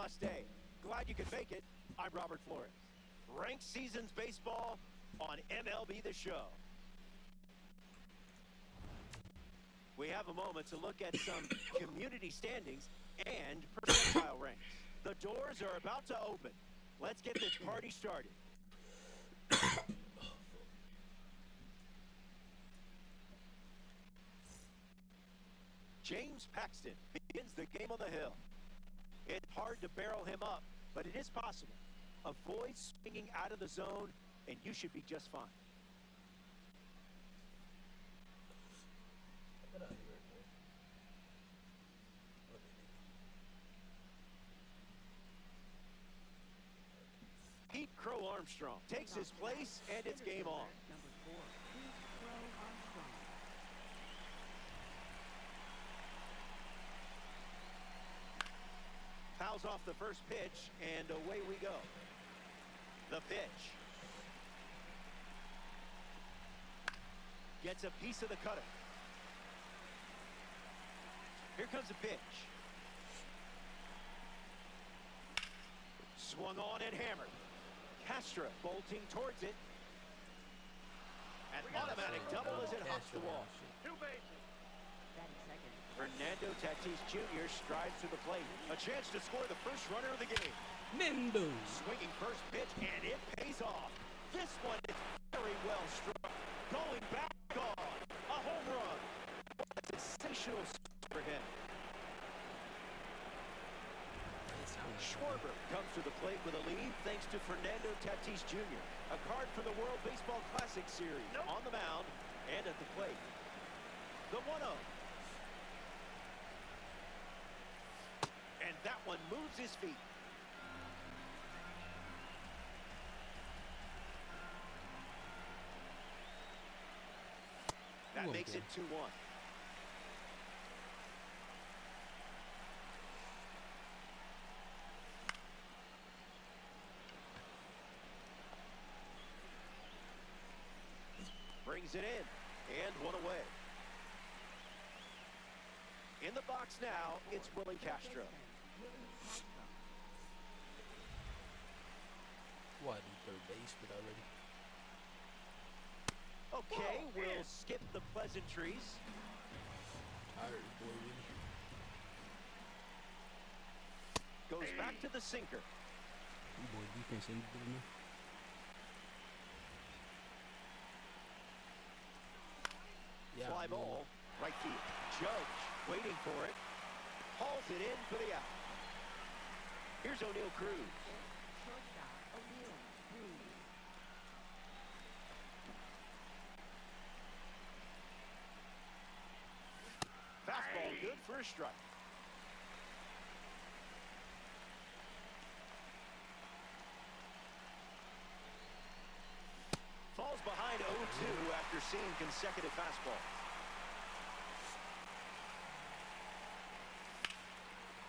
Namaste. Glad you could make it. I'm Robert Flores. Ranked Seasons Baseball on MLB The Show. We have a moment to look at some community standings and percentile ranks. The doors are about to open. Let's get this party started. James Paxton begins the game on the hill. It's hard to barrel him up, but it is possible. Avoid swinging out of the zone, and you should be just fine. Pete Crow Armstrong takes his place, and it's game on. Number 4, Pete Crow Armstrong. Fouls off the first pitch, and away we go. The pitch. Gets a piece of the cutter. Here comes a pitch. Swung on and hammered. Castro bolting towards it. An automatic double as it hops the wall. 2 bases. Batting second. Fernando Tatis Jr. strides to the plate. A chance to score the first runner of the game. Mendo. Swinging first pitch, and it pays off. This one is very well struck. Going back on. A home run. A sensational for him. Schwarber comes to the plate with a lead thanks to Fernando Tatis Jr. A card for the World Baseball Classic Series on the mound and at the plate. The 1-0. And that one moves his feet. That makes it 2-1. Brings it in, and one away. In the box now, it's Willie Castro. What, third base, but already. Okay, we'll skip the pleasantries. Tired, boy, Willie. Goes back to the sinker. Boy, defense ain't good enough. Yeah, Fly ball, right field. Judge waiting for it. Hauls it in for the out. Here's O'Neal Cruz. Shortstop, O'Neal Cruz. Fastball good for a strike. Falls behind 0-2 after seeing consecutive fastballs.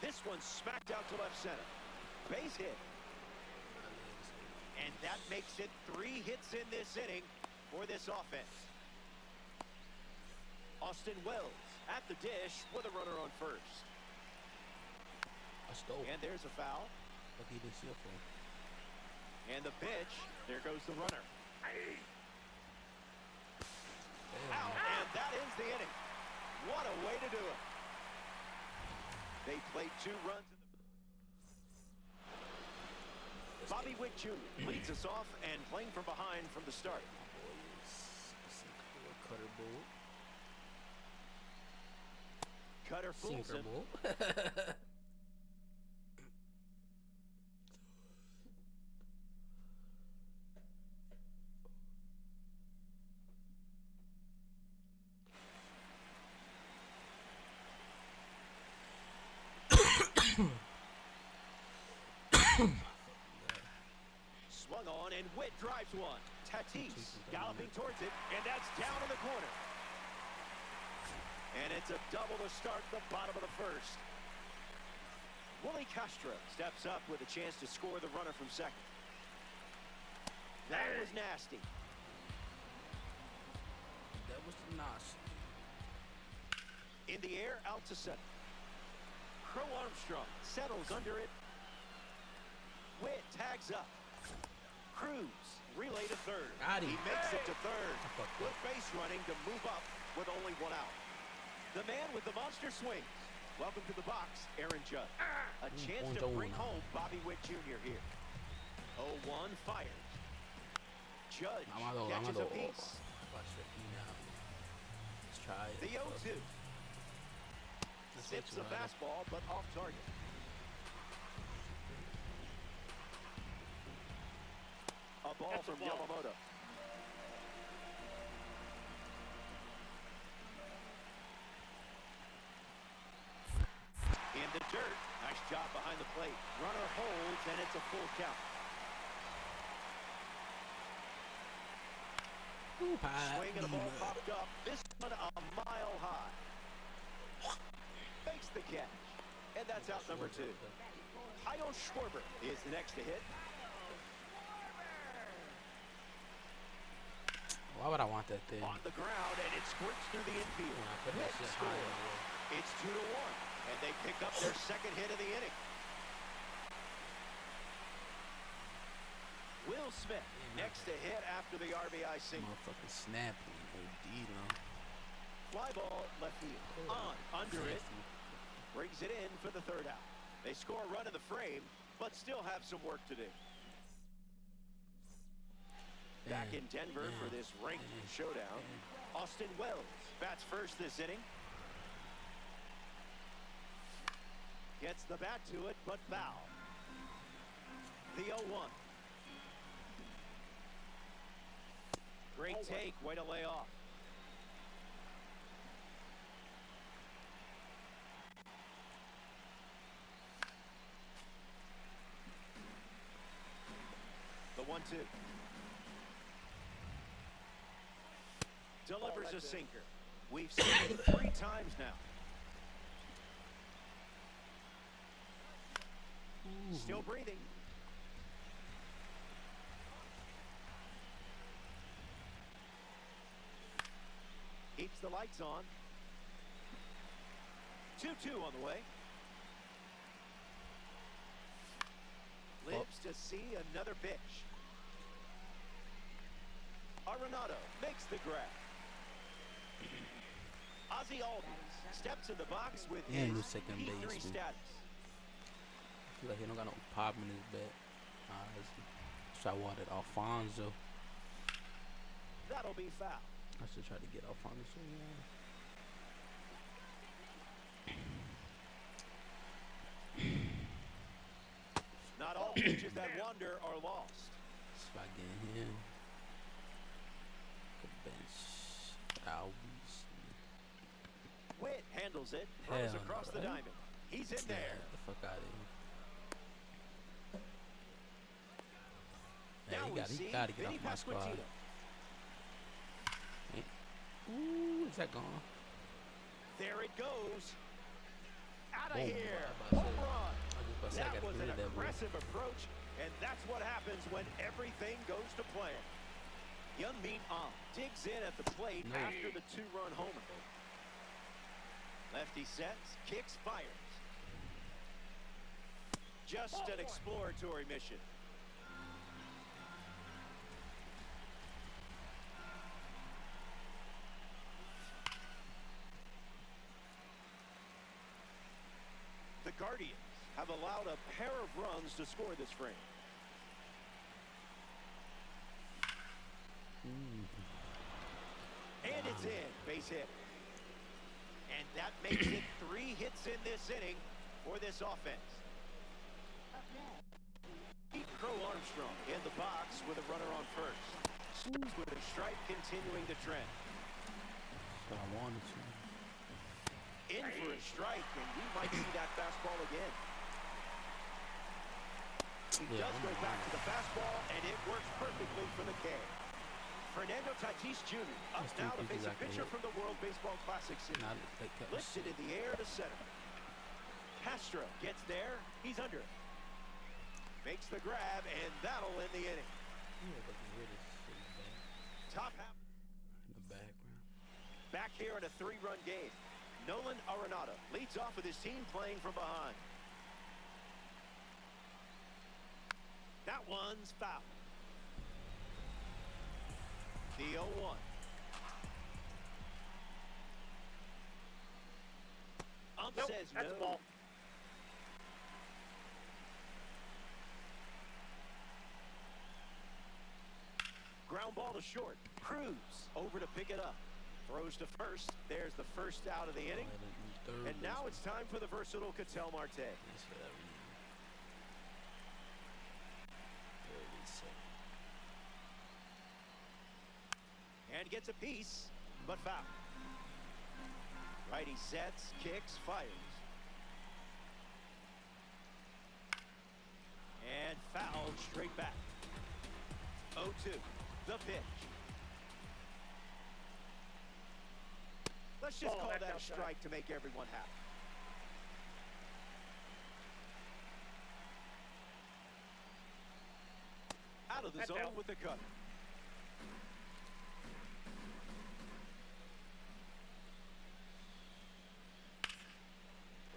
This one smacked out to left center. Base hit. And that makes it 3 hits in this inning for this offense. Austin Wells at the dish with a runner on first. I stole. And there's a foul. But he didn't see a foul. And the pitch, there goes the runner. Out, and that ends the inning. What a way to do it. They played 2 runs in the... Bobby Witt Jr. leads us off and playing from behind from the start. Cutter bull. Cutter fools him. Bull. Swung on, and Witt drives one. Tatis galloping towards it, and that's down in the corner. And it's a double to start the bottom of the first. Willie Castro steps up with a chance to score the runner from second. That was nasty. That was nasty. In the air, out to center. Crow Armstrong settles under it, Witt tags up. Cruz, relay to third. Got him. He makes it to third. I fucked Good up. base running to move up with only one out. The man with the monster swings. Welcome to the box, Aaron Judge. A chance to bring home Bobby Witt Jr. here. 0-1 fires. Judge catches a piece. Let's try it. The 0-2. Sips the fastball, but off target. A ball from Yamamoto. In the dirt. Nice job behind the plate. Runner holds, and it's a full count. Swing and the ball popped up. This one a mile high. Makes the catch. And that's out number 2. Kyle Schwarber is the next to hit. Why would I want that thing? On the ground, and it squirts through the infield. When I put that shit high in the wall. It's 2-1, and they pick up their second hit of the inning. Will Smith next to hit after the RBI single. Motherfucking snapping. OD, no. Fly ball left field. On, under it. Brings it in for the third out. They score a run in the frame, but still have some work to do. Back in Denver for this ranked showdown. Austin Wells bats first this inning. Gets the bat to it, but foul. The 0-1. Great take, way to lay off. The 1-2. Delivers a sinker. We've seen it 3 times now. Still breathing. Keeps the lights on. 2-2 on the way. Lives to see another pitch. Arenado makes the grab. Ozzie Albies steps in the box with his P3 status. I feel like he don't got no pop in his bat. So I wanted Alfonso. That'll be foul. I should try to get Alfonso. Not all pitches that wander are lost. See if I get him. Good bench. Albies. Witt handles it. Throws across the diamond. He's in there. Get the fuck out of here. Now he got to get off my squad. Hey. Ooh, is that gone? There it goes. Out of Boom. here. Home Run. That was an that aggressive approach, and that's what happens when everything goes to plan. Young-Min Ahn digs in at the plate after the 2-run homer. Lefty sets, kicks, fires. Just an exploratory mission. The Guardians have allowed a pair of runs to score this frame. And it's in, base hit. And that makes it 3 hits in this inning for this offense. Crow Armstrong in the box with a runner on first. With a strike continuing the trend. But I wanted to. In for a strike, and we might see that fastball again. He does go back to the fastball, and it works perfectly for the K. Fernando Tatis Jr. up now to face a pitcher from the World Baseball Classic Series. Lifted in the air to center. Castro gets there. He's under it. Makes the grab, and that'll end the inning. Top half. In the background. Back here in a 3-run game. Nolan Arenado leads off with his team playing from behind. one's foul. The 0-1. Ump says That's no. a ball. Ground ball to short. Cruz over to pick it up. Throws to first. There's the first out of the inning. And now it's time for the versatile Ketel Marte. That's what I mean. 30 seconds. And gets a piece, but foul. Righty sets, kicks, fires. And fouled straight back. 0-2, the pitch. Let's just call that a strike to make everyone happy. Out of the zone with the cutter.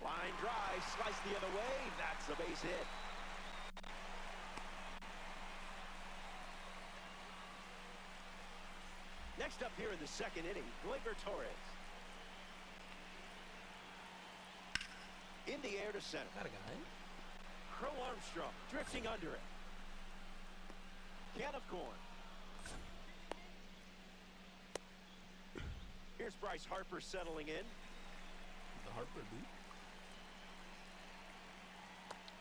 Line drive, slice the other way. That's a base hit. Next up here in the second inning, Gleyber Torres. In the air to center. Got a guy. Crow Armstrong drifting under it. Can of corn. Here's Bryce Harper settling in. The Harper dude.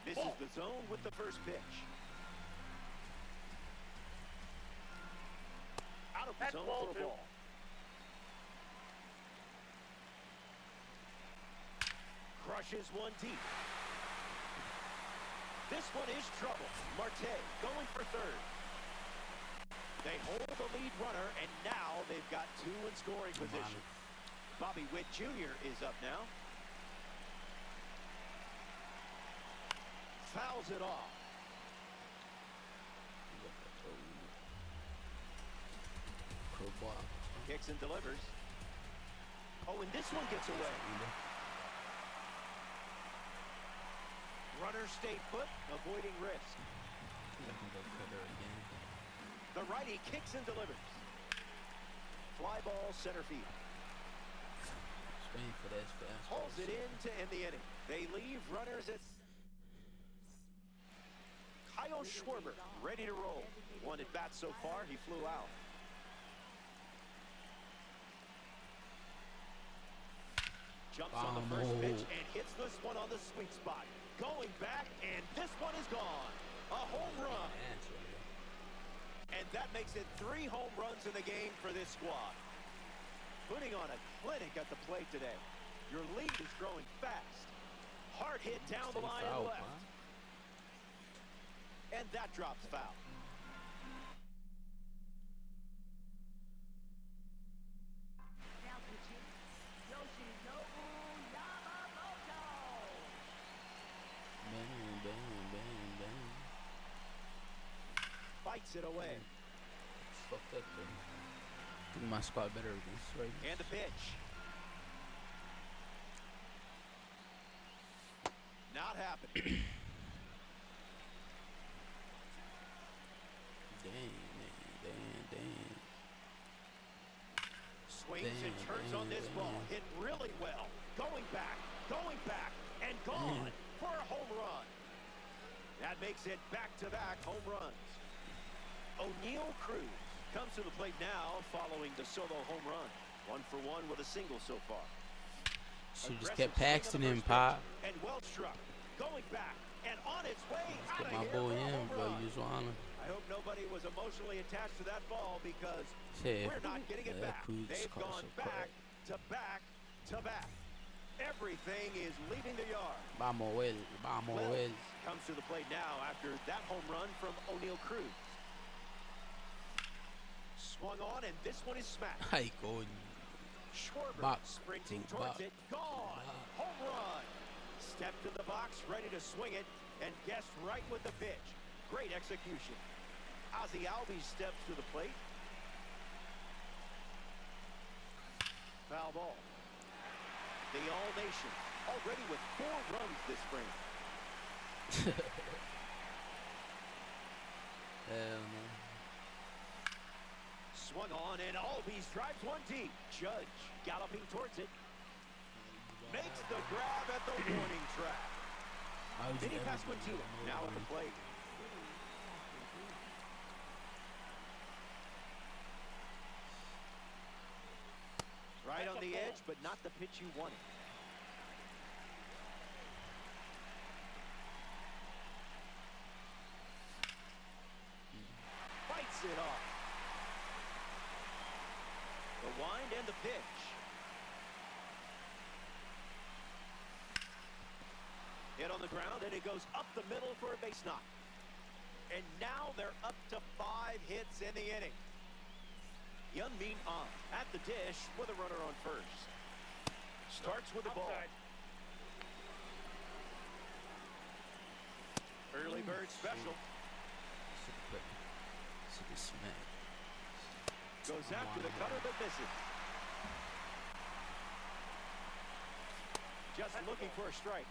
This is the zone with the first pitch. Out of the zone for a ball. Crushes one deep. This one is trouble. Marte going for third. They hold the lead runner, and now they've got two in scoring position. Bobby Witt Jr. is up now. Fouls it off. Kicks and delivers. Oh, and this one gets away. Runner stayed put, avoiding risk. The righty kicks and delivers. Fly ball center field. Hauls it in to end the inning. They leave runners at... Kyle Schwarber ready to roll. One at bat so far, he flew out. Jumps on the first pitch and hits this one on the sweet spot. Going back, and this one is gone. A home run. And that makes it 3 home runs in the game for this squad. Putting on a clinic at the plate today. Your lead is growing fast. Hard hit down the line and left. And that drops foul. Now pitching, Yoshinobu Yamamoto. Bang, bang, bang, bang. Fights it away. Fuck that thing. I think my spot better against right. And the pitch. Not happening. Dang. Swings and turns on this ball. Hit really well. Going back, and gone for a home run. That makes it back-to-back home runs. O'Neal Cruz comes to the plate now following the solo home run. 1 for 1 with a single so far. She just kept Paxton him, Pop. And well struck. Going back and on its way out of my here boy for a in, home bro. run. Usual. I hope nobody was emotionally attached to that ball because we're not getting it back. They've gone back to back to back. Everything is leaving the yard. Vamos, Will. Comes to the plate now after that home run from O'Neal Cruz. Swung on, and this one is smacked. Ay, coño. Schwarber sprinting towards it. Gone. Home run. Stepped to the box, ready to swing it, and guessed right with the pitch. Great execution. Ozzie Albies steps to the plate. Foul ball. The All-Nation already with 4 runs this spring. Hell no. Swung on, and Albies drives one deep. Judge galloping towards it. Makes the grab at the warning track. Vinny Pasquantino now at the plate. Right on the edge, but not the pitch you wanted. Fights it off. The wind and the pitch. Hit on the ground, and it goes up the middle for a base knock. And now they're up to 5 hits in the inning. Youngmin on at the dish with a runner on first. Starts with the ball. Early bird special. Goes after the cutter, but misses. Just looking for a strike.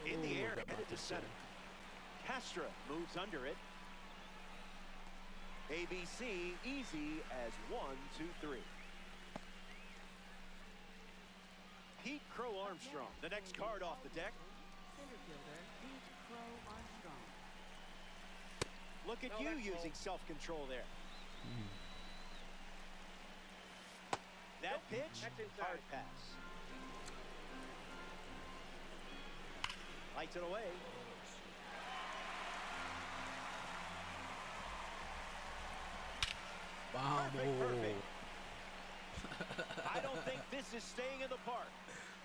In the air, headed to center. Castro moves under it. ABC easy as 1, 2, 3. Pete Crow Armstrong, the next card off the deck. Center fielder, Pete Crow Armstrong. Look at you using self-control there. That pitch, hard pass. Lights it away. Perfect. I don't think this is staying in the park.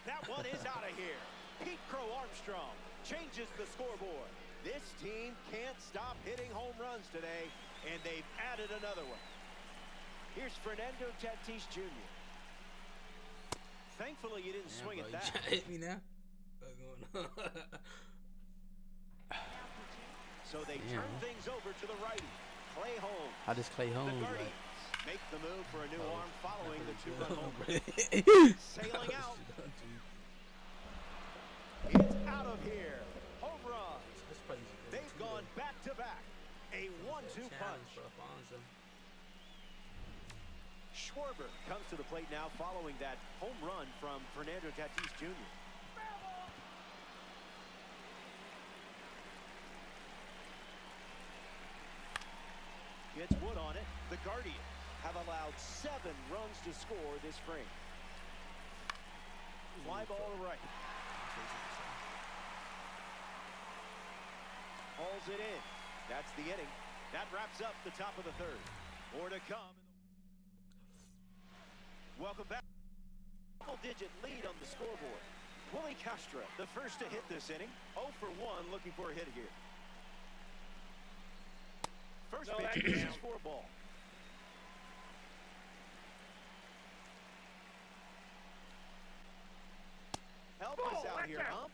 That one is out of here. Pete Crow Armstrong changes the scoreboard. This team can't stop hitting home runs today, and they've added another one. Here's Fernando Tatis Jr. Thankfully, you didn't swing at that. Hit me now. What's going on? So they turn things over to the righty, Clay Holmes. How does Clay Holmes The Guardians make the move for a new arm following the 2-run home run. Sailing out. It's out of here. Home run. They've gone back-to-back. A 1-2 punch. Schwarber comes to the plate now following that home run from Fernando Tatis Jr. Gets wood on it. The Guardians have allowed 7 runs to score this frame. Fly ball to right. Hauls it in. That's the inning. That wraps up the top of the 3rd. More to come. Welcome back. Double-digit lead on the scoreboard. Willie Castro, the first to hit this inning. 0 for 1, looking for a hit here. First pitch, this is for a ball. Help us out here, Hump.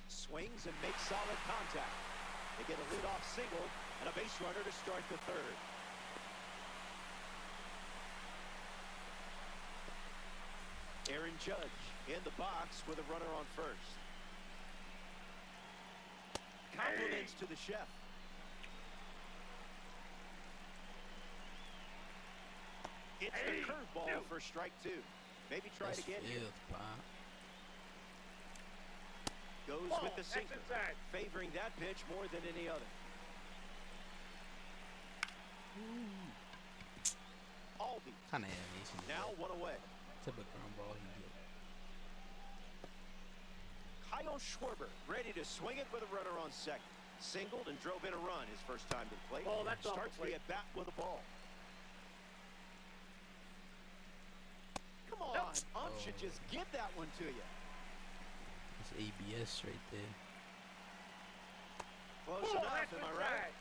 Swings and makes solid contact. They get a leadoff single and a base runner to start the 3rd. Aaron Judge in the box with a runner on first. Compliments to the chef. It's the curveball for strike 2. Maybe try it again here. Goes with the sinker, favoring that pitch more than any other. Albies Kind of animation. now 1 away. Typical ground ball he did. Kyle Schwarber ready to swing it with a runner on second. Singled and drove in a run his first time to the plate. Starts the at-bat with a ball. Come on, Ump should just give that one to you. It's ABS right there. Close enough, am I right?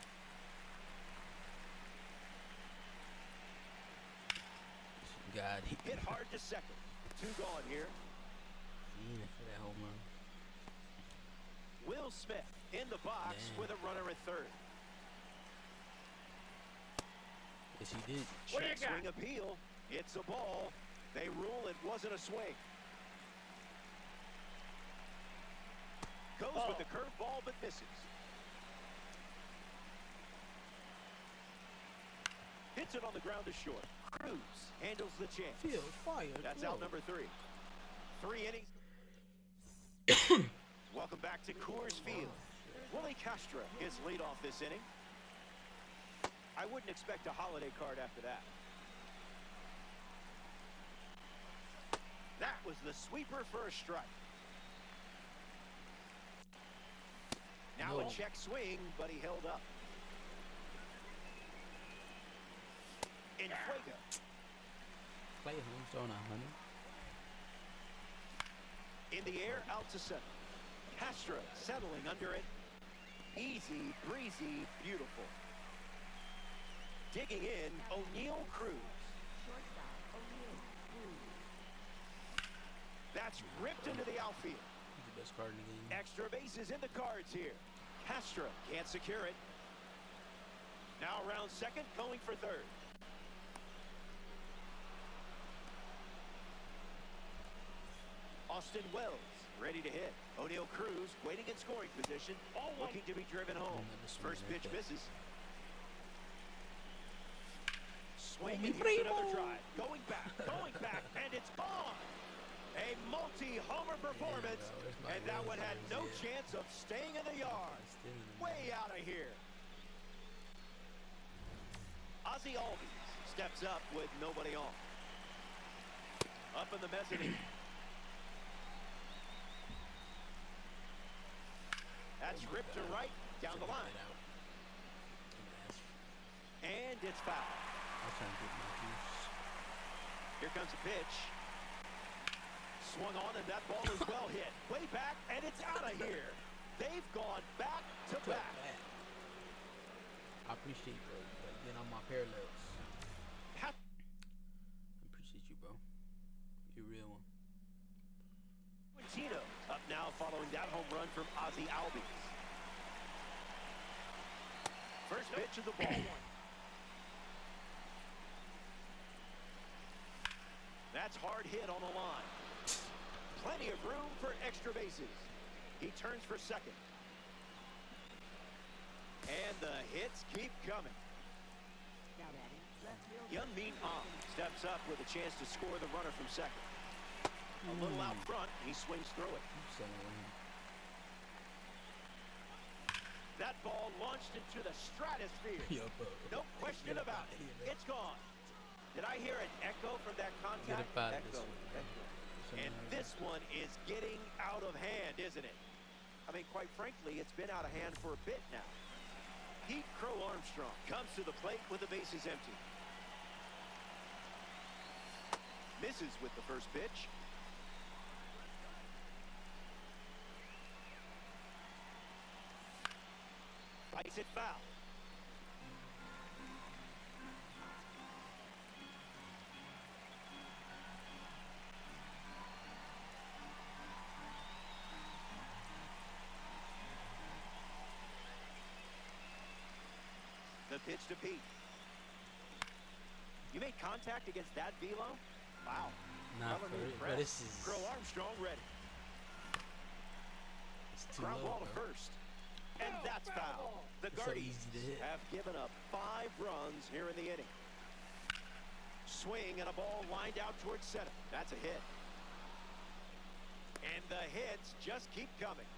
God, he Hit hard to second. 2 gone here. for that home run. Will Smith in the box with a runner at 3rd. Yes, he did. Check swing appeal. It's a ball. They rule it wasn't a swing. Goes with the curveball, but misses. Hits it on the ground to short. Cruz handles the chance. Field fired. That's out number 3. 3 innings. Welcome back to Coors Field. Willie Castro is lead off this inning. I wouldn't expect a holiday card after that. That was the sweeper for a strike. Now a check swing, but he held up. In Fuego. Play home, so now, honey. In the air, out to center. Castro settling under it. Easy, breezy, beautiful. Digging in, O'Neal Cruz. Shortstop, O'Neal Cruz. That's ripped into the outfield. He's the best card in the game. Extra bases in the cards here. Castro can't secure it. Now around second, going for third. Austin Wells ready to hit. O'Neal Cruz waiting in scoring position, looking to be driven home. First pitch misses. Swinging, here's another drive. Going back, and it's gone. A multi-homer performance, and that one had no chance of staying in the yard. Way out of here. Ozzie Albies steps up with nobody on. Up in the mezzanine. That's ripped to right, down the line. And it's foul. I'll try and get my juice. Here comes a pitch. Swung on, and that ball is well hit. Way back, and it's out of here. They've gone back to back. I appreciate you, bro. But then on my parallels. I appreciate you, bro. You're a real one. Tino up now following that home run from Ozzie Albies. First pitch of the ball. That's hard hit on the line. Plenty of room for extra bases. He turns for second. And the hits keep coming. Now batting, left fielder. Young Min Ah steps up with a chance to score the runner from second. A little out front, he swings through it. That ball launched into the stratosphere. No question about it. It's gone. Did I hear an echo from that contact? Echo. And this one is getting out of hand, isn't it? I mean, quite frankly, it's been out of hand for a bit now. Pete Crow Armstrong comes to the plate with the bases empty. Misses with the first pitch. Fights it foul. The pitch to Pete. You made contact against that velo? Wow. Not for it, but this is... Crow Armstrong ready. It's too Ground low, ball to bro. first. And that's foul. The It's so Guardians easy to hit. have given up 5 runs here in the inning. Swing and a ball lined out towards center. That's a hit. And the hits just keep coming.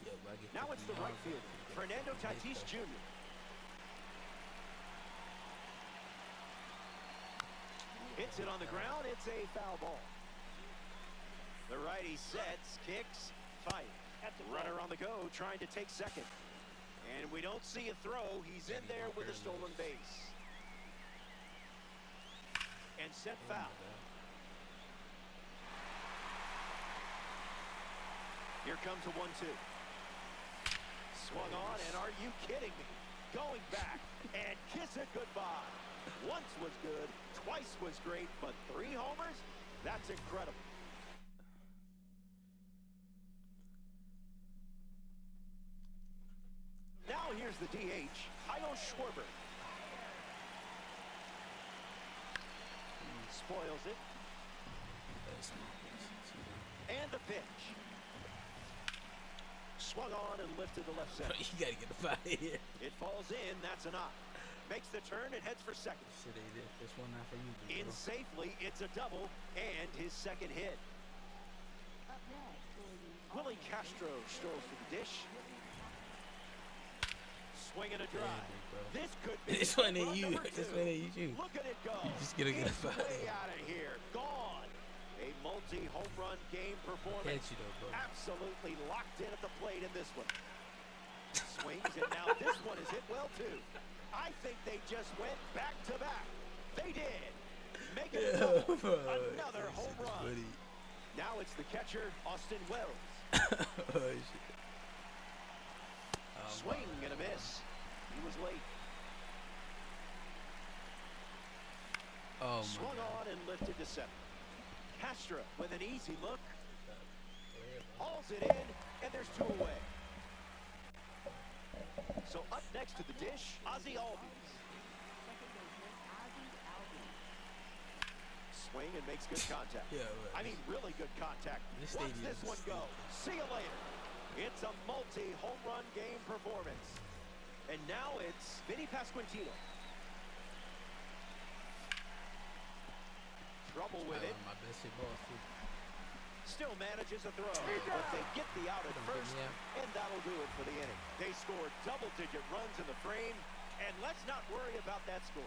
Yo, I get Now it's the right fielder, Fernando Tatis Jr. Hits it on the ground. It's a foul ball. The righty sets, kicks, fight. Runner on the go, trying to take second. And we don't see a throw. He's in there with a stolen base. And set foul. Here comes a 1-2. Swung on, and are you kidding me? Going back and kiss it goodbye. Once was good, twice was great, but 3 homers? That's incredible. Now here's the DH, Kyle Schwarber. Spoils it. That's my place. And the pitch. Swung on and lifted to left center. You gotta get the out of here. It falls in. That's a knock. Makes the turn and heads for second. Shit, this one not for you, bro. In safely, it's a double and his second hit. Up next for the Willie Castro strolls to the dish. Swing and a drive. This could be This one ain't run you. number This two. one ain't you. Look at it go. Just gonna get It's a foul. way out of here. Gone. A multi-home run game performance. Catch you though, bro. Absolutely locked in at the plate in this one. Swings and now this one is hit well too. I think they just went back to back. They did. Make it a double. Another home run. Now it's the catcher, Austin Wells. Oh, shit. Swing and a miss. He was late. Oh, my Swung God. on and lifted to center. Castro with an easy look. Hauls it in, and there's two away. So up next to the dish, Ozzie Albies. second baseman, Ozzie Albies. Swing and makes good contact. Yeah, well, I mean, really good contact. This Watch stadium this is one go. See you later. It's a multi-home run game performance. And now it's Vinny Pasquantino. Trouble with it. My best hit ball, too. Still manages a throw, but they get the out at first, and that'll do it for the inning. They scored double-digit runs in the frame, and let's not worry about that score.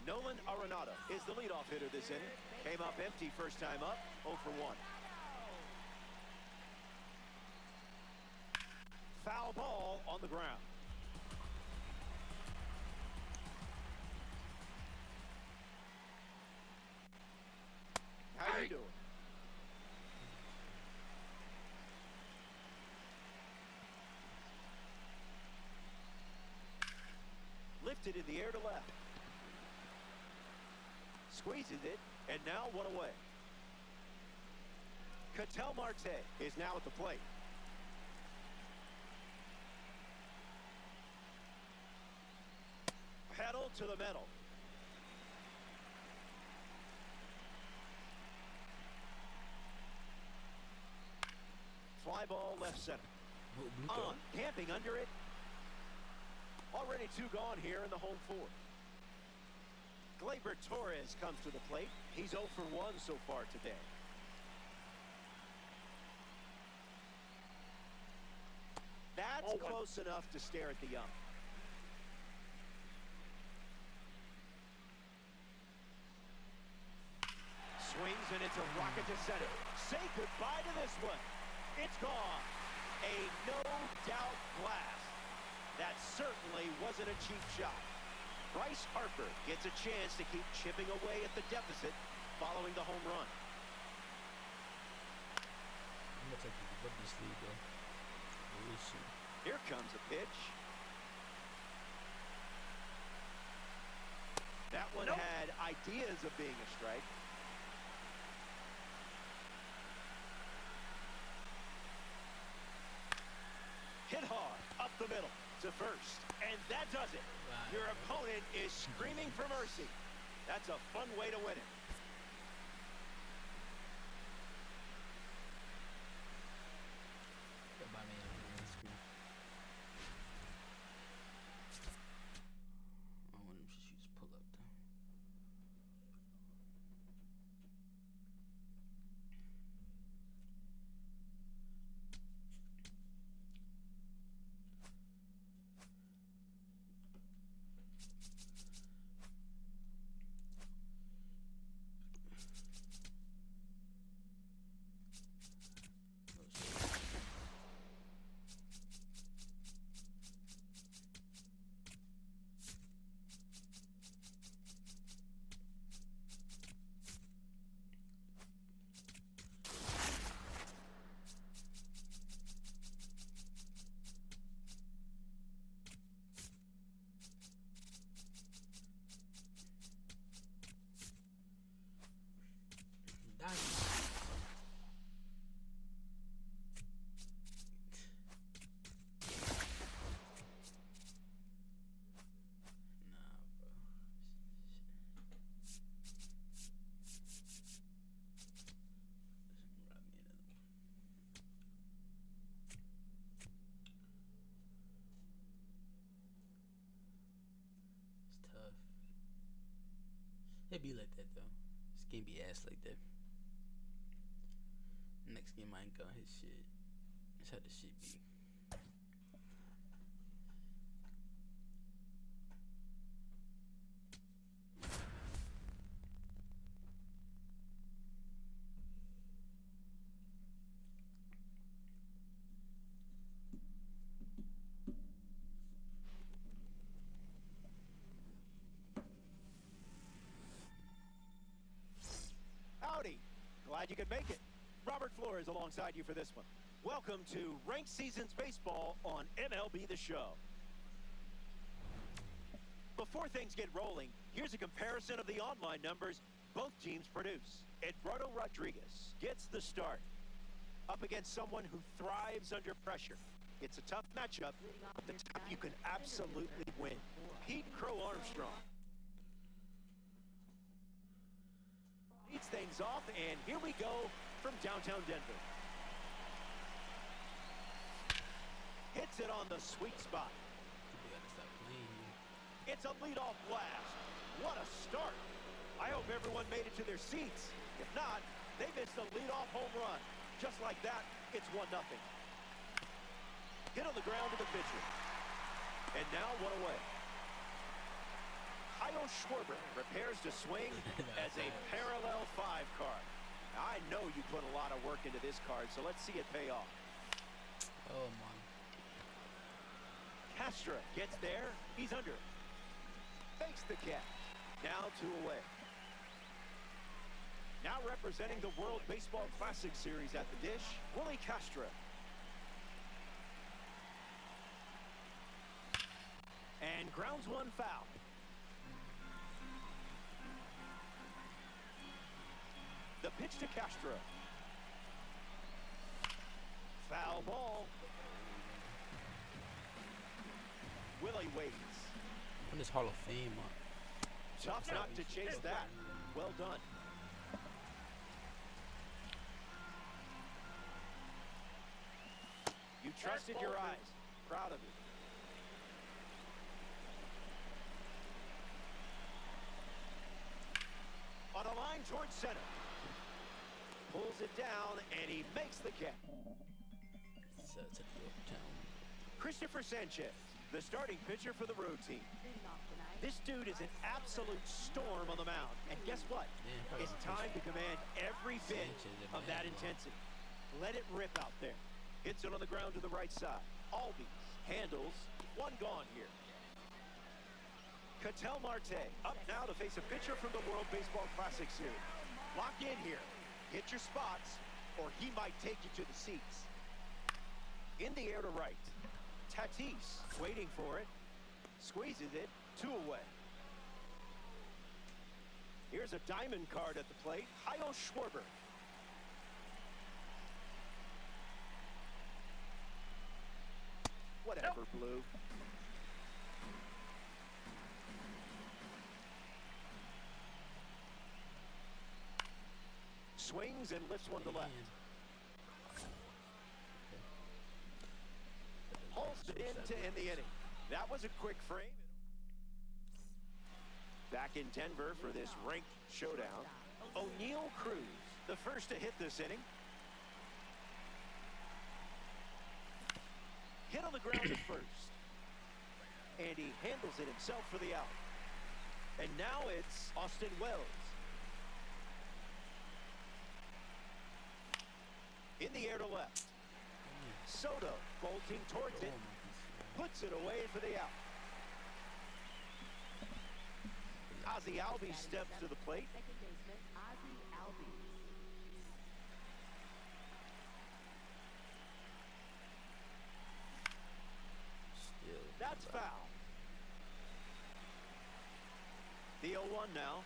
Nolan Arenado is the leadoff hitter this inning. Came up empty first time up, 0 for 1. Foul ball on the ground. How you doing? Lifted in the air to left. Squeezes it, and now one away. Ketel Marte is now at the plate. Pedal to the metal. Fly ball left center. On, camping under it. Already two gone here in the home fourth. Gleyber Torres comes to the plate. He's 0 for 1 so far today. That's close enough to stare at the ump. Swings and it's a rocket to center. Say goodbye to this one. It's gone. A no-doubt blast. That certainly wasn't a cheap shot. Bryce Harper gets a chance to keep chipping away at the deficit following the home run. I'm gonna take you above this lead, though. Here comes a pitch. That one had ideas of being a strike. Hit hard, up the middle, to first. And that does it. Wow. Your opponent is screaming for mercy. That's a fun way to win it. I want him to just pull up, though. It be like that though. This game be ass like that. Next game I ain't got his shit. That's how the shit be. Howdy. Glad you could make it. Robert Flores alongside you for this one. Welcome to Ranked Seasons Baseball on MLB The Show. Before things get rolling, here's a comparison of the online numbers both teams produce. Eduardo Rodriguez gets the start up against someone who thrives under pressure. It's a tough matchup, the type you can absolutely win. Pete Crow Armstrong leads things off, and here we go from downtown Denver. Hits it on the sweet spot. People gotta stop playing here. It's a leadoff blast. What a start. I hope everyone made it to their seats. If not, they missed a leadoff home run. Just like that, it's 1-0. Hit on the ground to the pitcher. And now one away. Kyle Schwarber prepares to swing as a parallel 5 card. Now, I know you put a lot of work into this card, so let's see it pay off. Oh my. Castro gets there. He's under it. Fakes the catch. Now 2 away. Now representing the World Baseball Classic Series at the dish, Willie Castro. And grounds one foul. The pitch to Castro. Foul ball. Willie waits. On this Hall of Fame. Tough not to chase that. Well done. You trusted your eyes. Proud of you. On a line towards center. Pulls it down, and he makes the catch. It's a town. Christopher Sanchez, the starting pitcher for the road team. This dude is an absolute storm on the mound. And guess what? It's time to command every bit of that intensity. Let it rip out there. Hits it on the ground to the right side. Albies handles. One gone here. Ketel Marte up now to face a pitcher from the World Baseball Classic Series. Lock in here. Hit your spots, or he might take you to the seats. In the air to right. Tatis waiting for it. Squeezes it. 2 away. Here's a diamond card at the plate. Kyle Schwarber. Whatever, Blue. Swings and lifts one to left. Pulls it in to end the inning. That was a quick frame. Back in Denver for this ranked showdown. O'Neal Cruz, the first to hit this inning. Hit on the ground at first. And he handles it himself for the out. And now it's Austin Wells. In the air to left. Soto bolting towards it. Puts it away for the out. Ozzie Albies steps to the plate. Second baseman, Ozzie Albies. Still. That's foul. The 0-1 now.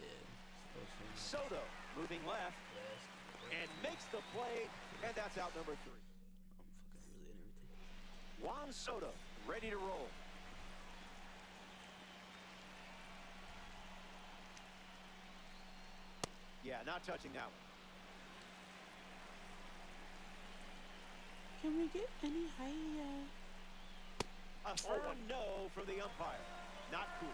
Yeah. Soto moving left and makes the play, and that's out number 3. I'm fucking really in everything. Juan Soto ready to roll. Yeah, not touching that one. Can we get any higher? A firm no from the umpire. Not cool.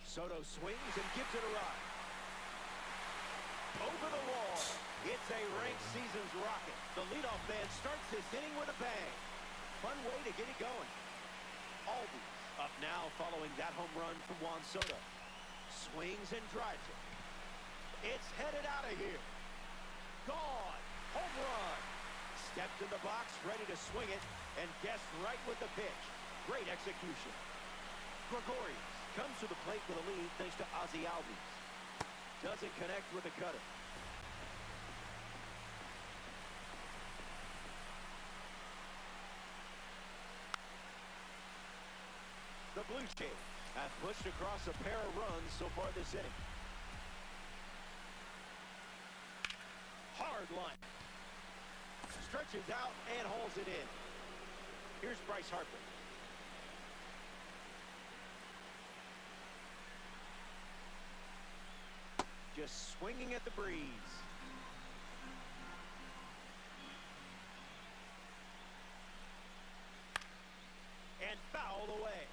Soto swings and gives it a ride. Over the wall. It's a ranked season's rocket. The leadoff man starts this inning with a bang. Fun way to get it going. Albies up now following that home run from Juan Soto. Swings and drives it. It's headed out of here. Gone. Home run. Stepped in the box, ready to swing it, and guessed right with the pitch. Great execution. Gregorius comes to the plate with a lead thanks to Ozzie Albies. Doesn't connect with the cutter. The Blue Jays have pushed across a pair of runs so far this inning. Hard line. Stretches out and hauls it in. Here's Bryce Harper. Just swinging at the breeze. And fouled away.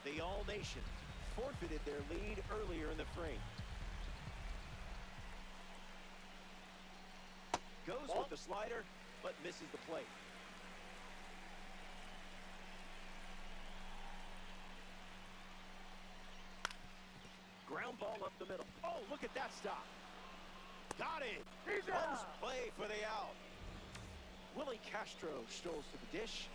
The All Nations forfeited their lead earlier in the frame. Goes with the slider, but misses the plate. Ground ball up the middle. Oh, look at that stop. Got it. Close play for the out. Willie Castro strolls to the dish.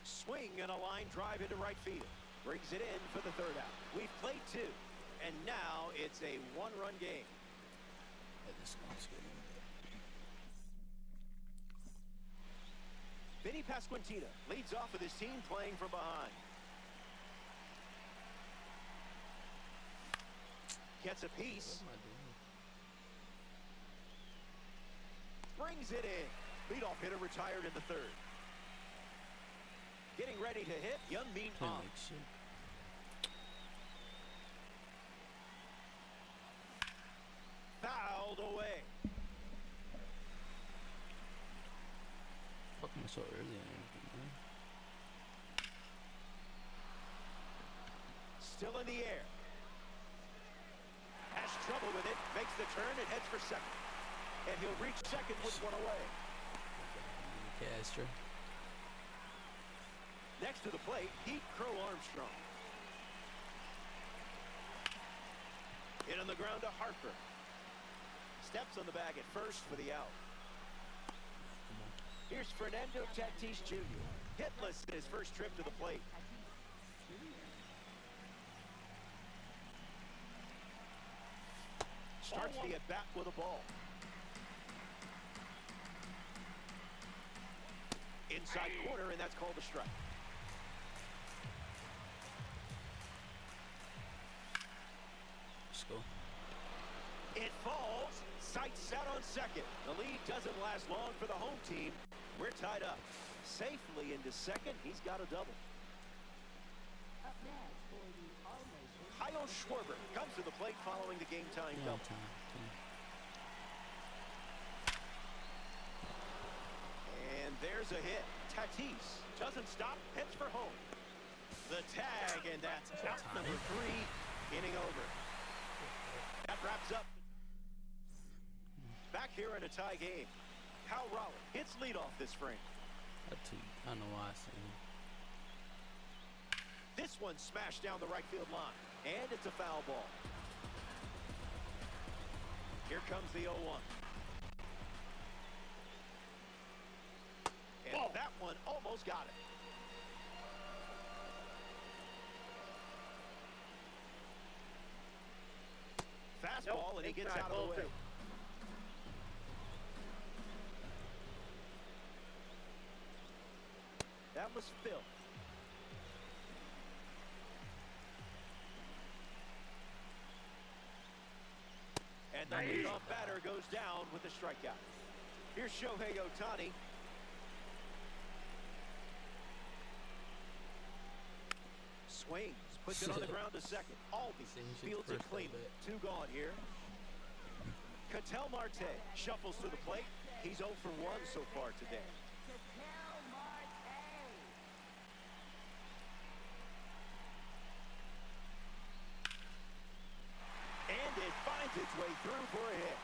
Swing and a line drive into right field. Brings it in for the third out. We've played two, and now it's a one-run game. Vinny Pasquantino leads off with his team playing from behind. Gets a piece. Brings it in. Leadoff hitter retired in the third. Getting ready to hit, Young Min On. Fouled away. Fuck me so early. Still in the air. Has trouble with it. Makes the turn and heads for second. And he'll reach second with one away. Castro. Next to the plate, Pete Crow Armstrong. Hit on the ground to Harper. Steps on the bag at first for the out. Here's Fernando Tatis Jr. Hitless in his first trip to the plate. Starts the at-bat with a ball. Inside corner, and that's called a strike. Let's go. It falls. Sight set on second. The lead doesn't last long for the home team. We're tied up. Safely into second. He's got a double. Up next for the All Nations. Kyle Schwarber comes to the plate following the game-time double. And there's a hit. Tatis doesn't stop, heads for home. The tag, and that's out number 3, inning over. That wraps up. Back here in a tie game. Kyle Raleigh hits leadoff this frame. I don't know why I said it. This one smashed down the right field line, and it's a foul ball. Here comes the 0-1. And that one almost got it. Fastball, and he gets out of the way. That was Phil. And the leadoff batter goes down with a strikeout. Here's Shohei Ohtani. Swings, Puts it on the ground to second. Aldi fields it cleanly. 2 gone here. Ketel Marte shuffles to the plate. He's 0 for 1 so far today. And it finds its way through for a hit.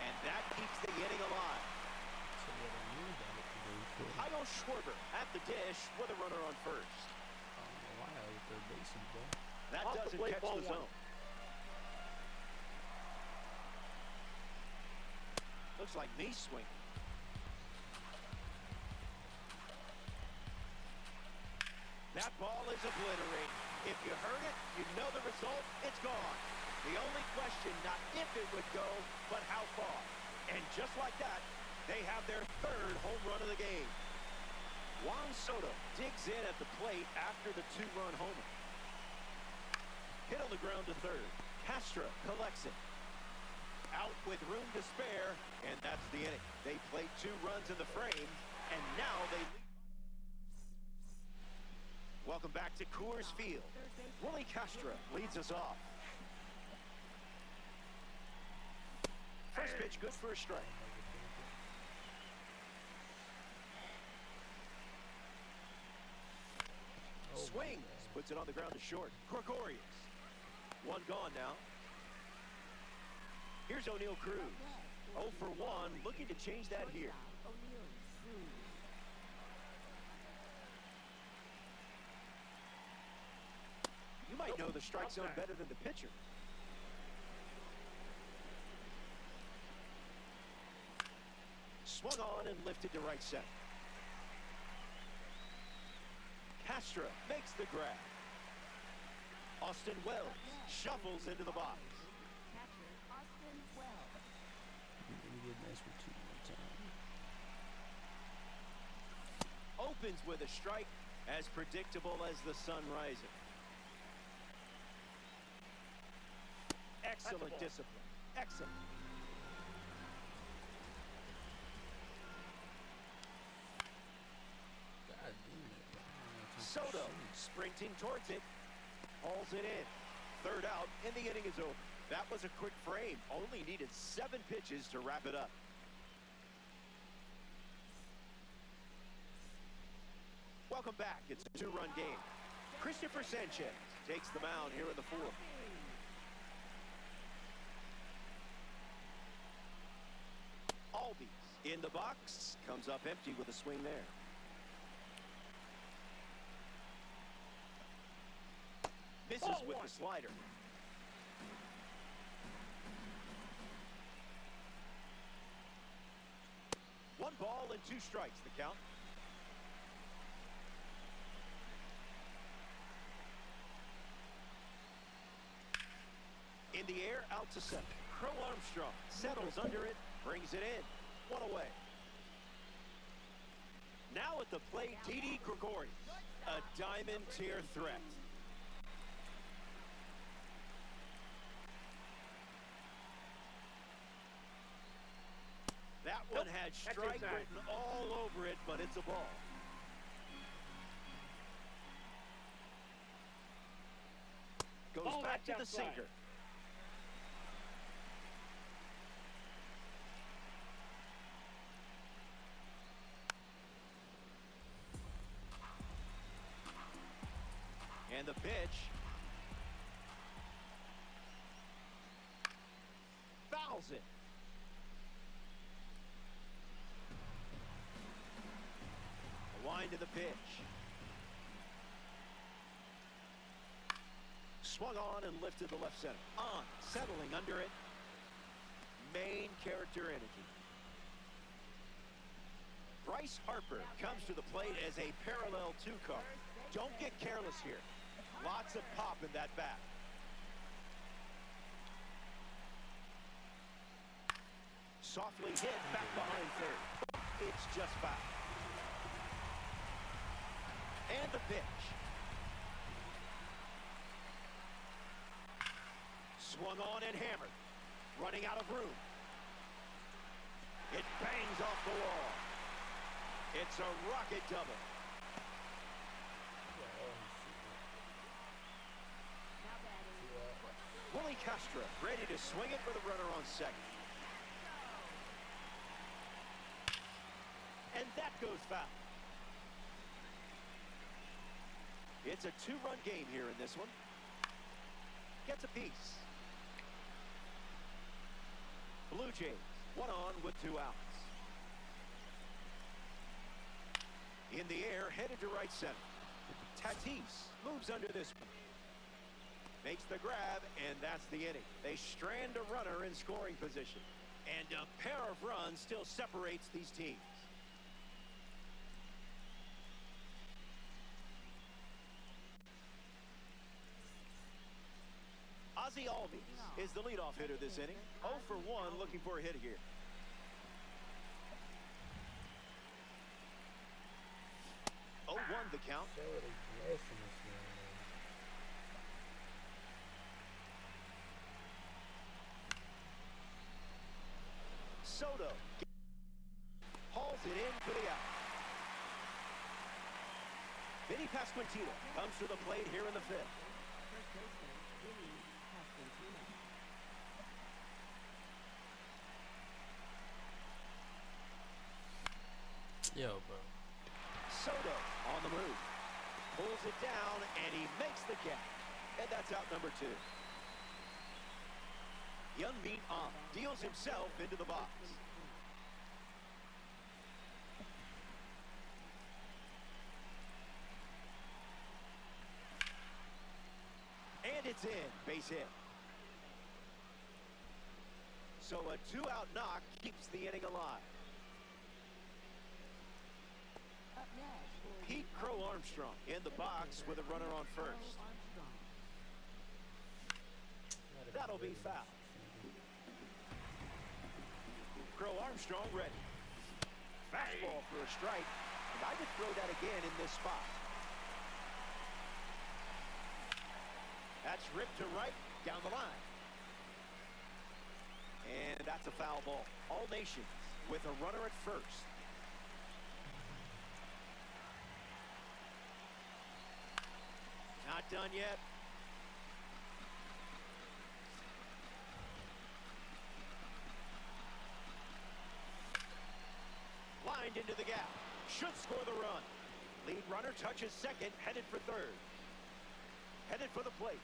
And that keeps the inning alive. Kyle Schwarber at the dish with a runner on first. That doesn't catch the zone. Looks like knee swing. That ball is obliterated. If you heard it, you know the result. It's gone. The only question, not if it would go, but how far. And just like that, they have their 3rd home run of the game. Juan Soto digs in at the plate after the 2-run homer. Hit on the ground to 3rd. Castro collects it. Out with room to spare, and that's the inning. They played 2 runs in the frame, and now they lead. Welcome back to Coors Field. Willie Castro leads us off. First pitch, good for a strike. Swings, puts it on the ground to short. Gregorius. 1 gone now. Here's O'Neal Cruz. 0 for 1, looking to change that here. You might know the strike zone better than the pitcher. Swung on and lifted to right center. Castro makes the grab. Austin Wells shuffles into the box. Opens with a strike, as predictable as the sun rising. Excellent discipline. Excellent. Soto sprinting towards it. Hauls it in. 3rd out, and the inning is over. That was a quick frame. Only needed 7 pitches to wrap it up. Welcome back. It's a 2-run game. Christopher Sanchez takes the mound here in the 4th. Albies in the box. Comes up empty with a swing there. Misses with the slider. One ball and 2 strikes, the count. In the air, out to center. Crow Armstrong settles under it, brings it in. 1 away. Now at the plate, Didi Gregorius, a diamond tier threat. That one had strike written all over it, but it's a ball. Goes back to the sinker. And the pitch. Fouls it. A wind to the pitch. Swung on and lifted to left center. On, settling under it. Main character energy. Bryce Harper comes to the plate as a parallel 2 card. Don't get careless here. Lots of pop in that bat. Softly hit back behind third. It's just foul. And the pitch. Swung on and hammered. Running out of room. It bangs off the wall. It's a rocket double. Castro ready to swing it for the runner on second. And that goes foul. It's a two-run game here in this one. Gets a piece. Blue Jays, one on with 2 outs. In the air, headed to right center. Tatis moves under this one. Makes the grab, and that's the inning. They strand a runner in scoring position. And a pair of runs still separates these teams. Ozzie Albies is the leadoff hitter this inning. 0 for 1, looking for a hit here. Oh, 1 the count. Soto hauls it in for the out. Vinny Pasquantino comes to the plate here in the 5th. First baseman, Vinny Pasquantino. Yo, bro. Soto on the move. Pulls it down, and he makes the catch. And that's out number 2. Young Meat On deals himself into the box. And it's in. Base hit. So a 2-out knock keeps the inning alive. Up next for the Pete Crow Armstrong in the box with a runner on first. Armstrong. That'll be foul. Crow Armstrong ready. Fastball for a strike. And I would throw that again in this spot. That's ripped to right, down the line. And that's a foul ball. All Nations with a runner at first. Not done yet. Lined into the gap. Should score the run. Lead runner touches second, headed for third. Headed for the plate.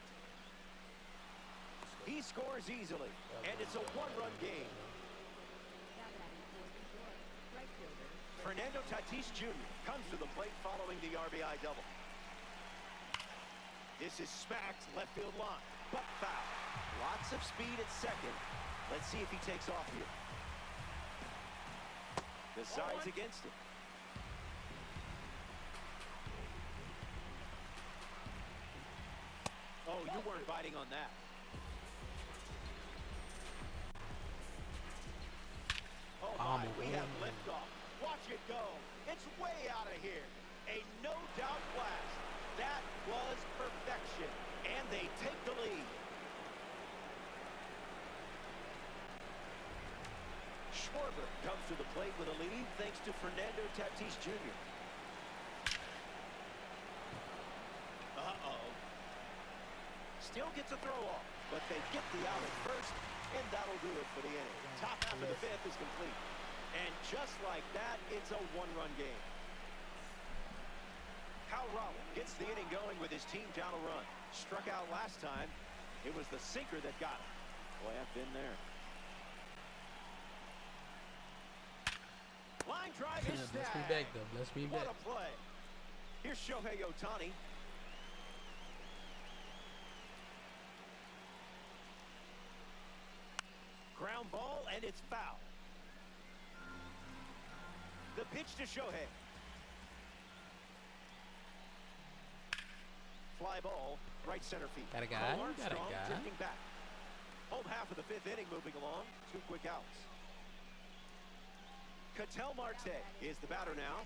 He scores easily, and it's a 1-run game. Now batting for New York, right fielder. Fernando Tatis Jr. comes to the plate following the RBI double. This is smacked left field line, but foul. Lots of speed at second. Let's see if he takes off here. The side's against him. Oh, you weren't biting on that. Oh, my, we have liftoff. Watch it go. It's way out of here. A no-doubt blast. That was perfection. And they take the lead. Schwarber comes to the plate with a lead thanks to Fernando Tatis Jr. Uh-oh. Still gets a throw off, but they get the out at first, and that'll do it for the inning. Top half of the 5th is complete. And just like that, it's a 1-run game. Kyle Rowell gets the inning going with his team down a run. Struck out last time. It was the sinker that got him. Boy, I've been there. Line drive is Bless me snagged. back, though. Bless me What back. a play. Here's Shohei Ohtani. Ground ball, and it's foul. The pitch to Shohei. Fly ball, right center field. Got a guy, Carl got a Armstrong guy. drifting back. Home half of the 5th inning moving along. 2 quick outs. Ketel Marte is the batter now.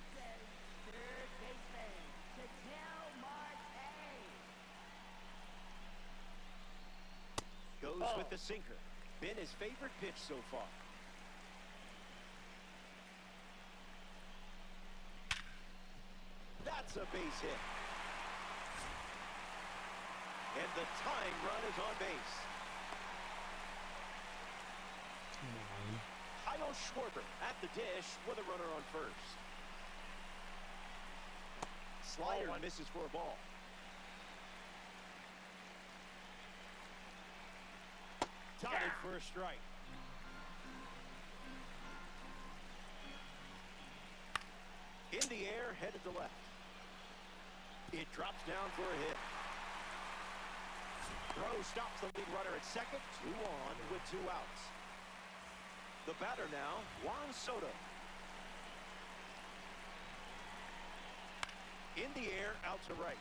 Third baseman, Ketel Marte. Goes with the sinker. Been his favorite pitch so far. That's a base hit. And the tying run is on base. Schwarber at the dish with a runner on first. Slider misses for a ball. Dotted for a strike. In the air, headed to left. It drops down for a hit. Throw stops the lead runner at second. 2 on with 2 outs. The batter now, Juan Soto. In the air, out to right.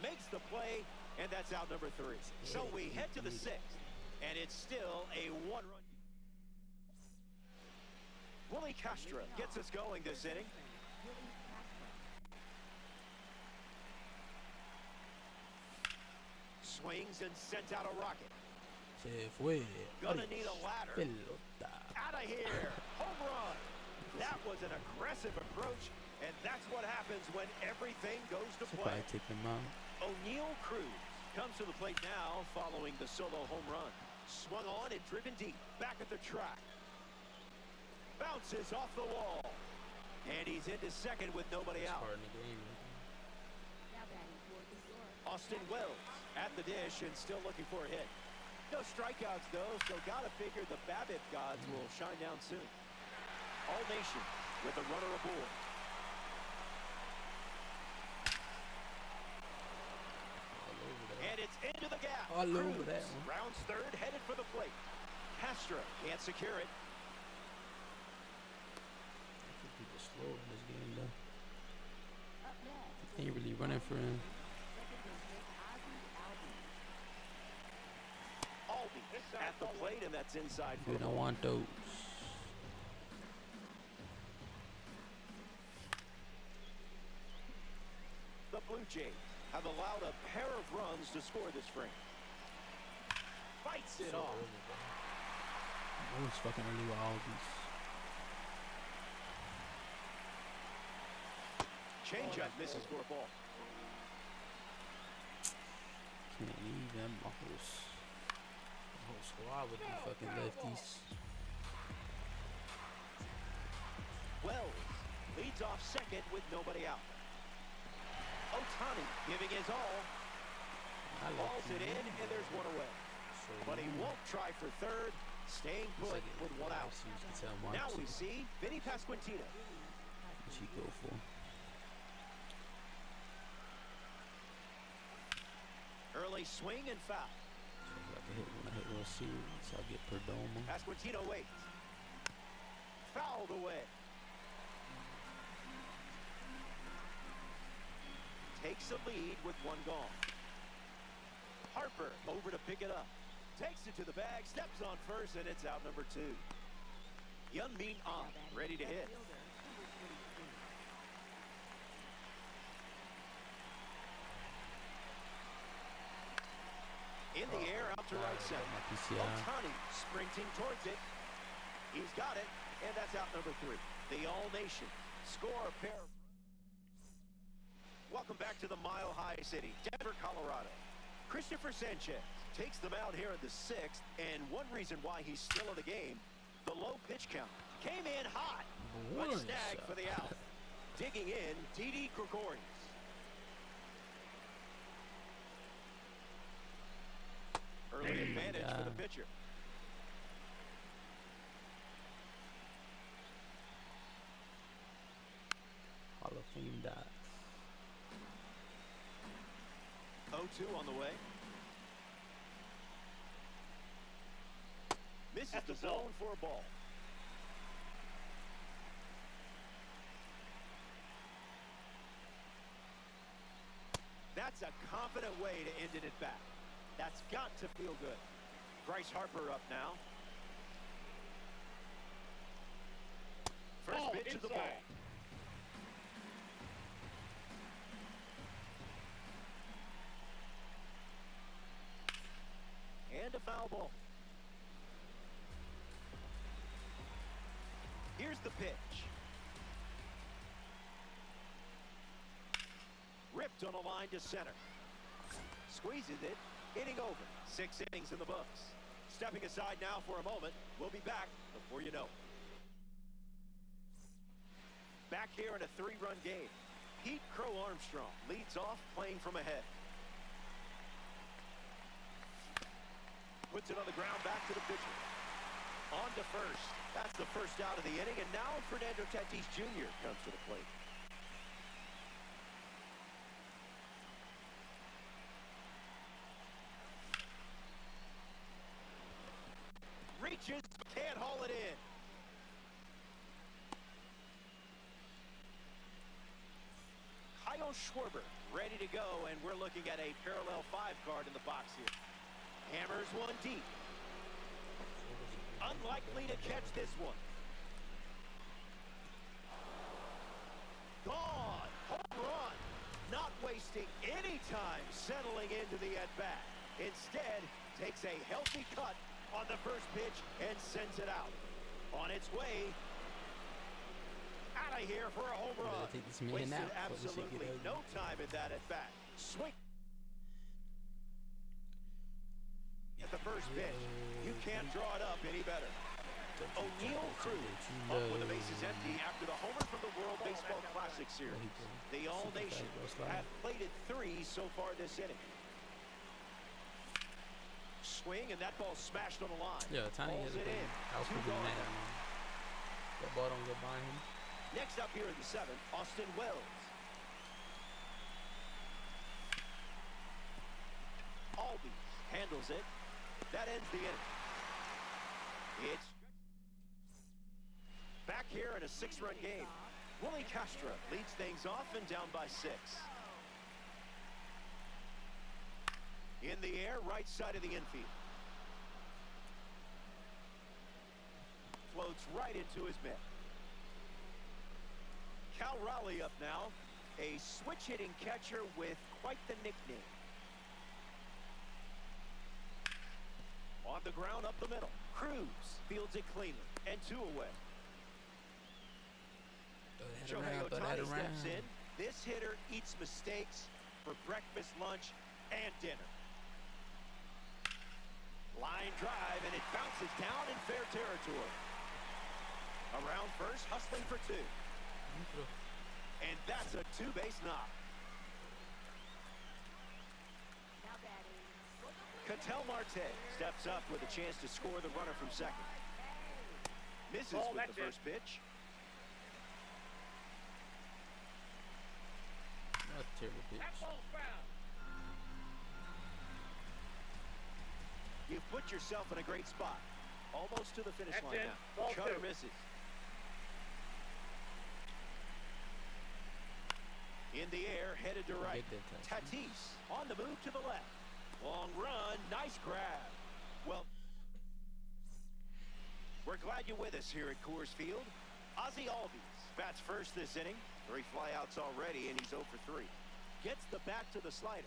Makes the play, and that's out number 3. So we head to the 6th, and it's still a 1-run. Willie Castro gets us going this inning. Swings and sent out a rocket. Se fue. Gonna need a ladder. Pelota. Out of here. Home run. That was an aggressive approach, and that's what happens when everything goes to play. Probably take them out. O'Neal Cruz comes to the plate now following the solo home run. Swung on and driven deep. Back at the track. Bounces off the wall. And he's into second with nobody out. Part in the game. Now batting for the York. Austin Wells at the dish and still looking for a hit. No strikeouts, though, so gotta figure the BABIP gods will shine down soon. All Nation with a runner aboard. And it's into the gap. All over Cruz that one. rounds third, headed for the plate. Castro can't secure it. I think people slow in this game, though. Up next, Ain't really running for him. second baseman Ozzie Albies. Albies at the plate, and that's inside for We a don't ball. want those. The Blue Jays have allowed a pair of runs to score this frame. Fights it So off. early, bro. It was fucking early with all these. Changeup misses for a ball. Can't leave them. My whole squad with the fucking lefties. Wells leads off second with nobody out. Otani giving his all. I love Balls it in, and there's one away. So But he won't try for third, staying It's put like with one out. You can tell Now Marcus we see Vinny Pasquantino. what she go for. Early swing and foul. So if I can hit when I hit World Series, I'll get Perdomo. Pasquantino waits. Fouled away. Takes the lead with one gone. Harper over to pick it up. Takes it to the bag, steps on first, and it's out number 2. Youngmin on, ready to hit. Fielder, number 23. In the air, out to right center. My PCI. Otani sprinting towards it. He's got it, and that's out number 3. The All Nation score a pair of... Welcome back to the Mile High City, Denver, Colorado. Christopher Sanchez takes them out here in the 6th, and one reason why he's still in the game, the low pitch count. Came in hot, but One snagged shot. for the out. Digging in, Didi Gregorius. Early advantage for the God. pitcher. Hall of Fame dots. 0-2 on the way. Misses the zone for a ball. That's a confident way to end it at bat. That's got to feel good. Bryce Harper up now. First pitch of the ball. And a foul ball. Here's the pitch. Ripped on a line to center. Squeezes it, hitting over. 6 innings in the books. Stepping aside now for a moment. We'll be back before you know. Back here in a 3-run game. Pete Crow Armstrong leads off playing from ahead. Puts it on the ground, back to the pitcher. On to first. That's the first out of the inning, and now Fernando Tatis Jr. comes to the plate. Reaches, can't haul it in. Kyle Schwarber ready to go, and we're looking at a parallel 5 card in the box here. Hammers one deep. Unlikely to catch this one. Gone. Home run. Not wasting any time settling into the at-bat. Instead, takes a healthy cut on the first pitch and sends it out. On its way. Out of here for a home run. Wasted absolutely no time in that at-bat. Swing. At the first pitch. You can't draw it up any better. O'Neill Cruz up with the bases empty after the homer from the World Baseball Classic Series. The All-Nation have plated 3 so far this inning. Swing, and that ball smashed on the line. Yeah, Tiny Balls is it in. I was pretty mad at him. That ball don't go by him. Next up here in the 7th, Austin Wells. Albies handles it. That ends the inning. It's back here in a 6-run game. Willie Castro leads things off and down by 6. In the air, right side of the infield. Floats right into his mitt. Cal Raleigh up now. A switch-hitting catcher with quite the nickname. On the ground up the middle. Cruz fields it cleanly. And 2 away. Shohei Ohtani steps in. This hitter eats mistakes for breakfast, lunch, and dinner. Line drive, and it bounces down in fair territory. Around first, hustling for 2. And that's a 2-base knock. Ketel Marte steps up with a chance to score the runner from second. Misses with the first pitch. That's a terrible pitch. You've put yourself in a great spot. Almost to the finish line now. Cutter misses. In the air, headed to right. Tatis on the move to the left. Long run, nice grab. Well, we're glad you're with us here at Coors Field. Ozzie Albies bats first this inning. 3 flyouts already, and he's 0 for 3. Gets the bat to the slider.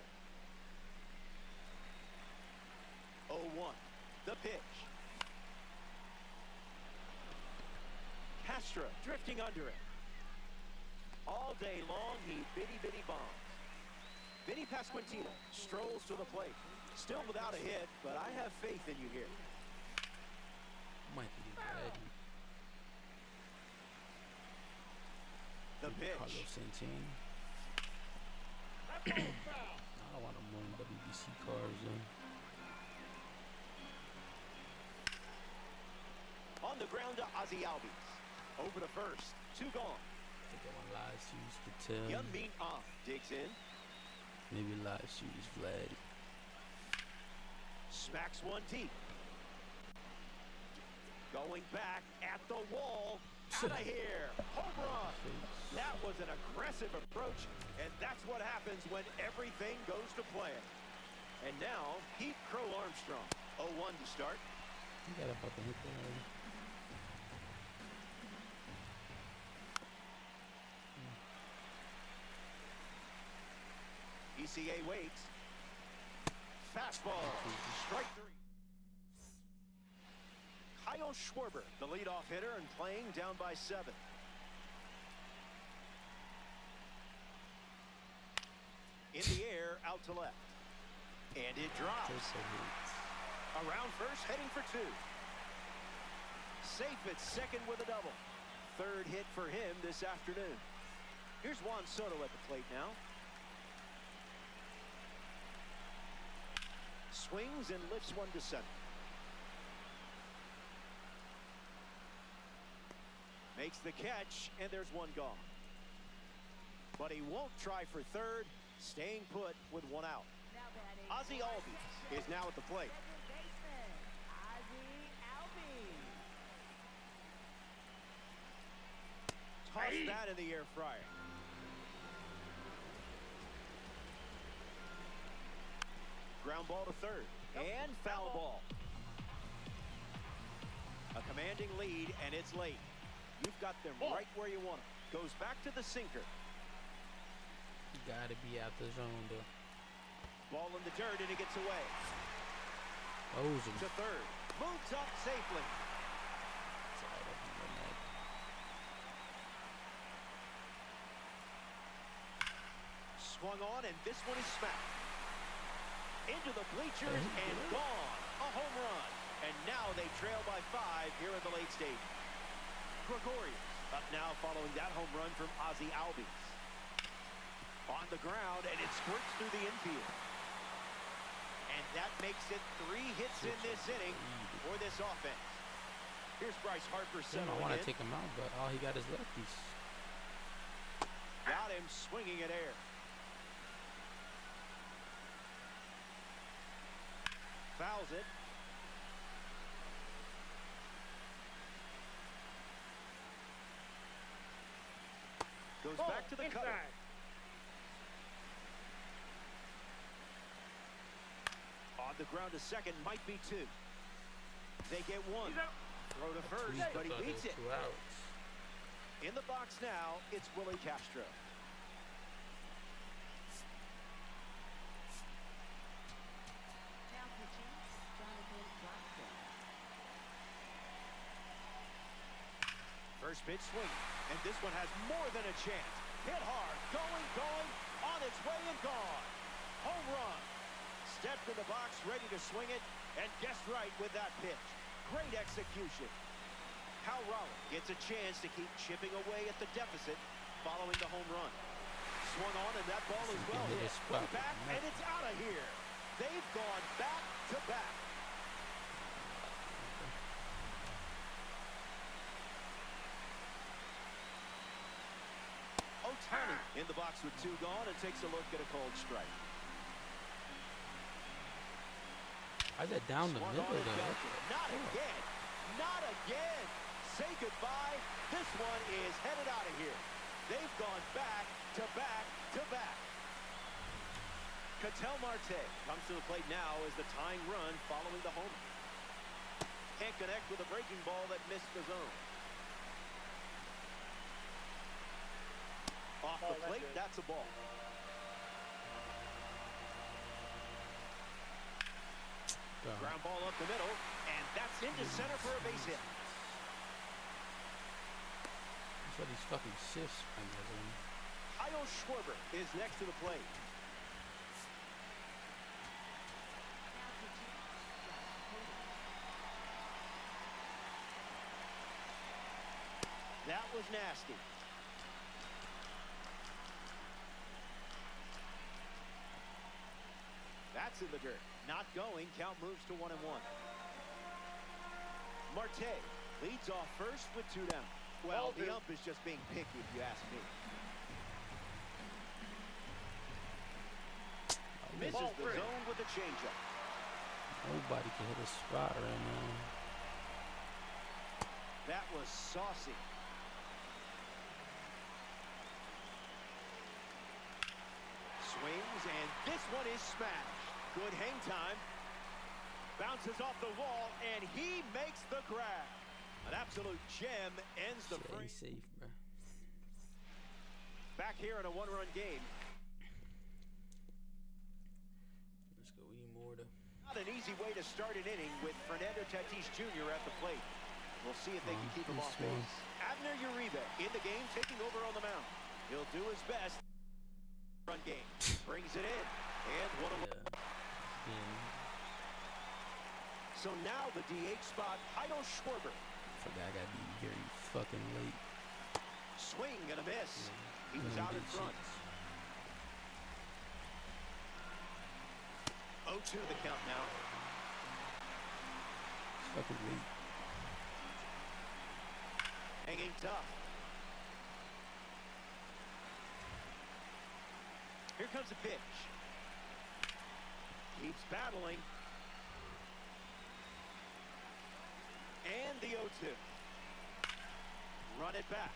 0-1. The pitch. Castro drifting under it. All day long, he bitty bombs. Vinny Pasquantino strolls to the plate. Still without a hit, but I have faith in you here. Might be bad. The pitch. Carlos Santana. I don't want them more WBC cards, though. On the ground to Ozzie Albies. Over to first. 2 gone. I think I want live series Patel. Young Mean digs in. Maybe live series Vlad. Smacks one deep. Going back at the wall. Out of here. Home run. That was an aggressive approach, and that's what happens when everything goes to plan. And now, Pete Crow Armstrong. 0-1 to start. You got about to hit that already. ECA waits. Fastball. Strike 3. Kyle Schwarber, the leadoff hitter, and playing down by 7. In the air, out to left. And it drops. Around first, heading for two. Safe at second with a double. Third hit for him this afternoon. Here's Juan Soto at the plate now. Swings and lifts one to center. Makes the catch, and there's one gone. But he won't try for third, staying put with one out. Ozzie Albies is now at the plate. Toss that in the air fryer. Ground ball to third. And foul ball. A commanding lead, and it's late. You've got them right where you want them. Goes back to the sinker. You gotta be out the zone, though. Ball in the dirt, and it gets away. To third. Moves up safely. Swung on, and this one is smacked. Into the bleachers and gone. A home run. And now they trail by 5 here in the late stage. Gregorius up now following that home run from Ozzie Albies. On the ground, and it squirts through the infield. And that makes it 3 hits in this inning for this offense. Here's Bryce Harper settling in. I want to take him out, but all he got is lefties. Got him swinging at air. Fouls it. Goes back to the cutter. On the ground to second, might be 2. They get 1. Throw to first, but he beats it. 2 outs. In the box now, it's Willie Castro. First pitch swing, and this one has more than a chance. Hit hard, going, on its way and gone. Home run. Stepped in the box, ready to swing it, and guessed right with that pitch. Great execution. Cal Raleigh gets a chance to keep chipping away at the deficit following the home run. Swung on, and that ball is well hit. Back, and it's out of here. They've gone back to back. Ohtani in the box with 2 gone and takes a look at a cold strike. How's that down the middle, though? Not again. Not again. Say goodbye. This one is headed out of here. They've gone back to back to back. Ketel Marte comes to the plate now as the tying run following the homer. Can't connect with a breaking ball that missed the zone. Off the plate, that's a ball. Ground ball up the middle, and that's into center for a base hit. That's what these fucking shifts are doing. Kyle Schwarber is next to the plate. That was nasty. That's in the dirt. Not going. Count moves to 1-1. Marte leads off first with 2 down. Well, the ump is just being picky, if you ask me. Misses the zone with a changeup. Nobody can hit a spot right now. That was saucy. Swings, and this one is smashed. Good hang time. Bounces off the wall, and he makes the grab. An absolute gem ends the frame. Safe, bro. Back here in a 1-run game. Let's go. We need more, though. Not an easy way to start an inning with Fernando Tatis Jr. at the plate. We'll see if they can keep him off base. Abner Uribe in the game, taking over on the mound. He'll do his best. Run game. Brings it in. And 1-1. So now the DH spot, Heido Schwarber. Forgot I gotta be very fucking late. Swing and a miss. He was out in front. 0-2 the count now. It's fucking late. Hanging tough. Here comes the pitch. Keeps battling. And the 0-2. Run it back.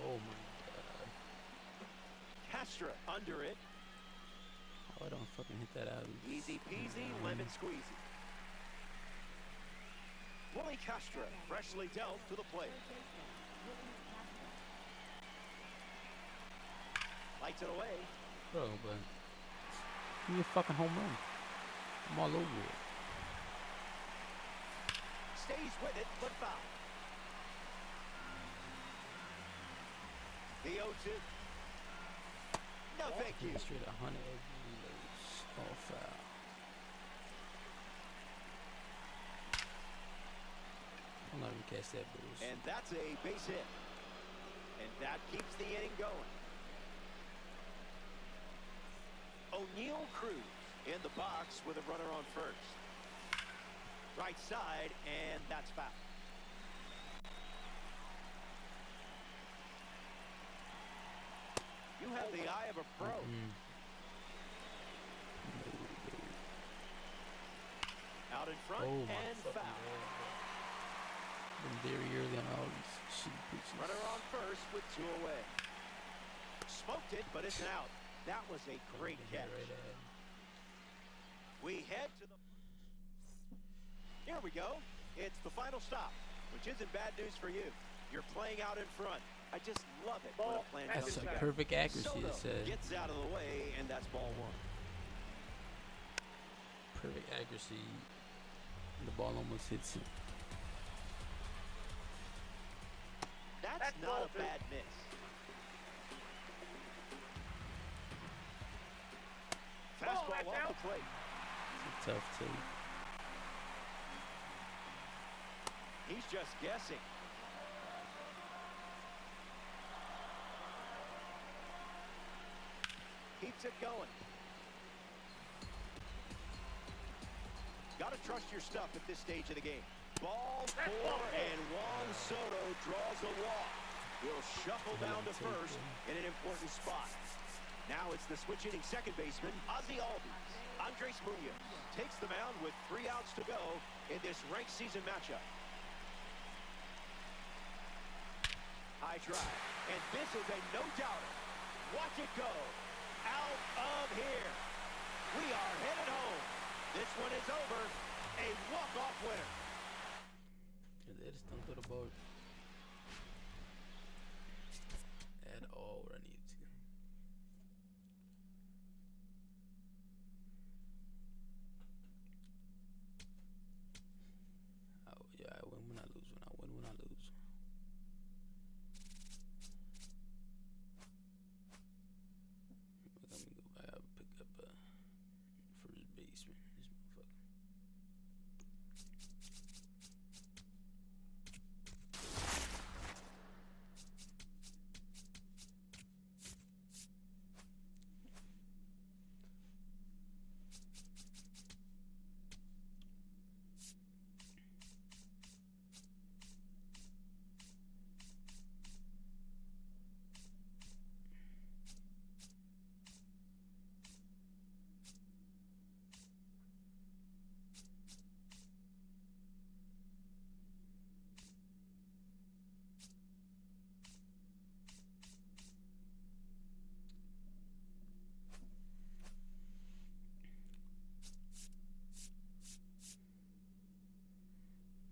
Oh my god. Castro under it. Oh, I don't fucking hit that out. Easy peasy, lemon squeezy. Willie Castro freshly dealt to the plate. Lights it away. Bro, but give me a fucking home run. I'm all over it. Stays with it, but foul. The 0-2. No, thank you. Straight 100 loads. All foul. I'm not even catch that bullshit. And that's a base hit. And that keeps the inning going. O'Neal Cruz in the box with a runner on first. Right side, and that's foul. You have the eye of a pro. Out in front and foul. Been very early on all these shit pitches. Runner on first with 2 away. Smoked it, but it's out. That was a great catch. We head to the... Here we go. It's the final stop, which isn't bad news for you. You're playing out in front. I just love it when a plan comes That's together. like perfect accuracy, Soto it said. gets out of the way, and that's ball 1. Perfect accuracy. The ball almost hits him. That's not a bad miss. Fastball off the plate. It's a tough take. He's just guessing. Keeps it going. Got to trust your stuff at this stage of the game. Ball 4, and Juan Soto draws a walk. He'll shuffle down to first in an important spot. Now it's the switch-hitting second baseman, Ozzie Albies. Andres Munoz takes the mound with 3 outs to go in this ranked season matchup. High drive, and this is a no-doubter. Watch it go. Out of here. We are headed home. This one is over. A walk-off winner. They just don't go to boat at all where I need to. Oh yeah, I win when I lose. When I win when I lose. Let me go back. I'll pick up first baseman. This motherfucker.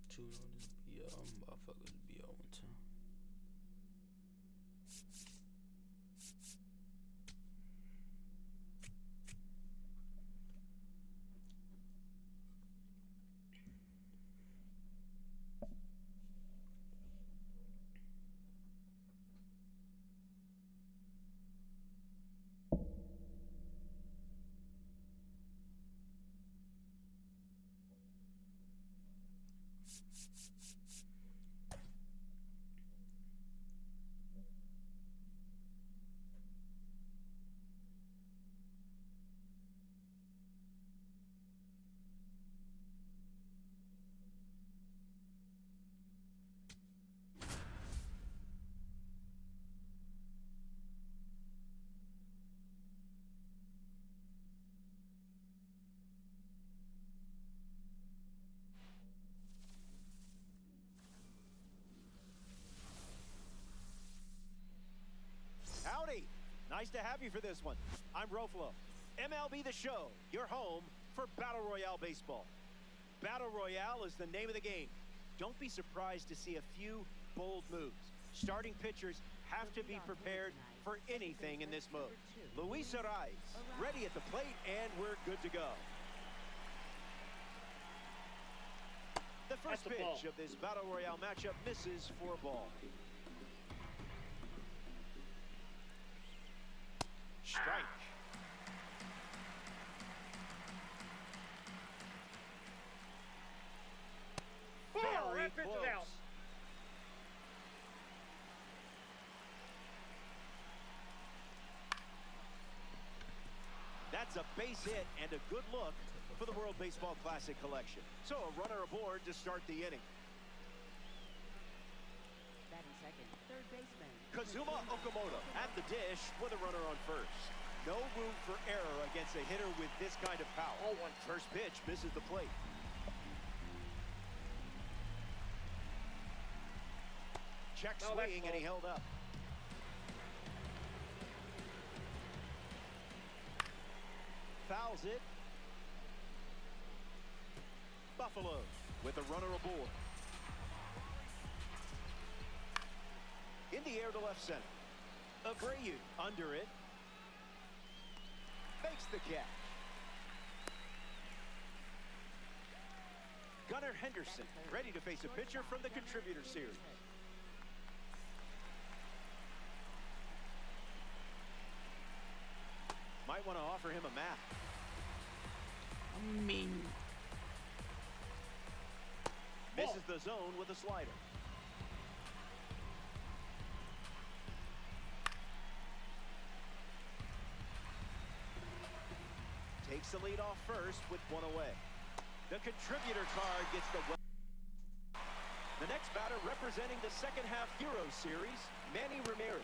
Two on this BL, motherfuckers BL one time. Nice to have you for this one. I'm Roflo. MLB The Show, your home for Battle Royale baseball. Battle Royale is the name of the game. Don't be surprised to see a few bold moves. Starting pitchers have to be prepared for anything in this mode. Luis Arraez, ready at the plate, and we're good to go. The first pitch of this Battle Royale matchup misses for a ball. Strike. Very close. That's a base hit and a good look for the World Baseball Classic collection. So a runner aboard to start the inning. Batting second, third baseman. Kazuma Okamoto at the dish with a runner on first. No room for error against a hitter with this kind of power. First pitch misses the plate. Check swing, and he held up. Fouls it. Buffalo with a runner aboard. In the air to left center. Abreu under it. Fakes the catch. Gunnar Henderson ready to face a pitcher from the contributor series. Might want to offer him a map. Misses the zone with a slider. Takes the lead off first with one away. The contributor card gets the... The next batter representing the second half Hero Series, Manny Ramirez.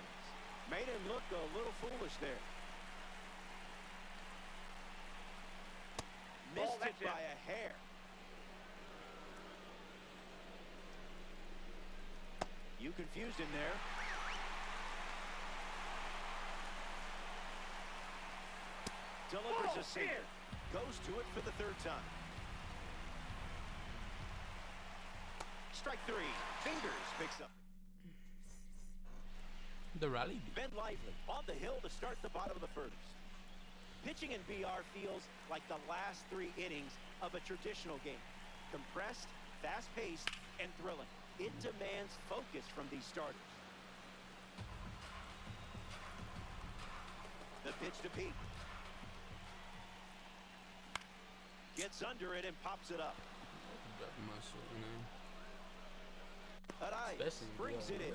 Made him look a little foolish there. Missed it by a hair. You confused him there. Delivers a single. Goes to it for the third time. Strike three. Fingers picks up. The rally. Ben Lively on the hill to start the bottom of the first. Pitching in BR feels like the last three innings of a traditional game. Compressed, fast-paced, and thrilling. It demands focus from these starters. The pitch to Pete. Gets under it and pops it up. Arraez brings it in.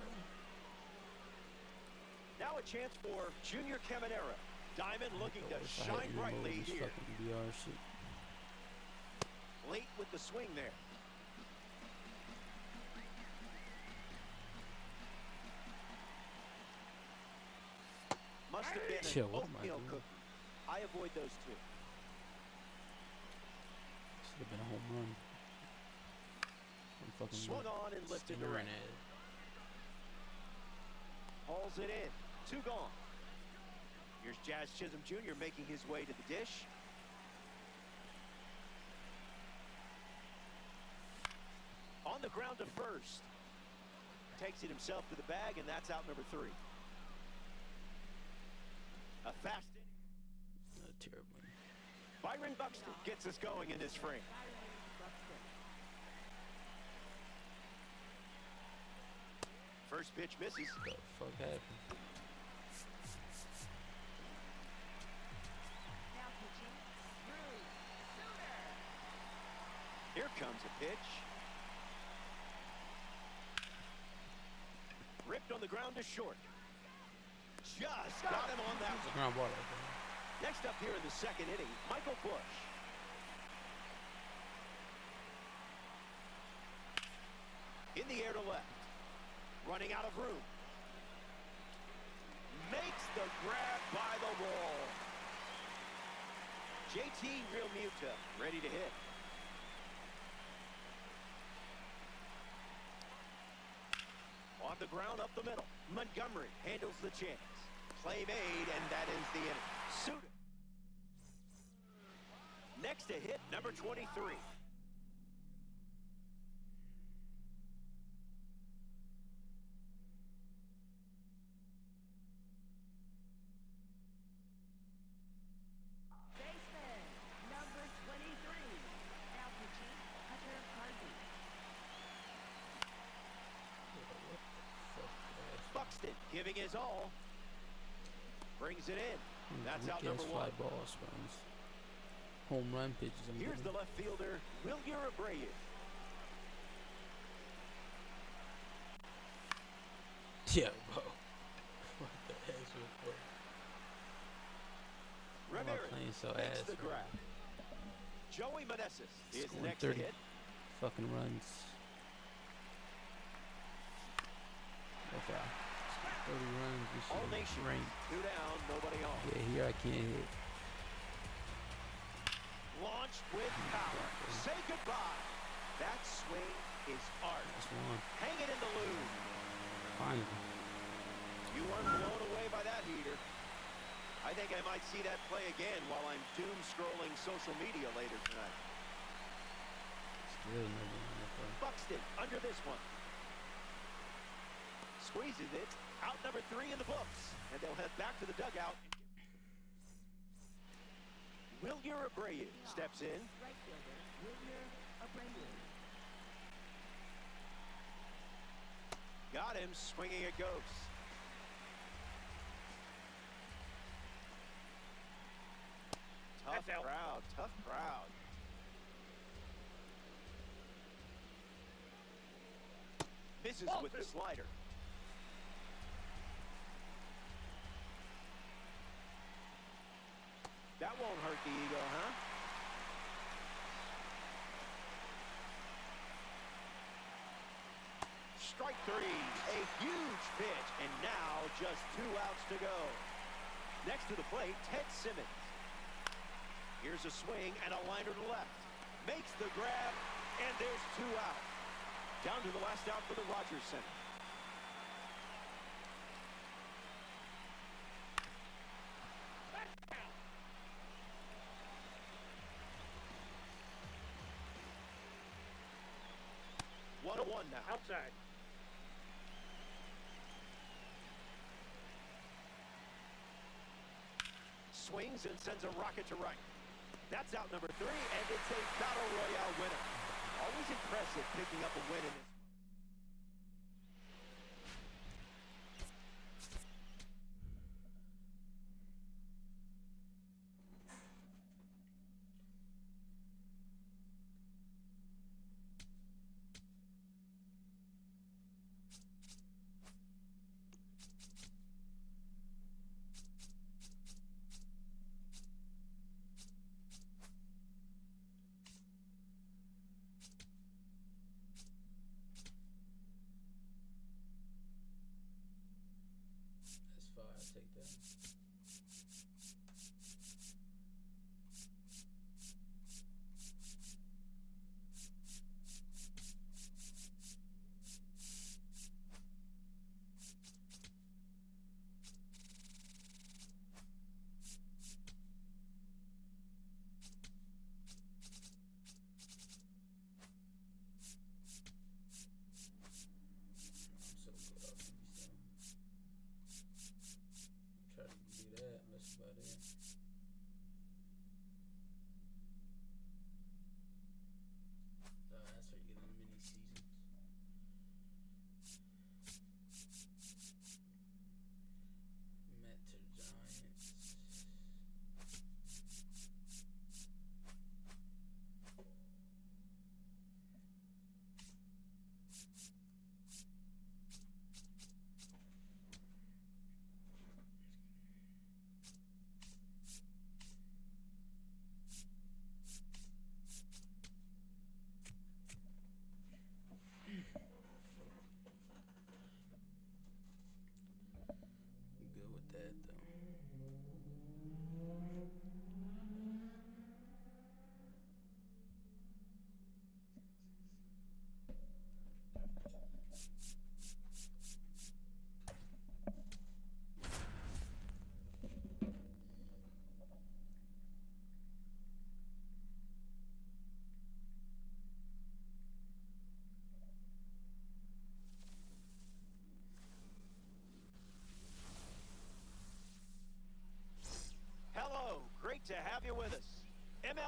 Now a chance for Junior Caminero. Diamond looking to shine brightly here. Late with the swing there. Must have been an oatmeal cookie. I avoid those two. Should have been a home run. Swung on and lifted to right. Hauls it in. Two gone. Here's Jazz Chisholm Jr. making his way to the dish. On the ground to first. Takes it himself to the bag, and that's out number three. A fast inning. Terrible. Byron Buxton gets us going in this frame. First pitch misses. What the fuck happened? Here comes a pitch. Ripped on the ground to short. Just got him on that one. Ground ball. Next up here in the second inning, Michael Bush. In the air to left. Running out of room. Makes the grab by the wall. JT Realmuto ready to hit. On the ground up the middle. Montgomery handles the chance. Play made, and that is the inning. Suited. Next to hit, number 23. Baseman, number 23, Altitude Hunter Harvey. Buxton giving his all. Brings it in. That's out Weak-ass number fly one. balls, runs. Home run pitches. I'm Here's the getting. left fielder, Wilyer Abreu. Yeah, bro. What the heck's with bro? Why am I Ramirez playing so makes ass, the bro? grab. Joey Meneses is Scoring next to 30 hit. fucking runs. Okay. 30 runs. This All shit is nation. ranked. 2 down, nobody on. Yeah, here I can't hit. Launched with power. Say goodbye. That swing is art. That's one. Hang it in the loop. Finally. You weren't blown away by that heater. I think I might see that play again while I'm doom scrolling social media later tonight. Still never won that, bro. Buxton under this one. Squeezes it. Out number 3 in the books. And they'll head back to the dugout. Wilyer Abreu steps in. Right fielder, Wilyer Abreu. Got him. Swinging it goes. Tough crowd. Tough crowd. Misses with the slider. That won't hurt the ego, huh? Strike 3. A huge pitch. And now just 2 outs to go. Next to the plate, Ted Simmons. Here's a swing and a liner to left. Makes the grab, and there's 2 out. Down to the last out for the Rogers Center. One one now. Outside. Swings and sends a rocket to right. That's out number 3, and it's a Battle Royale winner. Always impressive picking up a win in this.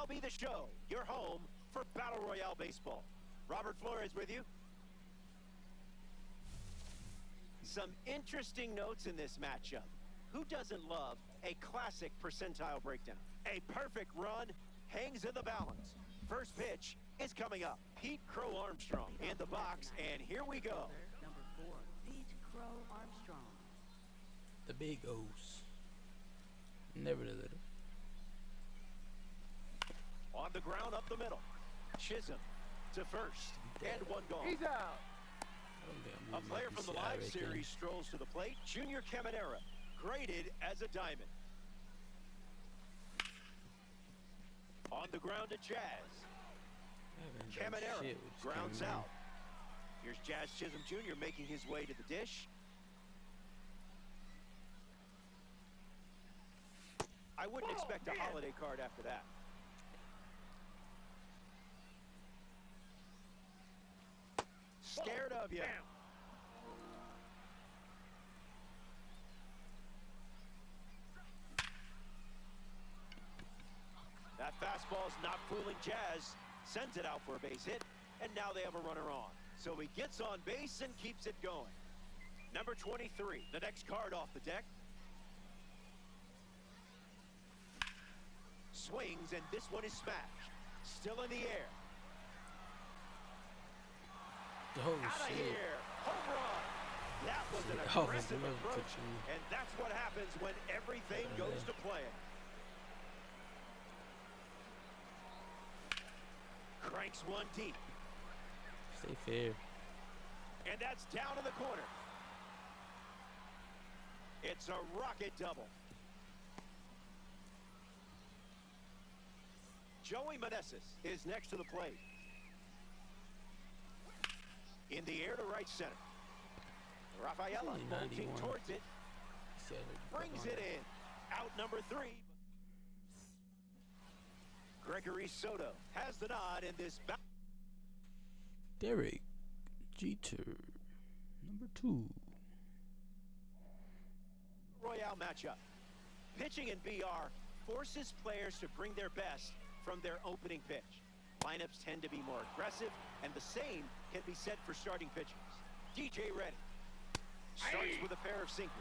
MLB The Show, your home for Battle Royale Baseball. Robert Flores with you. Some interesting notes in this matchup. Who doesn't love a classic percentile breakdown? A perfect run hangs in the balance. First pitch is coming up. Pete Crow Armstrong in the box, and here we go. Number 4, Pete Crow Armstrong. The big O's. Never the little. On the ground up the middle. Chisholm to first, and one gone. He's out. A player from the live series strolls to the plate. Junior Caminera, graded as a diamond. On the ground to Jazz. Caminera grounds out. Here's Jazz Chisholm Jr. making his way to the dish. I wouldn't expect a holiday card after that. Scared of you. That fastball's not fooling Jazz. Sends it out for a base hit, and now they have a runner on. So he gets on base and keeps it going. Number 23, the next card off the deck. Swings, and this one is smashed. Still in the air. Oh, Out of shit. here. Home run. That was an Oh, aggressive it's approach, and that's what happens when everything goes to plan. Cranks one deep. Stay fair. And that's down in the corner. It's a rocket double. Joey Meneses is next to the plate. In the air to right center. Rafaela Only bolting 91. towards it. Brings it in. Out number 3. Gregory Soto has the nod in this battle. Derek Jeter, number 2. Royale matchup. Pitching in BR forces players to bring their best from their opening pitch. Lineups tend to be more aggressive, and the same can be said for starting pitchers. DJ Reddy starts with a pair of sinkers.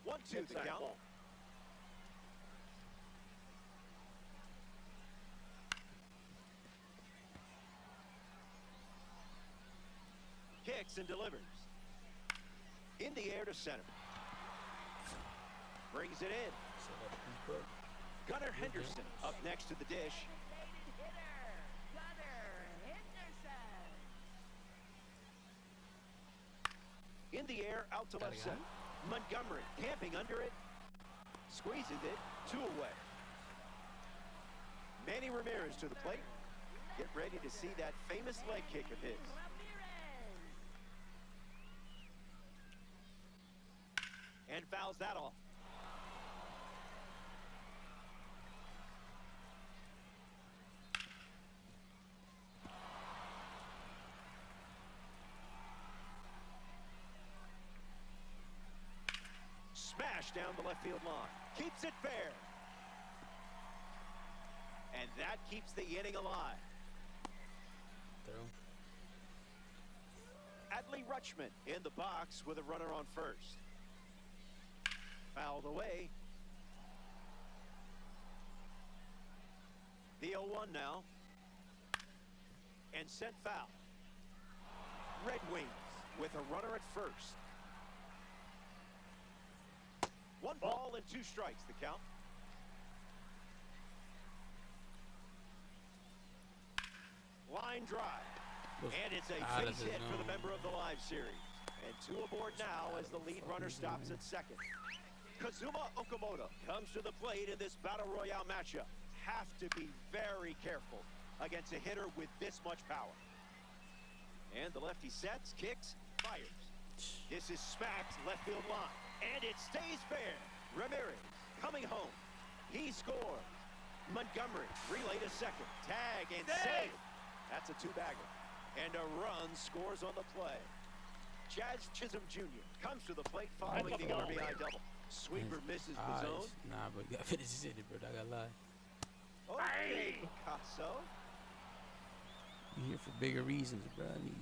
One, two, the count. Kicks and delivers. In the air to center. Brings it in. Gunnar Henderson up next to the dish. In the air, out to left center. Montgomery camping under it. Squeezes it. 2 away. Manny Ramirez to the plate. Get ready to see that famous leg kick of his. And fouls that off. Smash down the left field line. Keeps it fair. And that keeps the inning alive. Throw. Adley Rutschman in the box with a runner on first. Fouled away. The 0-1 now. And sent foul. Red Wings with a runner at first. 1 ball and 2 strikes, the count. Line drive. And it's a base hit for the member of the live series. And 2 aboard now as the lead runner stops at second. Kazuma Okamoto comes to the plate in this Battle Royale matchup. Have to be very careful against a hitter with this much power. And the lefty sets, kicks, fires. This is smacked left field line. And it stays fair. Ramirez coming home. He scores. Montgomery relay to second. Tag and save. That's a 2-bagger. And a run scores on the play. Jazz Chisholm Jr. comes to the plate following the RBI double. Sweeper misses the zone. Nah, bro, you gotta finish this inning, bro. I gotta lie. Okay, Picasso. You here for bigger reasons, bro. I need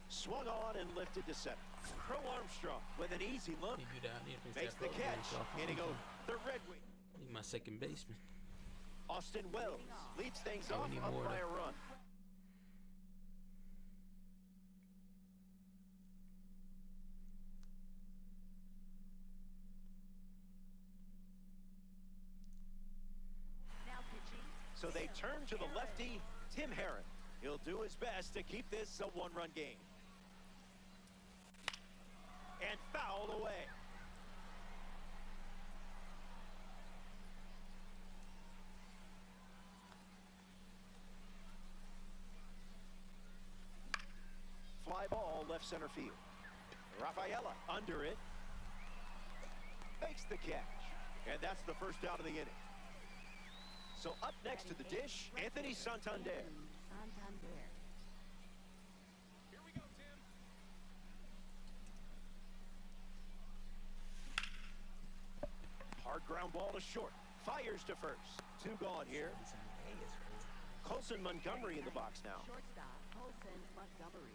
Swung on and lifted to center. Crow Armstrong with an easy look. need you down here. Makes the catch. Hitting over the Red Wing. Need my second baseman. Austin Wells leads things Oh, off we need up more by to- a run. Now pitching. So they turn to the lefty, Tim Herron. He'll do his best to keep this a one-run game. And fouled away. Fly ball left center field. Rafaela under it. Makes the catch. And that's the first out of the inning. So up next to the dish, Anthony Santander. Santander. Here we go, Tim. Hard ground ball to short. Fires to first. Two gone here. Colson Montgomery in the box now. Shortstop, Colson Montgomery.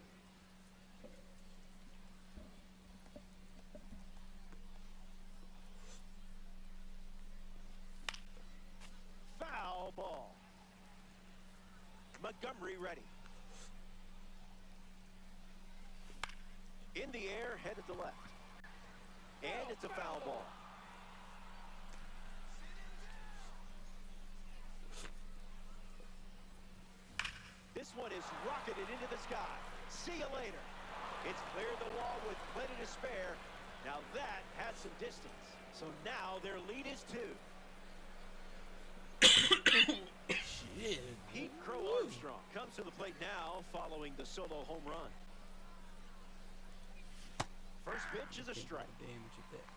Foul ball. Montgomery ready. In the air, headed to left. And it's a foul ball. This one is rocketed into the sky. See you later. It's cleared the wall with plenty to spare. Now that has some distance. So now their lead is 2. Shit. Pete Crow Armstrong comes to the plate now following the solo home run. First pitch is a strike. Damage at that.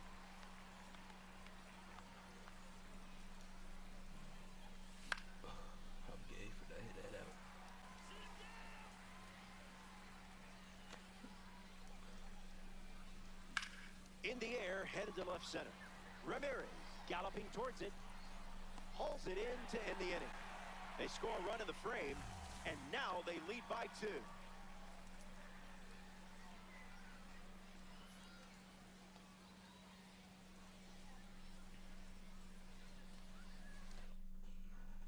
I'm gay for that. Hit that out. In the air, headed to left center. Ramirez galloping towards it. Hauls it in to end the inning. They score a run in the frame, and now they lead by 2.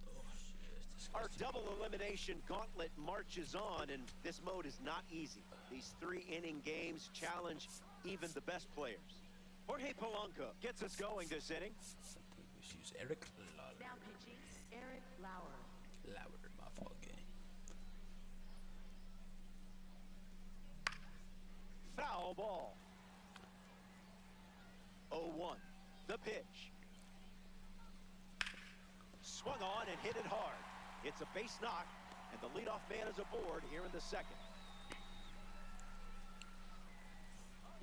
Oh shit, that's Our disgusting. double elimination gauntlet marches on, and this mode is not easy. These 3-inning games challenge even the best players. Jorge Polanco gets us going this inning. I think we should use Eric Now pitching, Eric Lauer. Lauer, my fault game. Foul ball. 0-1. The pitch. Swung on and hit it hard. It's a base knock, and the leadoff man is aboard here in the second.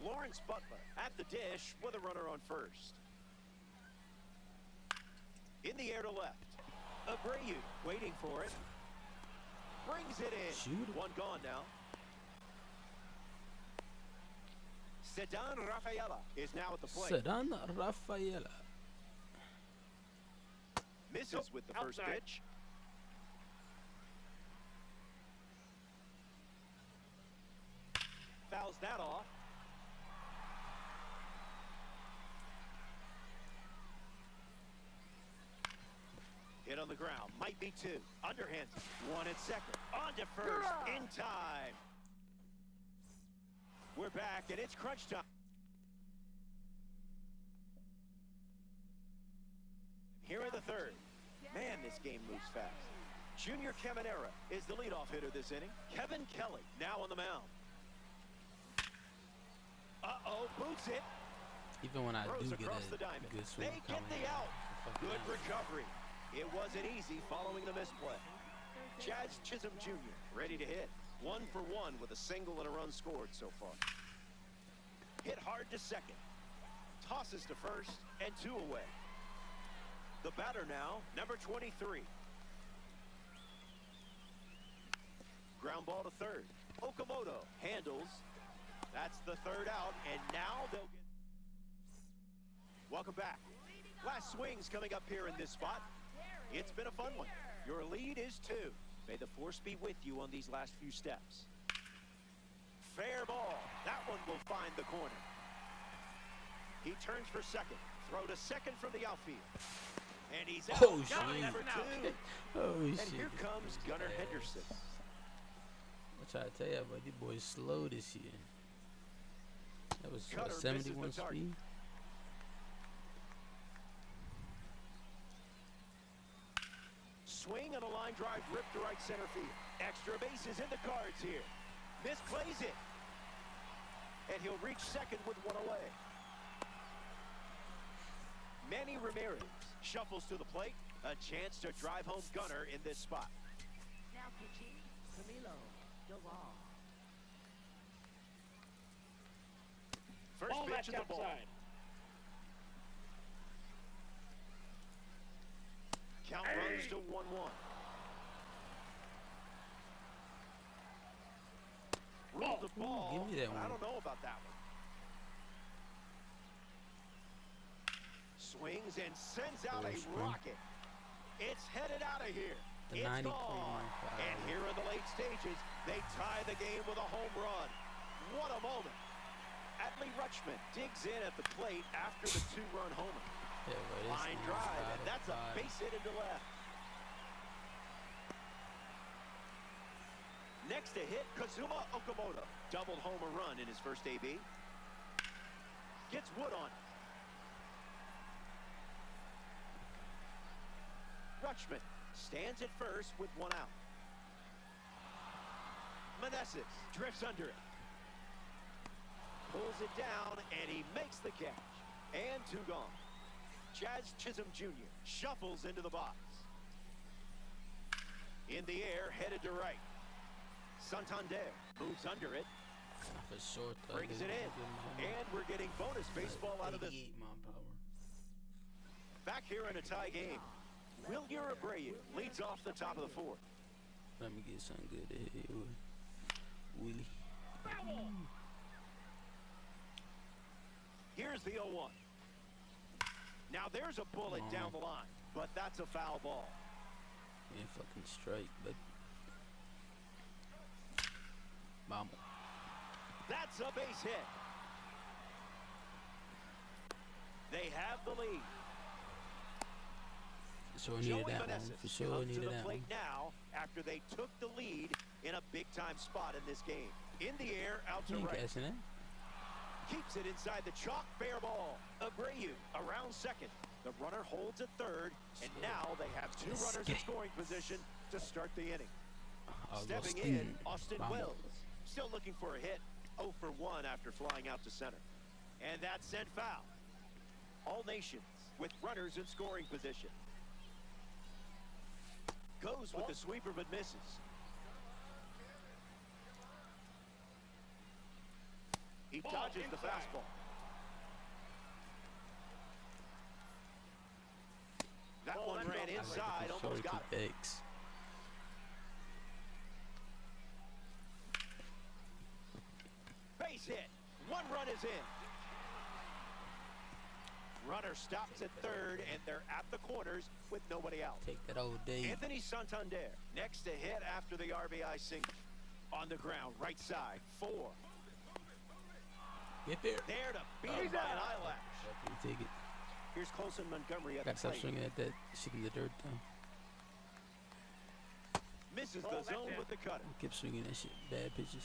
Lawrence Butler at the dish with a runner on first. In the air to left. Abreu waiting for it. Brings it in. Shoot. One gone now. Sedan Rafaela is now at the plate. Sedan Rafaela. Misses with the first pitch. Fouls that off. Hit on the ground. Might be 2. Underhand. 1 at second. On to first. In time. We're back, and it's crunch time. Here in the third. Man, this game moves fast. Junior Caminera is the leadoff hitter this inning. Kevin Kelly now on the mound. Uh-oh, boots it. Even when I Throws do get across a the diamond. good swing They get the out. Good recovery. It wasn't easy following the misplay. Chad Chisholm Jr. ready to hit. 1 for 1 with a single and a run scored so far. Hit hard to second. Tosses to first and 2 away. The batter now, number 23. Ground ball to third. Okamoto handles. That's the third out, and now they'll get... Welcome back. Last swings coming up here in this spot. It's been a fun one. Your lead is 2. May the force be with you on these last few steps. Fair ball. That one will find the corner. He turns for second. Throw to second from the outfield. And he's out. Oh, Got shit. number 2. Oh, And shit. here comes Gunnar Henderson. I try to tell you, but these boys slow this year. That was Cutter misses 71 the target. speed. Swing and a line drive ripped to right center field. Extra bases in the cards here. Misplays it. And he'll reach second with one away. Manny Ramirez shuffles to the plate. A chance to drive home Gunnar in this spot. Now pitching, Camilo Doval. First pitch of the ball. Count runs to 1-1. Ruled the ball. Give me that I one. don't know about that one. Swings and sends out a rocket. It's headed out of here. The It's 90.15. gone. And here in the late stages, they tie the game with a home run. What a moment. Adley Rutschman digs in at the plate after the 2-run homer. Yeah, bro, this Line thing is drive, out and of that's a five. base hit into left. Next to hit, Kazuma Okamoto. Doubled homer run in his first AB. Gets Wood on. Rutschman stands at first with 1 out. Meneses drifts under it. Pulls it down, and he makes the catch. And 2 gone. Jazz Chisholm Jr. shuffles into the box. In the air, headed to right. Santander moves under it. For sure, Brings it in. And we're getting bonus baseball out of this. 88 mile per hour. Back here in a tie game. Wilyer Abreu leads off the top of the 4th. Let me get something good to hit here with. Willie. Here's the 0-1. Now there's a bullet down the line, but that's a foul ball. Man, fucking straight, but Mama. That's a base hit. They have the lead. For sure Joey needed that one. Meneses For sure comes to needed the that one. plate now after they took the lead in a big-time spot in this game. In the air, out He to ain't right. catching it. Keeps it inside the chalk, fair ball. Abreu around second. The runner holds at third, and now they have 2 runners in scoring position to start the inning. Stepping in, Austin Wells. Still looking for a hit. 0 for 1 after flying out to center. And that's sent foul. All Nations with runners in scoring position. Goes with the sweeper but misses. He dodges the fastball. That one ran inside, almost got it. X. Base hit. 1 run is in. Runner stops at third, and they're at the corners with nobody out. Take that old day. Anthony Santander next to hit after the RBI single. On the ground, right side, 4. Get there. There to beat him by an eyelash. You take it. Here's Colson Montgomery at Gotta the stop plate. swinging at that shit in the dirt though. Misses the zone with the cutter. Keep swinging that shit. Bad pitches.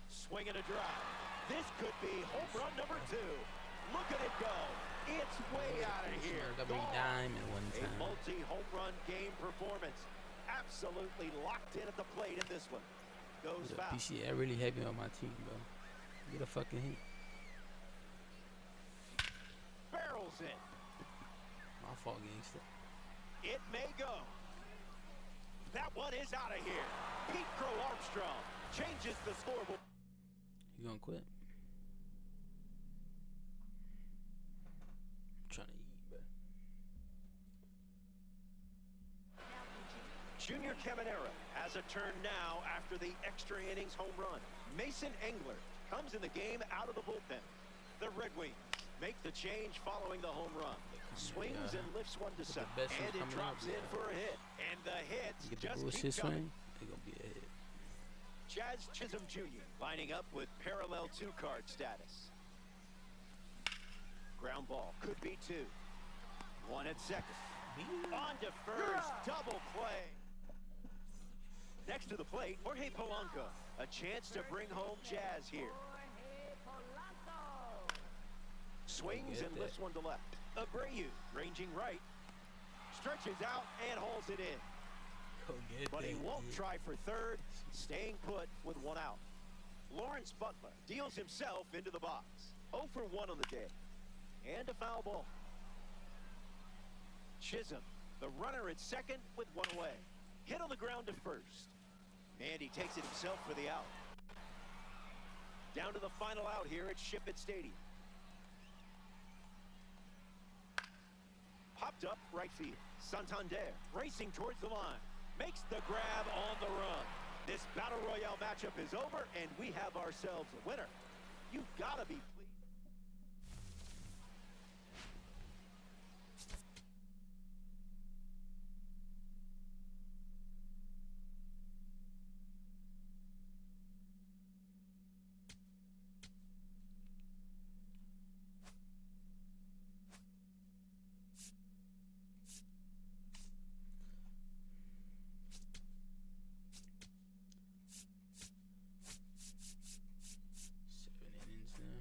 Swing and a drive. This could be home run number 2. Look at it go. It's way out of here. Got me dime in one A time. multi-home run game performance. Absolutely locked in at the plate in this one. Goes foul. PCA really heavy on my team, bro. Get a fucking hit. Barrels in. My fault, gangster. It may go. That one is out of here. Pete Crow Armstrong changes the scoreboard. You gonna quit? I'm trying to eat, bro. Junior Caminero has a turn now after the extra innings home run. Mason Engler comes in the game out of the bullpen. The Red Wings make the change following the home run. Swings and lifts one to center. And it drops in for a hit. And the hits just keep coming. They're going to be a hit. Jazz Chisholm Jr. lining up with parallel two-card status. Ground ball could be two. One at second. On to first. Double play. Next to the plate, Jorge Polanco. A chance to bring home Jazz here. Swings and lifts one to left. Abreu ranging right. Stretches out and holds it in. But he won't try for third. Staying put with one out. Lawrence Butler deals himself into the box. 0 for 1 on the day. And a foul ball. Chisholm, the runner at second with one away. Hit on the ground to first. And he takes it himself for the out. Down to the final out here at Ship-It Stadium. Popped up right field. Santander racing towards the line. Makes the grab on the run. This Battle Royale matchup is over, and we have ourselves a winner. You've got to be pleased. Seven innings now.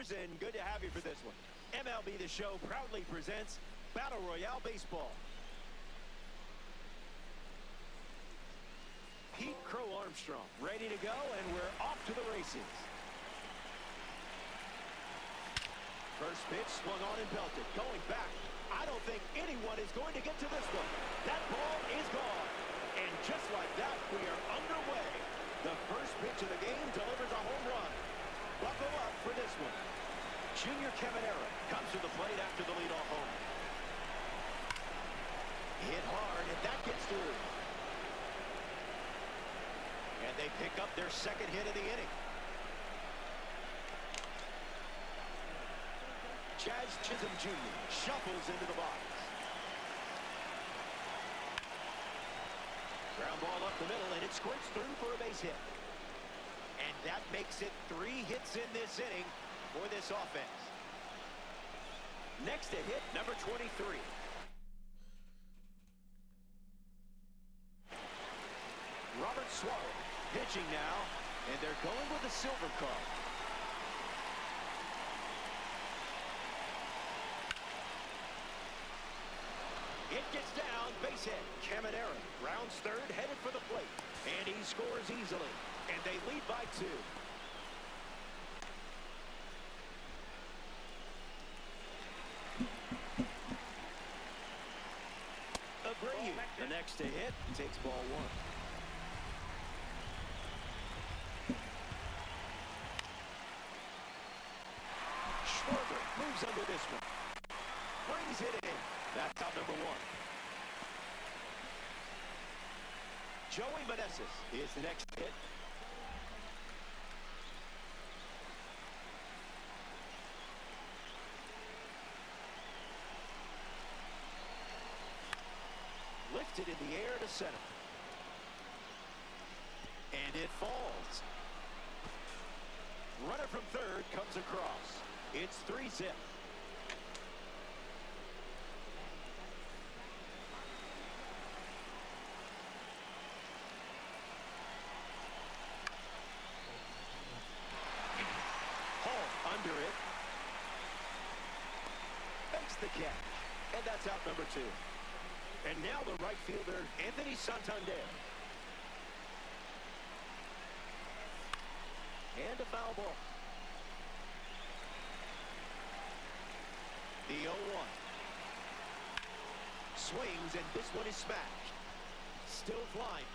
viewers, and good to have you for this one. MLB The Show proudly presents Battle Royale Baseball. Pete Crow Armstrong ready to go, and we're off to the races. First pitch swung on and belted. Going back. I don't think anyone is going to get to this one. That ball is gone. And just like that, we are underway. The first pitch of the game delivers a home run. Buckle up for this one. Junior Caminera comes to the plate after the leadoff home. Hit hard, and that gets through. And they pick up their second hit of the inning. Chaz Chisholm Jr. shuffles into the box. Ground ball up the middle, and it squirts through for a base hit. And that makes it 3 hits in this inning for this offense. Next to hit, number 23. Robert Suarez pitching now, and they're going with a silver card. It gets down, base hit. Caminera rounds third, headed for the plate. And he scores easily. And they lead by 2. Abreu, the next to hit, takes ball 1. Schwarber moves under this one. Brings it in. That's out number 1. Joey Meneses is the next hit. Lifted in the air to center. And it falls. Runner from third comes across. It's 3-zip. Under it. Makes the catch. And that's out number 2. And now the right fielder, Anthony Santander. And a foul ball. The 0-1. Swings, and this one is smashed. Still flying.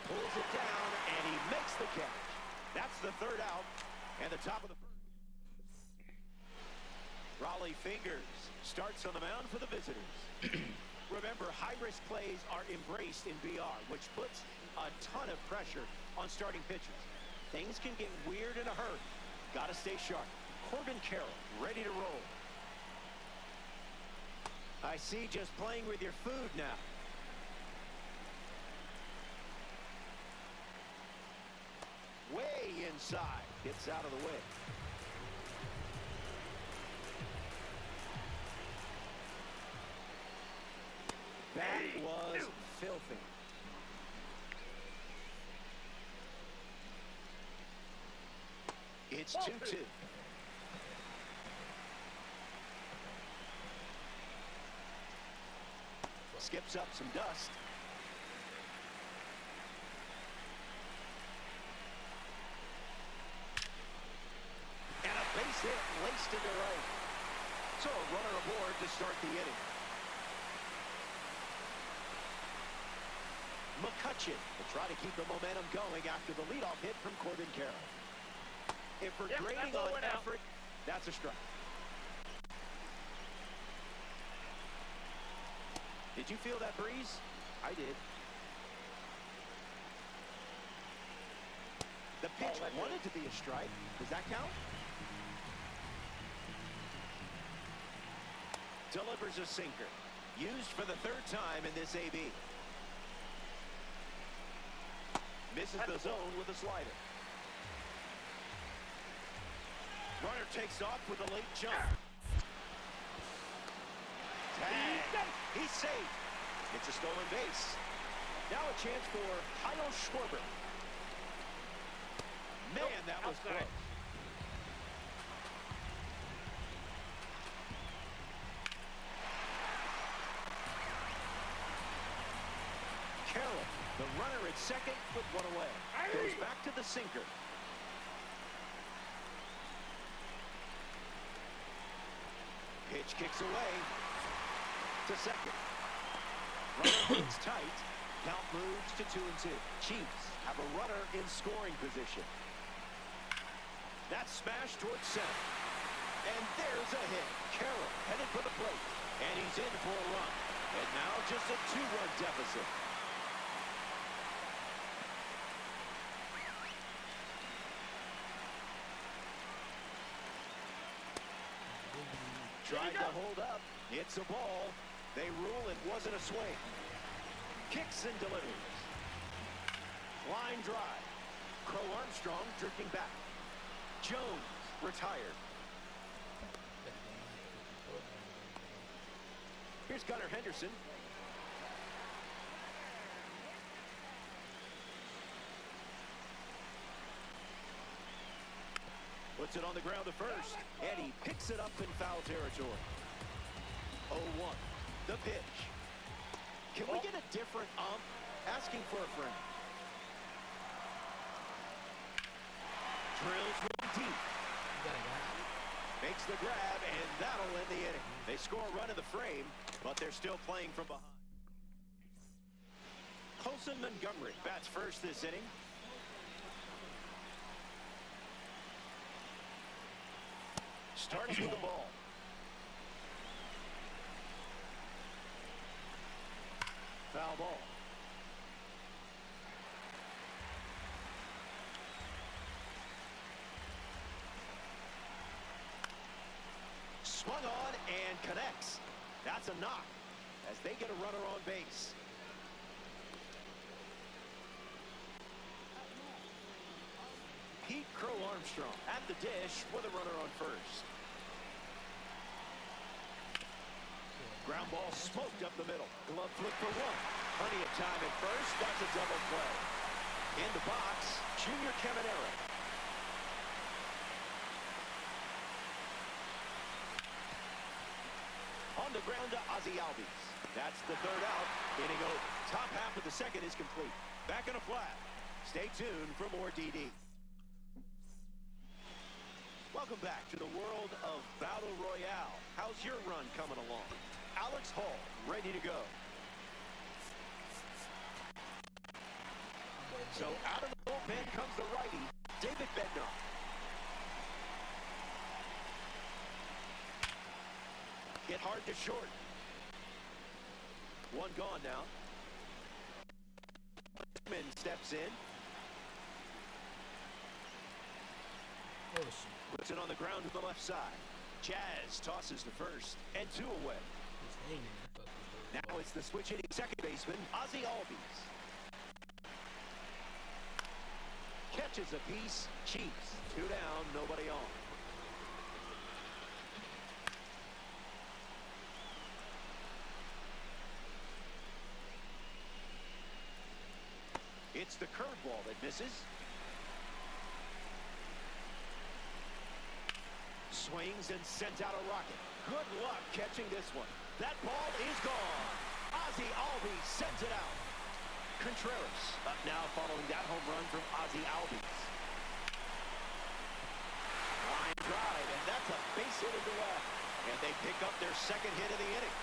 Pulls it down, and he makes the catch. That's the third out, and the top of the first. Raleigh Fingers starts on the mound for the visitors. Remember, high-risk plays are embraced in BR, which puts a ton of pressure on starting pitchers. Things can get weird in a hurry. Got to stay sharp. Corbin Carroll ready to roll. I see, just playing with your food now. Way inside. Gets out of the way. That was filthy. It's 2-2. Skips up some dust. Base hit laced into right. So a runner aboard to start the inning. McCutcheon will try to keep the momentum going after the leadoff hit from Corbin Carroll. If we're grading on effort, that's a strike. Did you feel that breeze? I did. The pitch wanted to be a strike. Does that count? Delivers a sinker. Used for the 3rd time in this AB. Misses the zone with a slider. Runner takes off with a late jump. Tag. He's safe. It's a stolen base. Now a chance for Kyle Schwarber. Man, that was close. Carroll, the runner at second, put one away. Goes back to the sinker. Pitch kicks away to second. Runner hits tight. Count moves to 2-2. Chiefs have a runner in scoring position. That's smashed towards center. And there's a hit. Carroll headed for the plate. And he's in for a run. And now just a 2-run deficit. Tried to hold up. It's a ball. They rule it wasn't a swing. Kicks and delivers. Line drive. Crow Armstrong drifting back. Jones retired. Here's Gunnar Henderson. Puts it on the ground to first, and he picks it up in foul territory. 0-1, the pitch. Can we get a different ump? Asking for a friend. Drills really deep. Makes the grab, and that'll end the inning. They score a run in the frame, but they're still playing from behind. Colson Montgomery bats first this inning. Starts with the ball. Foul ball. Swung on and connects. That's a knock as they get a runner on base. Pete Crow Armstrong at the dish with a runner on first. Ground ball smoked up the middle. Glove flip for one. Plenty of time at first. That's a double play. In the box, Junior Caminero. On the ground to Ozzie Albies. That's the third out. Inning over. Top half of the second is complete. Back in a flat. Stay tuned for more DD. Welcome back to the world of Battle Royale. How's your run coming along? Alex Hall, ready to go. So out of the bullpen comes the righty, David Bednar. Hit hard to short. One gone now. Min steps in. Puts it on the ground to the left side. Jazz tosses to first, and two away. Now it's the switch-hitting second baseman, Ozzie Albies. Catches a piece. Chiefs, two down, nobody on. It's the curveball that misses. Swings and sends out a rocket. Good luck catching this one. That ball is gone. Ozzie Albies sends it out. Contreras up now following that home run from Ozzie Albies. Line drive, and that's a base hit into left. And they pick up their second hit of the inning.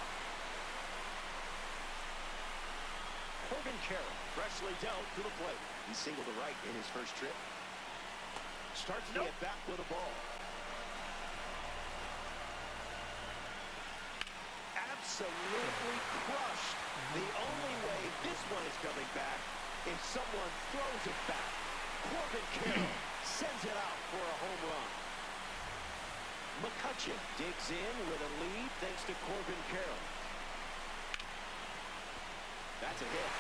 Corbin Carroll freshly dealt to the plate. He singled to right in his first trip. Starts the at-bat with a ball. Absolutely crushed. The only way this one is coming back if someone throws it back. Corbin Carroll sends it out for a home run. McCutcheon digs in with a lead thanks to Corbin Carroll. That's a hit.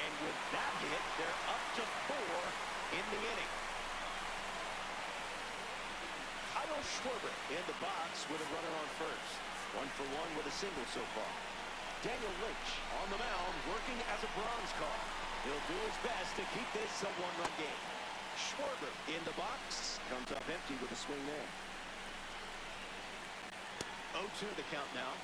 And with that hit, they're up to 4 in the inning. Kyle Schwarber in the box with a runner on first. 1 for 1 with a single so far. Daniel Lynch on the mound working as a bronze car. He'll do his best to keep this a one-run game. Schwarber in the box. Comes up empty with a swing there. 0-2 the count now.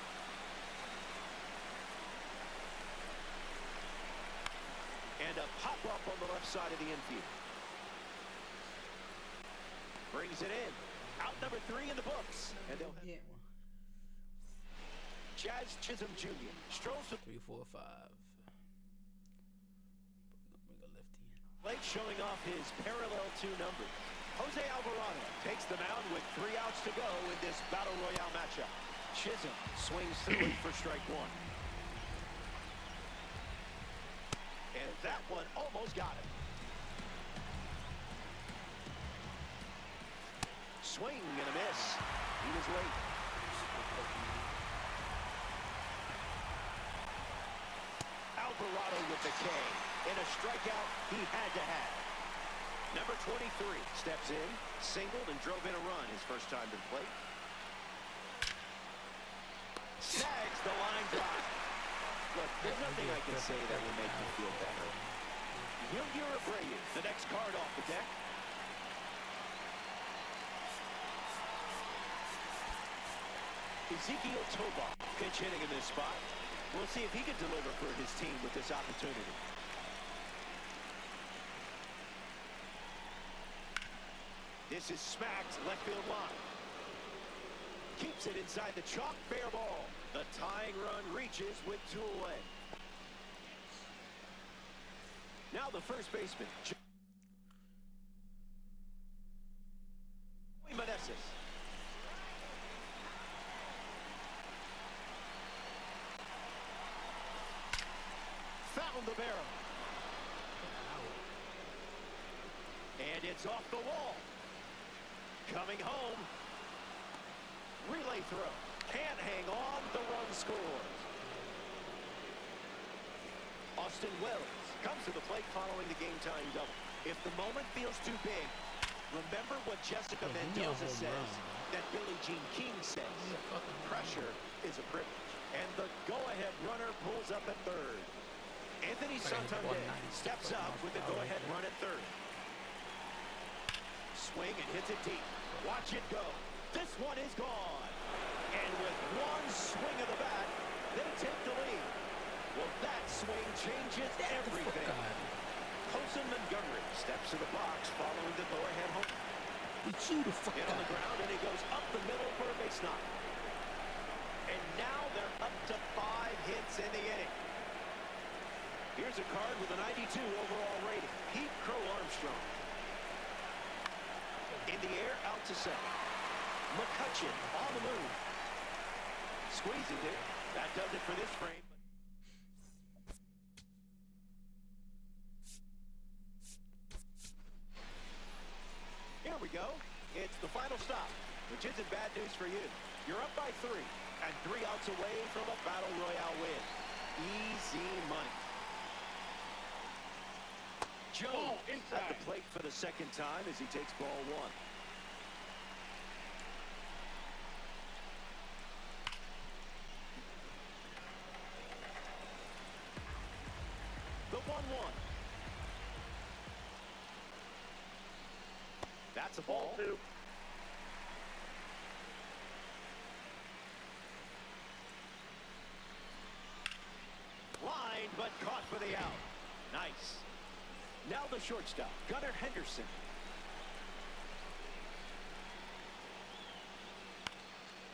Hop up on the left side of the infield. Brings it in. Out number 3 in the books. And they'll Get one. Jazz Chisholm Jr. strolls to 3, 4, 5. Bring a lefty in. plate, showing off his parallel 2 numbers. Jose Alvarado takes the mound with 3 outs to go in this Battle Royale matchup. Chisholm swings through it for strike 1. And that one almost got him. Swing and a miss. He was late. Alvarado with the K. And a strikeout he had to have. Number 23 steps in, singled, and drove in a run his first time to the plate. Snags the line drive. Look, there's nothing I can say that will make you feel better. Junior Abreu, the next card off the deck. Ezekiel Toba, pinch hitting in this spot. We'll see if he can deliver for his team with this opportunity. This is smacked left field line. Keeps it inside the chalk, fair ball. The tying run reaches with 2 away. Now the first baseman, Joey Meneses. Found the barrel. And it's off the wall. Coming home. Relay throw. Can't hang on. The run scores. Austin Wells comes to the plate following the game-time double. If the moment feels too big, remember what Jessica Mendoza says, that Billie Jean King says. Pressure is a privilege. And the go-ahead runner pulls up at third. Anthony Santander steps up with the go-ahead run at third. Swing and hits it deep. Watch it go. This one is gone. And with one swing of the bat, they take the lead. Well, that swing changes everything. Jose Montgomery steps to the box following the go-ahead home. Hit on the ground, and he goes up the middle for a base knock. And now they're up to 5 hits in the inning. Here's a card with a 92 overall rating. Pete Crow Armstrong. In the air, out to second. McCutchen on the move. Squeezes it. That does it for this frame. Here we go. It's the final stop, which isn't bad news for you. You're up by 3, and 3 outs away from a Battle Royale win. Easy money. Joe at the plate for the second time as he takes ball 1. The 1-1. That's a ball. 2. Lined but caught for the out. Nice. Now the shortstop, Gunnar Henderson.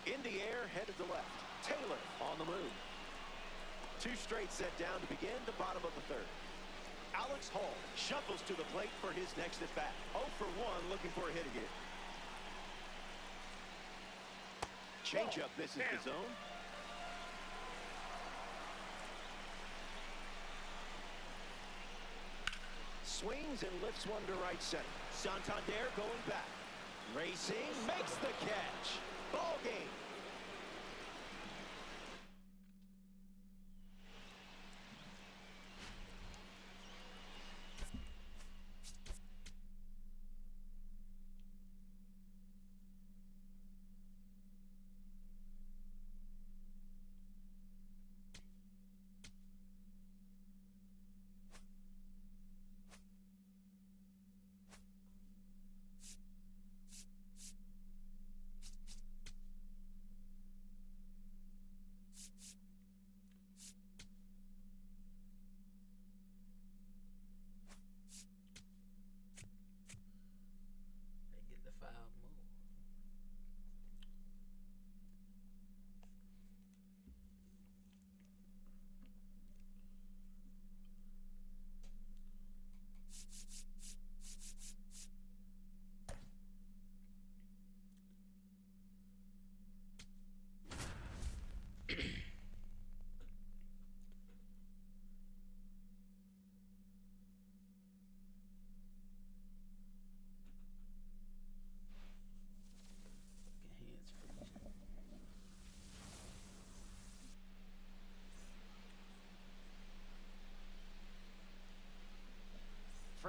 In the air, headed to left. Taylor on the move. 2 straight set down to begin the bottom of the 3rd. Alex Hall shuffles to the plate for his next at-bat. 0 for 1, looking for a hit again. Changeup misses the zone. Swings and lifts one to right center. Santander going back. Racing, makes the catch. Ball game.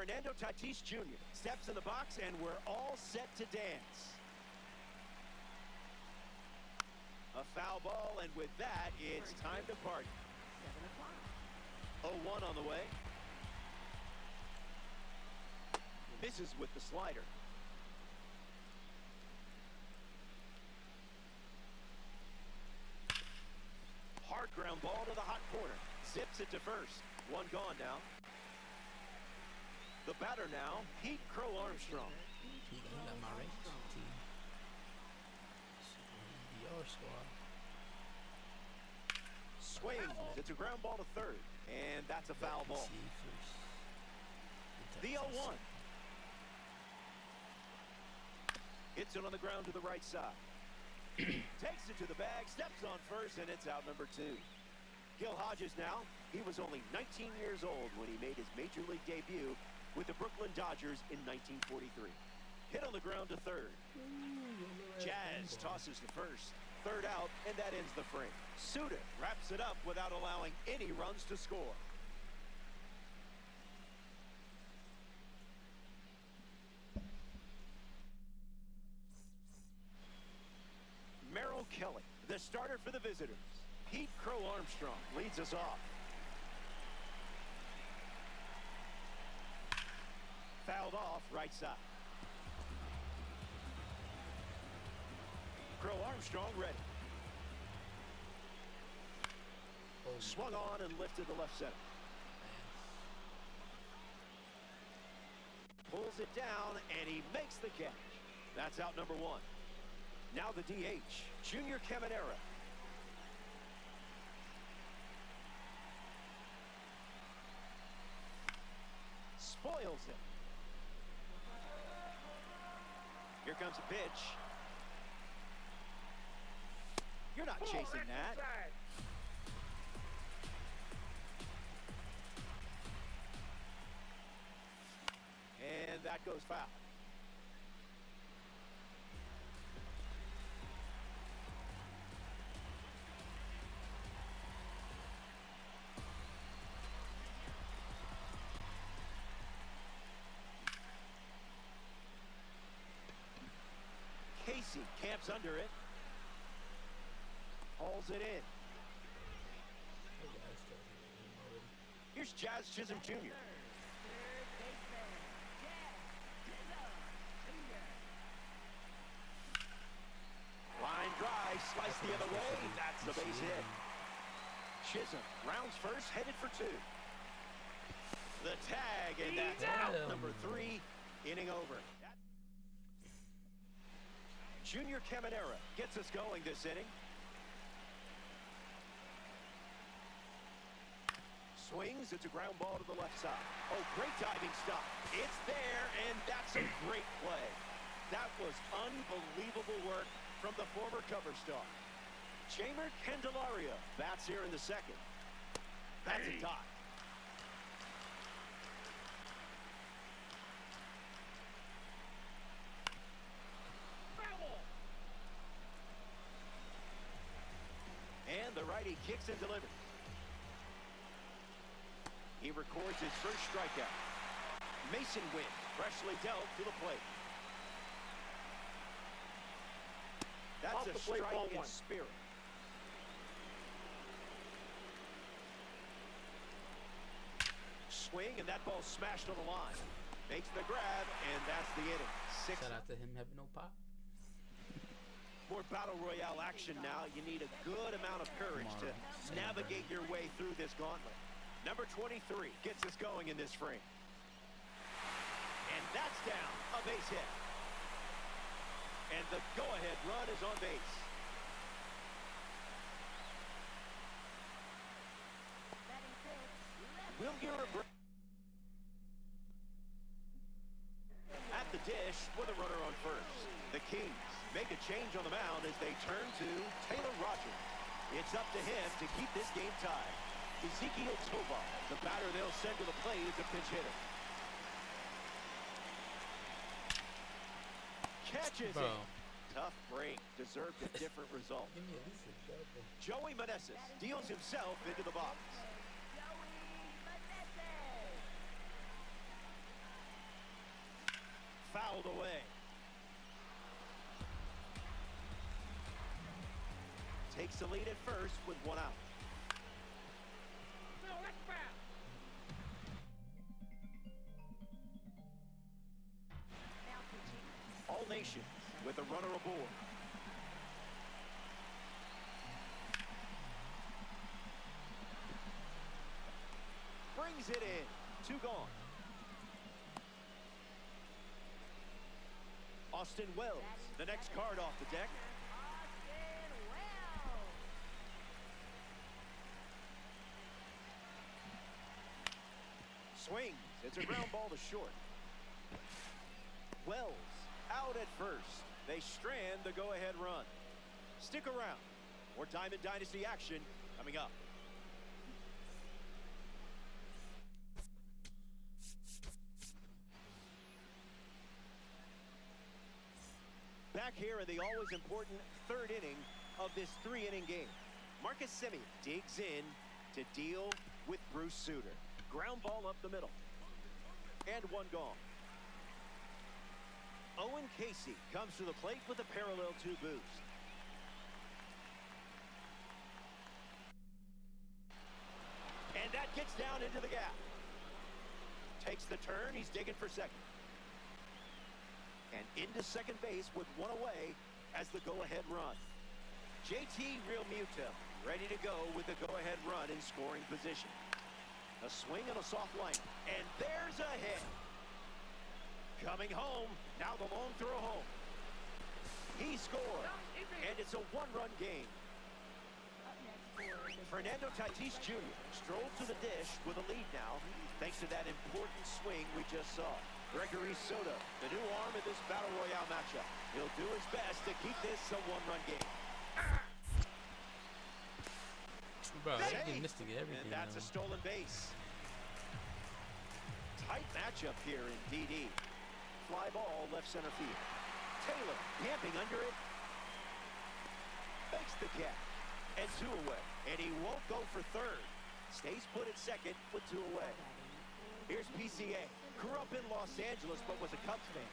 Fernando Tatis Jr. steps in the box, and we're all set to dance. A foul ball, and with that, it's time to party. 7 o'clock. 0-1 on the way. Misses with the slider. Hard ground ball to the hot corner. Zips it to first. One gone now. The batter now, Pete Crow Armstrong. He got my range team. The squad. Swings. It's a ground ball to third. And that's a foul ball. The 0-1. Hits it on the ground to the right side. Takes it to the bag, steps on first, and it's out number 2. Gil Hodges now. He was only 19 years old when he made his major league debut with the Brooklyn Dodgers in 1943. Hit on the ground to third. Jazz tosses to first. Third out, and that ends the frame. Suda wraps it up without allowing any runs to score. Merrill Kelly, the starter for the visitors. Pete Crow Armstrong leads us off. Fouled off right side. Crow Armstrong ready. Swung on and lifted to left center. Pulls it down, and he makes the catch. That's out number 1. Now the DH, Junior Caminera. Spoils it. Here comes a pitch. You're not chasing that. And that goes foul. Casey camps under it. Hauls it in. Here's Jazz Chisholm Jr. Line drive, slice the other way. That's the base hit. Chisholm rounds first, headed for 2. The tag, and that's out number 3. Inning over. Junior Caminera gets us going this inning. Swings, it's a ground ball to the left side. Oh, great diving stop. It's there, and that's a great play. That was unbelievable work from the former cover star. Jamer Candelario bats here in the second. That's a dot. And the righty kicks and delivers. He records his first strikeout. Mason Wynn, freshly dealt to the plate. That's a strike in spirit. Swing, and that ball smashed on the line. Makes the grab, and that's the inning. 6. Shout out to him having no pop. More battle royale action now. You need a good amount of courage to navigate your way through this gauntlet. Number 23 gets us going in this frame. And that's down. A base hit. And the go-ahead run is on base. We'll hear a break. At the dish with a runner on first. The Kings make a change on the mound as they turn to Taylor Rogers. It's up to him to keep this game tied. Ezekiel Tovar, the batter they'll send to the plate, is a pinch hitter. Catches it. Tough break. Deserved a different result. Joey Meneses deals himself into the box. Fouled away. Takes the lead at first with one out. No, that's foul. Now pitching. All Nations with a runner aboard. Brings it in. 2 gone. Austin Wells, the next card off the deck. Austin Wells. Swings. It's a ground ball to short. Wells out at first. They strand the go-ahead run. Stick around. More Diamond Dynasty action coming up. Back here in the always important 3rd inning of this 3-inning game. Marcus Semien digs in to deal with Bruce Sutter. Ground ball up the middle. And 1 gone. Owen Casey comes to the plate with a parallel 2 boost. And that gets down into the gap. Takes the turn. He's digging for second. And into second base with 1 away as the go-ahead run. JT Realmuto ready to go with the go-ahead run in scoring position. A swing and a soft line. And there's a hit. Coming home. Now the long throw home. He scored. And it's a 1-run game. Up next for Fernando Tatis Jr. strolled to the dish with a lead now, thanks to that important swing we just saw. Gregory Soto, the new arm in this Battle Royale matchup. He'll do his best to keep this a 1-run game. Bro, Safe. I missed to get everything. And that's a stolen base. Tight matchup here in DD. Fly ball left center field. Taylor camping under it. Makes the catch. And 2 away. And he won't go for third. Stays put at second with 2 away. Here's PCA. Grew up in Los Angeles but was a Cubs fan.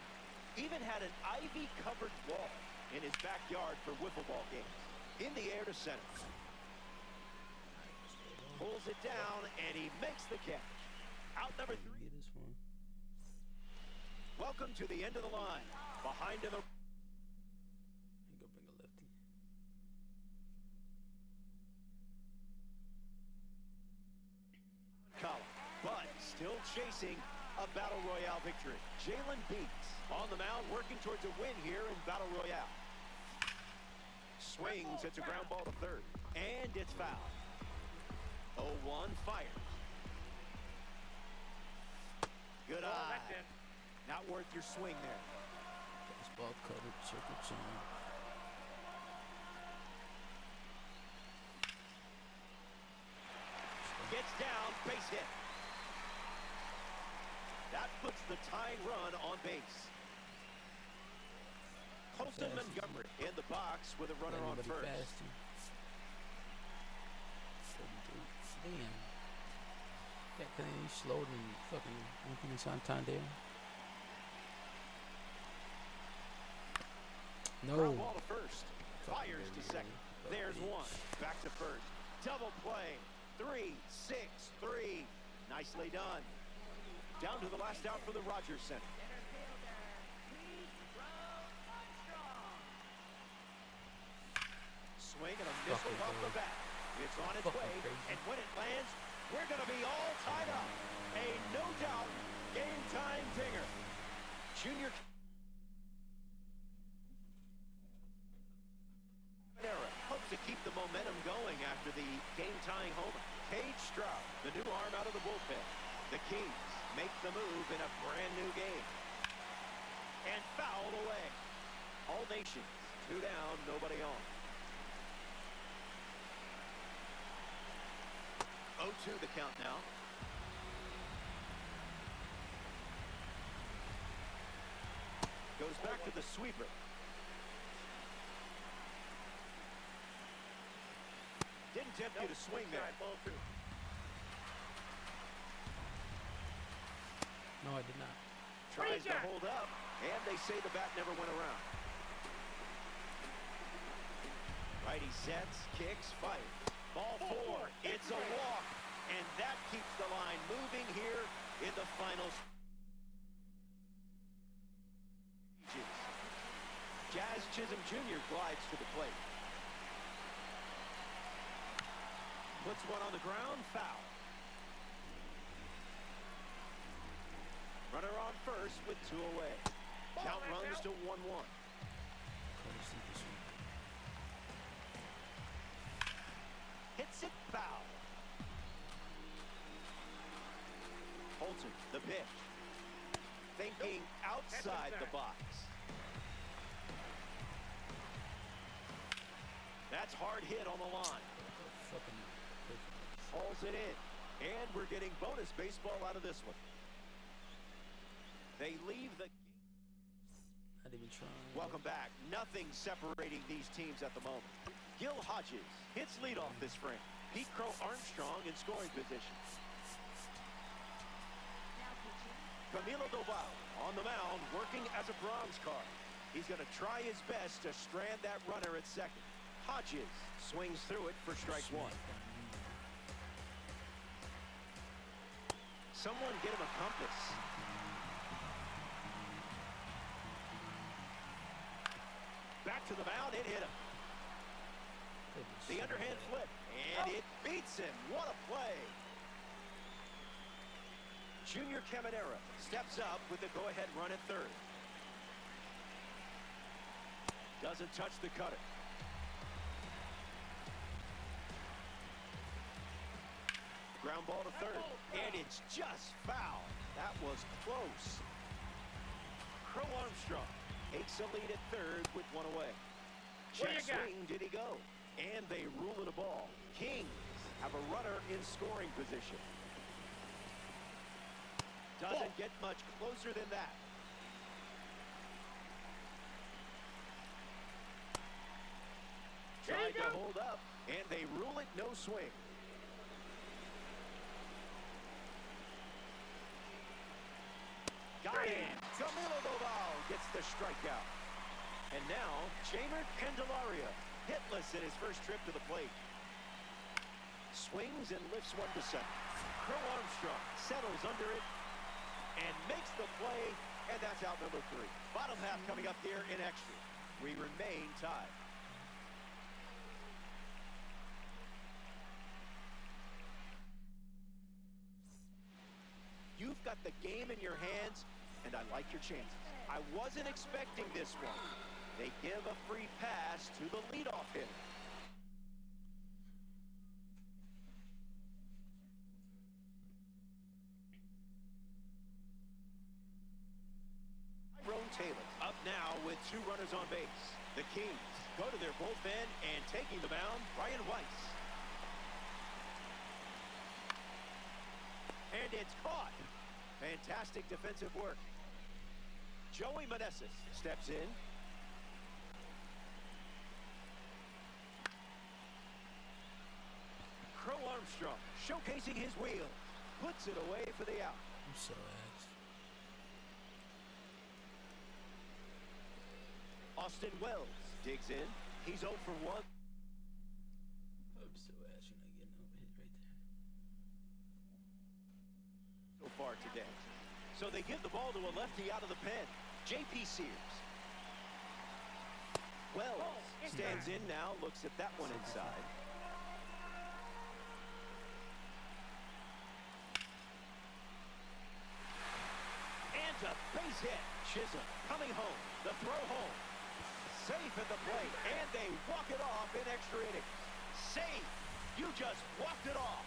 Even had an ivy-covered wall in his backyard for wiffle ball games. In the air to center. Pulls it down and he makes the catch. Out number 3. Get this one. Welcome to the end of the line. Behind in the... He go bring a lefty. column, but still chasing a Battle Royale victory. Jalen Beeks on the mound working towards a win here in Battle Royale. Swings, it's a ground ball to third, and it's foul. 0-1 fires. Good eye. Not worth your swing there. Baseball covered, circle chin. Gets down, base hit. That puts the tying run on base. Colton Montgomery in the box with a runner on first. Faster. Damn. That couldn't even slow than fucking Anthony Santander. No. Ground ball to first. Fires to second. There's one. Back to first. Double play. 3-6-3. Nicely done. Down to the last out for the Rogers Center. Swing and a missile off the bat. It's on its way, and when it lands, we're going to be all tied up. A no doubt game time dinger. Junior hopes to keep the momentum going after the game-tying homer. Cage Stroud, the new arm out of the bullpen. The Kings make the move in a brand-new game. And fouled away. All Nations, 2 down, nobody on. 0-2 the count now. Goes back to the sweeper. Didn't tempt you to swing there. No, I did not. Tries to hold up, and they say the bat never went around. Righty sets, kicks, fight. Ball 4, it's a walk, and that keeps the line moving here in the finals. Jazz Chisholm Jr. glides to the plate. Puts one on the ground, foul. Runner on first with 2 away. Count runs to 1-1. Hits it, foul. Holton, the pitch. Thinking outside the box. That's hard hit on the line. Hauls it in. And we're getting bonus baseball out of this one. They leave the... Not even trying. Welcome back. Nothing separating these teams at the moment. Gil Hodges hits leadoff this frame. Pete Crow Armstrong in scoring position. Now pitching. Camilo Doval on the mound, working as a bronze card. He's going to try his best to strand that runner at second. Hodges swings through it for strike 1. Someone get him a compass. Back to the mound, it hit him. The underhand flip, and it beats him. What a play. Junior Caminera steps up with the go-ahead run at third. Doesn't touch the cutter. Ground ball to third, and it's just foul. That was close. Crow Armstrong takes a lead at third with 1 away. Check swing, did he go? And they rule it a ball. Kings have a runner in scoring position. Doesn't get much closer than that. Tried to hold up, and they rule it no swing. Got him. Camilo Doval gets the strikeout. And now, Jeimer Candelaria, hitless in his first trip to the plate. Swings and lifts one to second. Crow Armstrong settles under it and makes the play, and that's out number 3. Bottom half coming up here in extra. We remain tied. You've got the game in your hands, and I like your chances. I wasn't expecting this one. They give a free pass to the leadoff hitter. Tyrone Taylor up now with 2 runners on base. The Kings go to their bullpen, and taking the mound, Ryan Weiss. And it's caught. Fantastic defensive work. Joey Meneses steps in. Crow Armstrong showcasing his wheel. Puts it away for the out. I'm so ass. Austin Wells digs in. He's 0 for 1. I'm so ass. You're not getting over hit right there. So far today. So they give the ball to a lefty out of the pen. J.P. Sears. Wells stands in now, looks at that one inside. And a base hit. Chisholm coming home. The throw home. Safe at the plate, and they walk it off in extra innings. Safe. You just walked it off.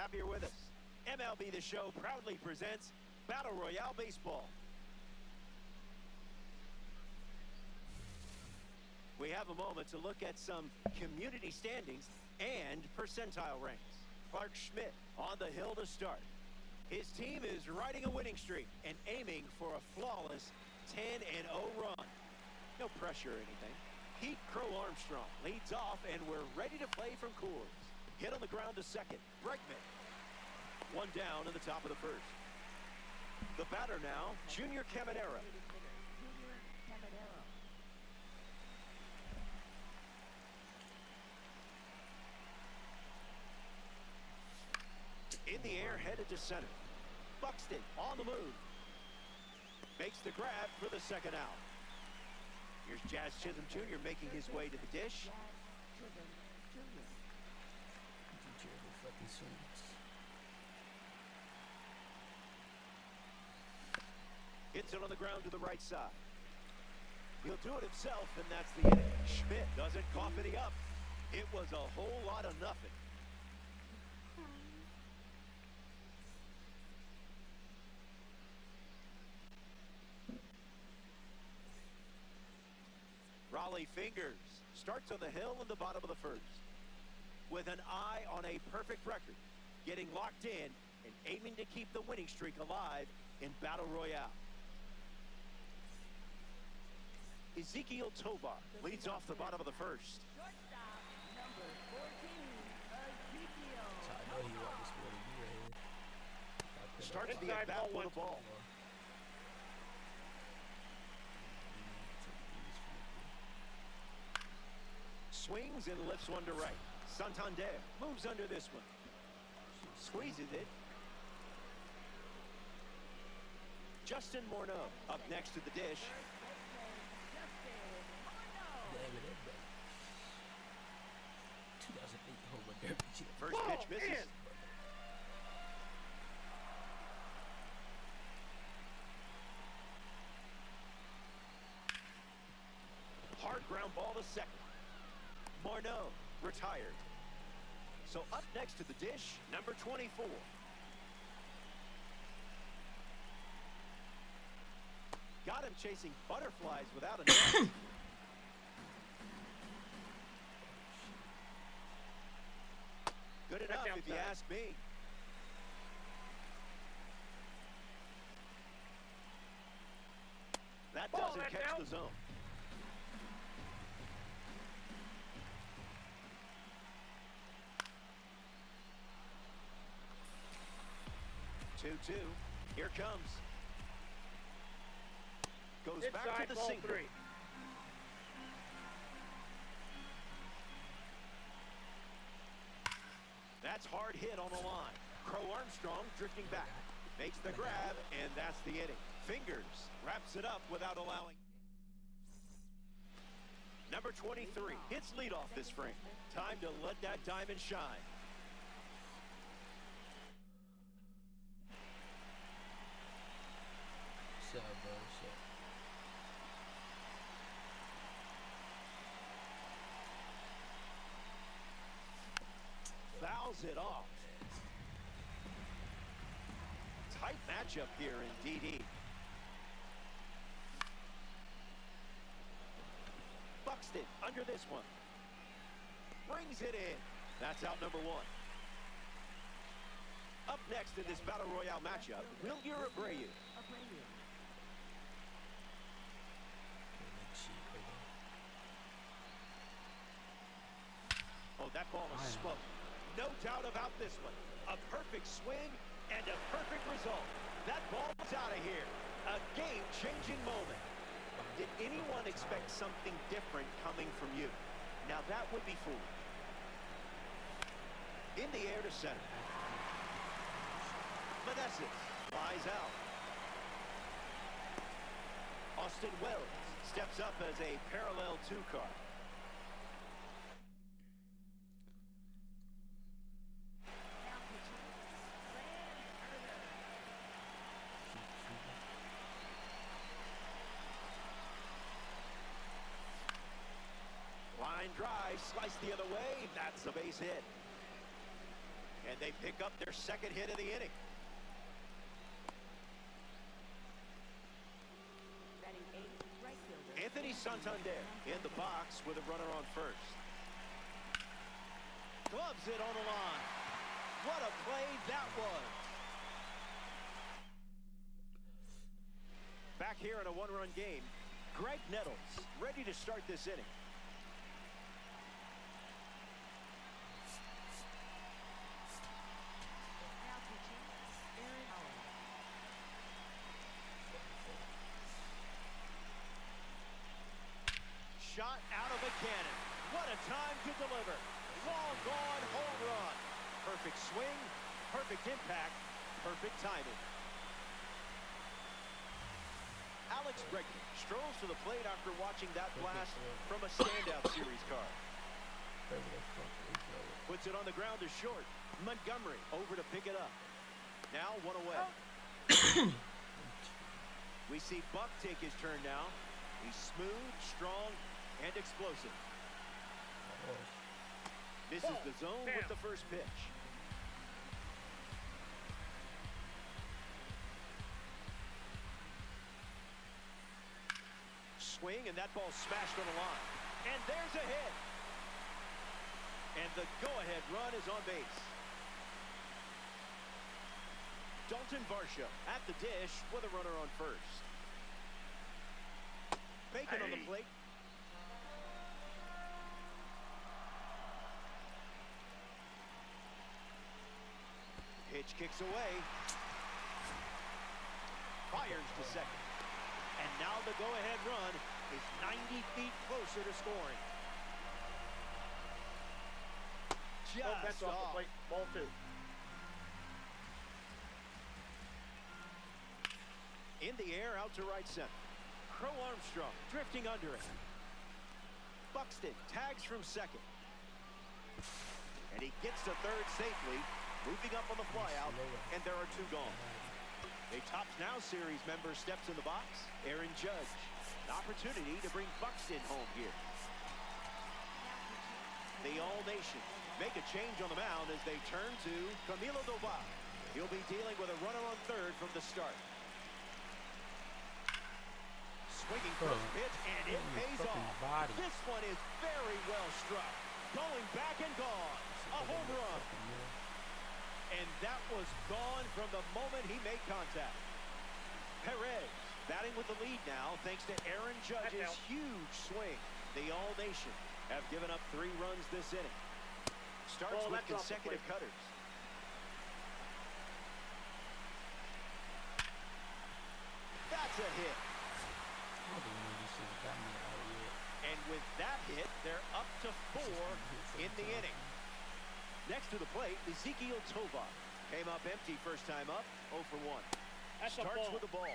have you with us. MLB The Show proudly presents Battle Royale Baseball. We have a moment to look at some community standings and percentile ranks. Clark Schmidt on the hill to start. His team is riding a winning streak and aiming for a flawless 10-0 run. No pressure or anything. Pete Crow Armstrong leads off, and we're ready to play from Coors. Hit on the ground to second. Bregman. One down in the top of the first. The batter now, Junior Caminero. In the air, headed to center. Buxton on the move. Makes the grab for the second out. Here's Jazz Chisholm Jr. making his way to the dish. Hits it on the ground to the right side. He'll do it himself, and that's the inning. Schmidt doesn't cough any up. It was a whole lot of nothing. Raleigh Fingers starts on the hill in the bottom of the first. With an eye on a perfect record, getting locked in and aiming to keep the winning streak alive in Battle Royale. Ezekiel Tovar leads off the bottom of the first. Shortstop, number 14, Ezekiel. I know he want this boy to be right here. Starts the at-bat with a ball. Swings and lifts one to right. Santander moves under this one. Squeezes it. Justin Morneau up next to the dish. First pitch misses. Hard ground ball to second. Morneau retired. So up next to the dish, number 24. Got him chasing butterflies without a net. Good enough if you ask me. That doesn't catch the zone. Two. Here comes. Goes back to the single. That's hard hit on the line. Crow Armstrong drifting back. Makes the grab, and that's the inning. Fingers wraps it up without allowing. Number 23 hits leadoff this frame. Time to let that diamond shine. Fouls it off. Tight matchup here in DD. Buxton under this one. Brings it in. That's out number one. Up next in this Battle Royale matchup, Wilyer Abreu. Oh, that ball is slow. No doubt about this one. A perfect swing and a perfect result. That ball's out of here. A game-changing moment. Did anyone expect something different coming from you? Now that would be foolish. In the air to center. Meneses flies out. Austin Wells steps up as a parallel two card. Line drive, sliced the other way. That's a base hit. And And they pick up their second hit of the inning. Batting eighth, right fielder. Anthony Santander in the box with a runner on first. Gloves it on the line. What a play that was. Back here in a one-run game, Greg Nettles ready to start this inning. Now pitching, Aaron Allen. Shot out of a cannon. What a time to deliver. Long gone home run. Perfect swing, perfect impact, perfect timing. Alex Bregman strolls to the plate after watching that blast from a standout series card. Puts it on the ground to short. Montgomery over to pick it up. Now one away. We see Buck take his turn now. He's smooth, strong, and explosive. Misses the zone with the first pitch. Swing, and that ball smashed on the line. And there's a hit. And the go-ahead run is on base. Dalton Varsho at the dish with a runner on first. Bacon on the plate. Pitch kicks away. Fires to second. And now the go-ahead run is 90 feet closer to scoring. Just off the plate. Ball two. In the air, out to right center. Crow Armstrong drifting under it. Buxton tags from second. And he gets to third safely, moving up on the flyout, and there are two gone. A Tops Now series member steps in the box, Aaron Judge. An opportunity to bring Buxton home here. The All-Nation make a change on the mound as they turn to Camilo Doval. He'll be dealing with a runner on third from the start. Swinging first pitch, and it pays off. This one is very well struck. Going back and gone. A home run. And that was gone from the moment he made contact. Perez batting with the lead now thanks to Aaron Judge's huge swing. The All-Nation have given up 3 runs this inning. Starts with consecutive cutters. That's a hit. And with that hit, they're up to 4 in the inning. Next to the plate, Ezekiel Tovar. Came up empty first time up, 0 for 1. Starts with the ball.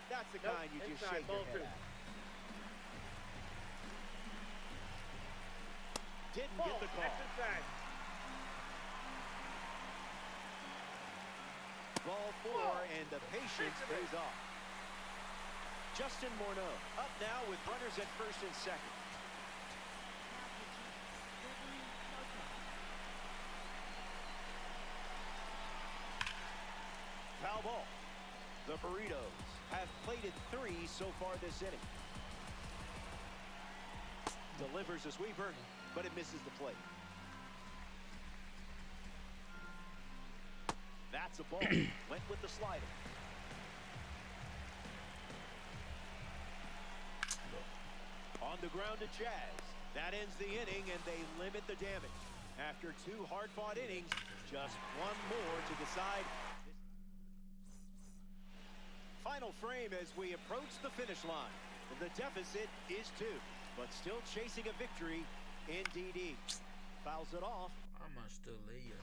That's the kind you just shake your head at. Didn't get the call. Ball 4, and the patience pays off. Justin Morneau up now with runners at first and second. Foul ball. The Burritos have plated 3 so far this inning. Delivers a sweeper, but it misses the plate. That's a ball. Went with the slider. On the ground to Jazz. That ends the inning, and they limit the damage. After 2 hard-fought innings, just 1 more to decide. Final frame as we approach the finish line. The deficit is 2, but still chasing a victory in DD. Fouls it off. I'm still here.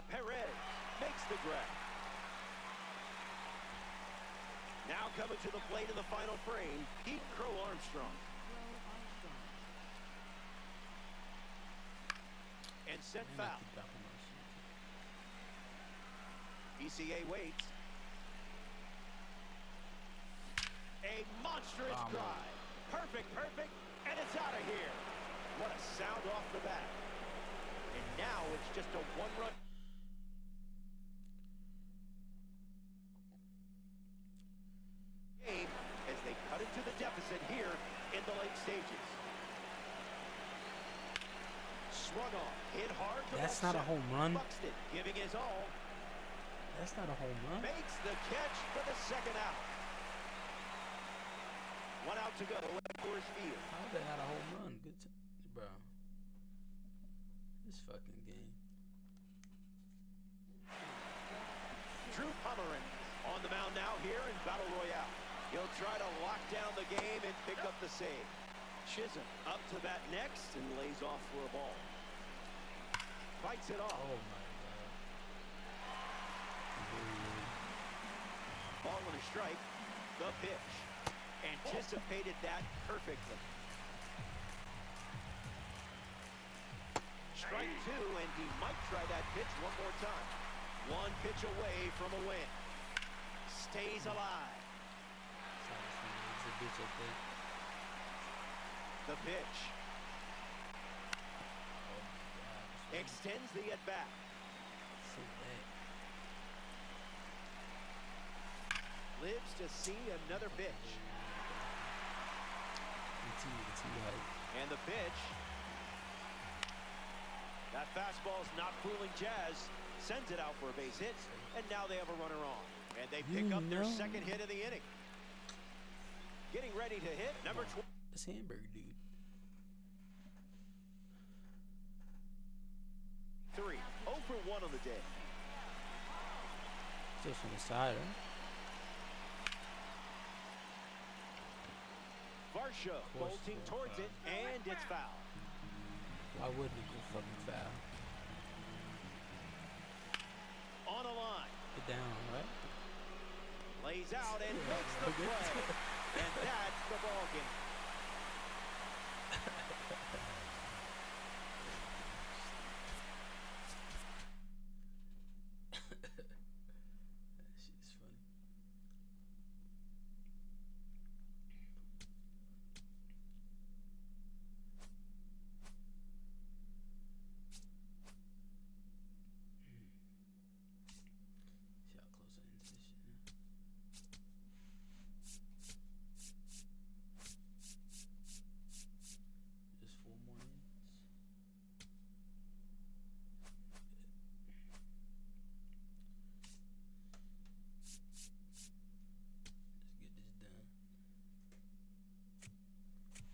Perez makes the grab. Now coming to the plate in the final frame, Pete Crow Armstrong. And sent foul. PCA waits. A monstrous drive. Perfect, perfect, and it's out of here. What a sound off the bat. And now it's just a one-run game as they cut into the deficit here in the late stages. Swung on, hit hard. That's not a home run. Buxton giving his all. That's not a home run. Makes the catch for the second out. One out to go at Coors Field. How is that not a home run? Good, bro. This fucking game. Drew Pomeranz on the mound now here in Battle Royale. He'll try to lock down the game and pick up the save. Chisholm up to bat next and lays off for a ball. Fights it off. Oh my God. Ball and a strike. The pitch. Anticipated that perfectly. Strike two, and he might try that pitch one more time. One pitch away from a win. Stays alive. It's a bitch, I think. The pitch. Oh my God. Extends the at-bat. So bad. Lives to see another pitch. And the pitch. That fastball's not fooling Jazz. Sends it out for a base hit. And now they have a runner on. And they pick up their second hit of the inning. Getting ready to hit number 12. This hamburger dude. 3. 0 for 1 on the day. Just on the side, huh? Varsho bolting towards it, and it's foul. Why wouldn't it go fucking foul? On a line. Get down, right? Lays out and makes the play. And that's the ball game. That shit is funny. See how close I am to this shit now. Just 4 more minutes. Let's get this done.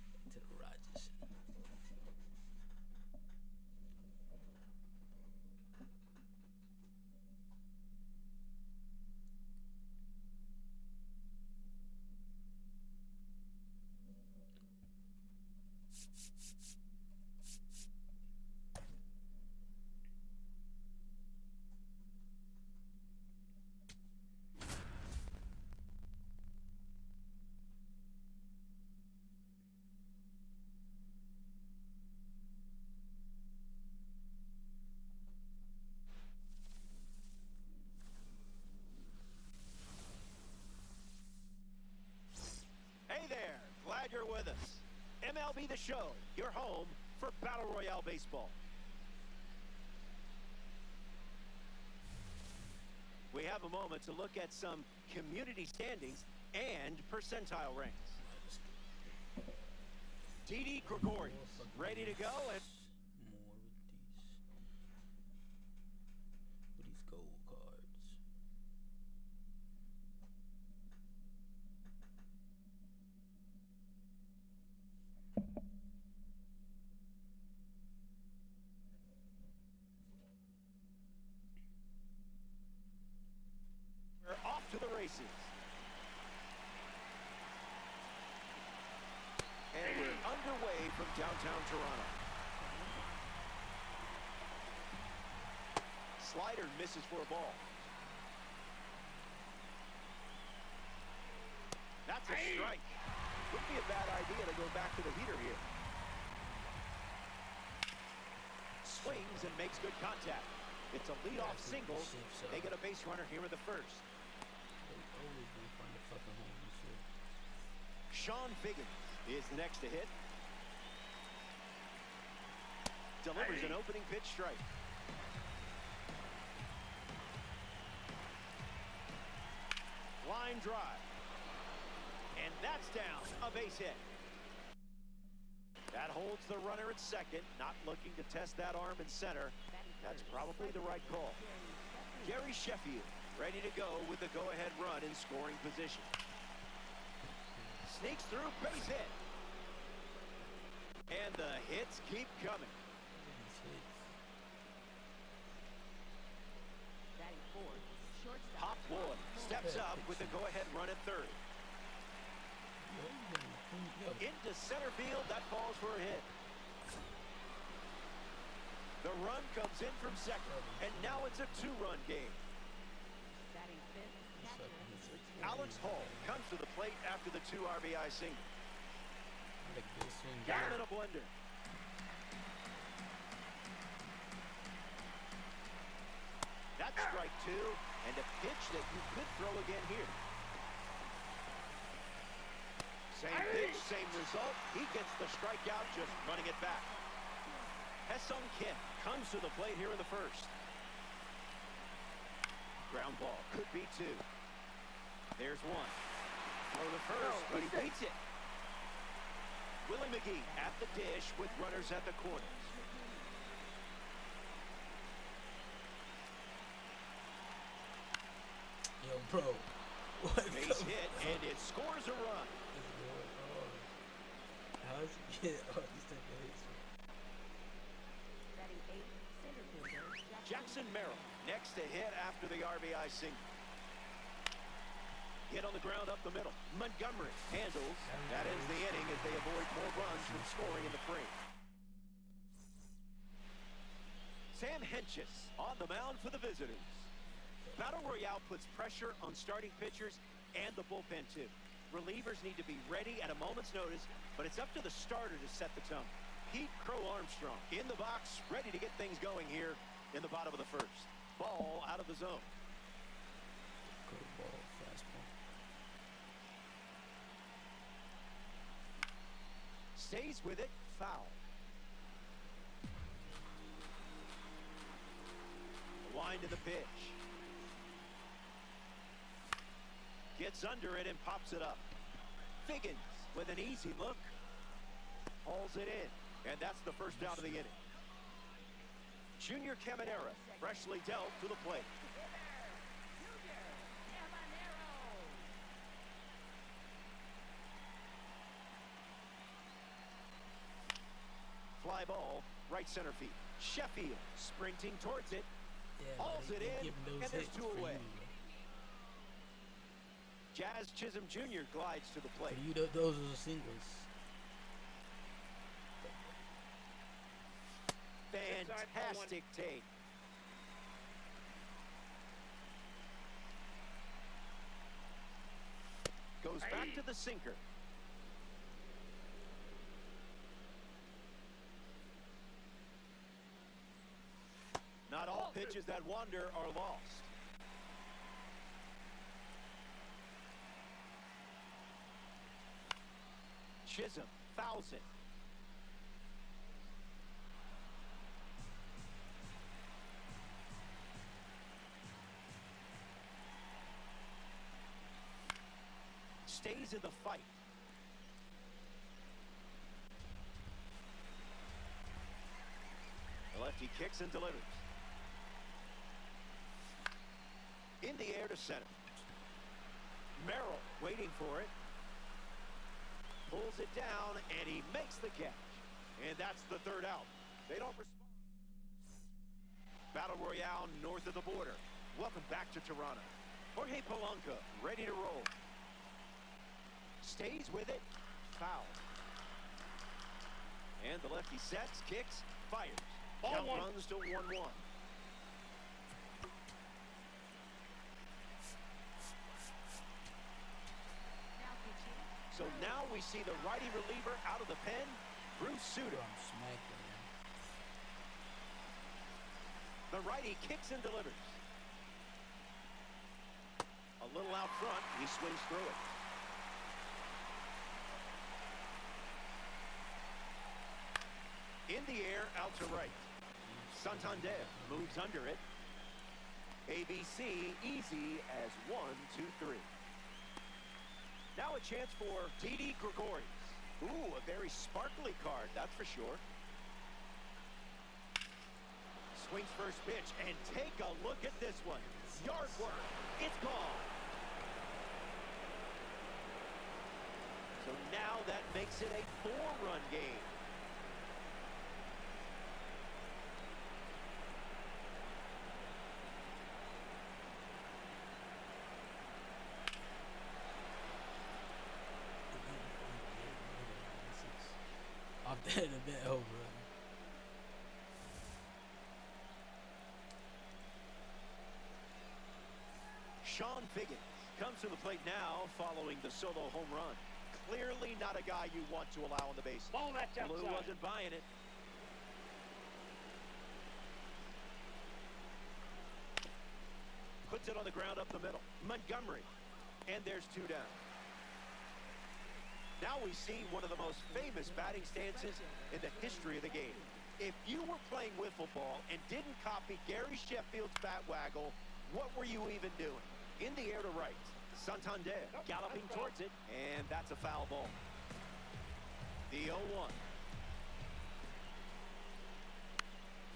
Back to the Rogers. Hey there, glad you're with us. MLB The Show, your home for Battle Royale Baseball. We have a moment to look at some community standings and percentile ranks. Didi Gregorius, ready to go. And More with these gold cards. we're off to the races. And we're underway from downtown Toronto. Slider misses for a ball. That's a strike. Wouldn't be a bad idea to go back to the heater here. Swings and makes good contact. It's a leadoff single. They get a base runner here in the first. They always gonna find a fucking home and shit. Sean Figgins is next to hit. Delivers an opening pitch strike. Line drive. And that's down. A base hit. That holds the runner at second. Not looking to test that arm in center. That's probably the right call. Gary Sheffield ready to go with the go-ahead run in scoring position. Sneaks through, base hit. And the hits keep coming. Pop Wood steps up with the go-ahead run at third. Into center field, that falls for a hit. The run comes in from second, and now it's a two-run game. Alex Hall comes to the plate after the 2 RBI single. Got him in a blender. That's strike 2, and a pitch that you could throw again here. Same pitch, same result. He gets the strikeout, just running it back. Ha-Seong Kim comes to the plate here in the first. Ground ball, could be 2. There's 1. Throw to first, but he beats it. Willie McGee at the dish with runners at the corners. Yo, bro. What Base hit, and it scores a run. How does he get all these type of hits? Jackson Merrill next to hit after the RBI single. Hit on the ground up the middle. Montgomery handles. That ends the inning as they avoid more runs from scoring in the frame. Sam Hentges on the mound for the visitors. Battle Royale puts pressure on starting pitchers and the bullpen too. Relievers need to be ready at a moment's notice, but it's up to the starter to set the tone. Pete Crow Armstrong in the box, ready to get things going here in the bottom of the first. Ball out of the zone. Curveball, fastball. Stays with it, foul. The wind of the pitch. Gets under it and pops it up. Figgins with an easy look. Hauls it in. And that's the first out of the inning. Junior Caminera freshly dealt to the plate. Fly ball, right center field. Sheffield sprinting towards it. Hauls it in, and there's 2 away. Jazz Chisholm Jr. glides to the plate. For you, those are the singles. Fantastic take. Goes back to the sinker. Not all pitches that wander are lost. Chisholm fouls it. Stays in the fight. The lefty kicks and delivers. In the air to center. Merrill waiting for it. Pulls it down, and he makes the catch. And that's the 3rd out. They don't respond. Battle Royale north of the border. Welcome back to Toronto. Jorge Polanco ready to roll. Stays with it. Foul. And the lefty sets, kicks, fires. Count runs to 1-1. So now we see the righty reliever out of the pen, Bruce Sutter. I'm smacking, man. The righty kicks and delivers. A little out front, he swings through it. In the air, out to right. Santander moves under it. ABC, easy as 1, 2, 3. Now a chance for Didi Gregorius. Ooh, a very sparkly card, that's for sure. Swings first pitch, and take a look at this one. Yard work, it's gone. So now that makes it a 4-run game. Off that a bit over. Sean Figgins comes to the plate now following the solo home run. Clearly not a guy you want to allow on the base. Ball that's Blue outside. wasn't buying it. Puts it on the ground up the middle. Montgomery. And there's 2 down. Now we see one of the most famous batting stances in the history of the game. If you were playing wiffle ball and didn't copy Gary Sheffield's bat waggle, what were you even doing? In the air to right. Santander galloping towards it, and that's a foul ball. The 0-1.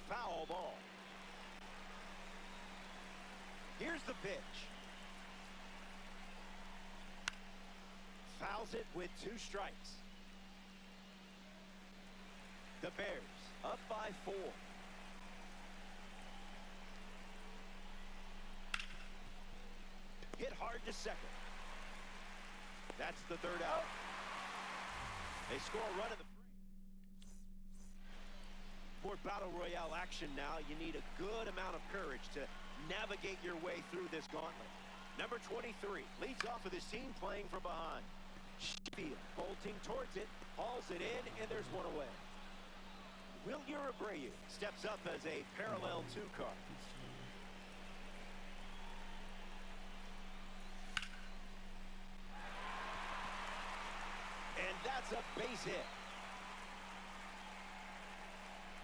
Foul ball. Here's the pitch. Fouls it with 2 strikes. The Bears up by 4. Hit hard to second. That's the 3rd out. They score a run in the free. For battle royale action now, you need a good amount of courage to navigate your way through this gauntlet. Number 23 leads off with his team playing from behind. Sheffield bolting towards it, hauls it in, and there's 1 away. Wilyer Abreu steps up as a parallel 2 card. And that's a base hit.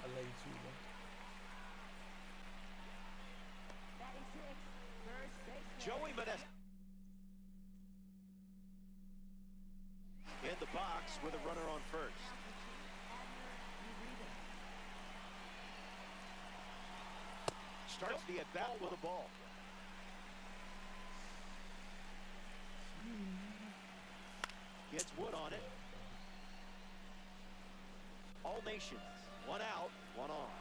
I love you too, bro. Batting 6, first baseman. Joey Modesto in the box with a runner on first. Starts the at-bat with a ball. Gets Wood on it. All Nations. 1 out, 1 on.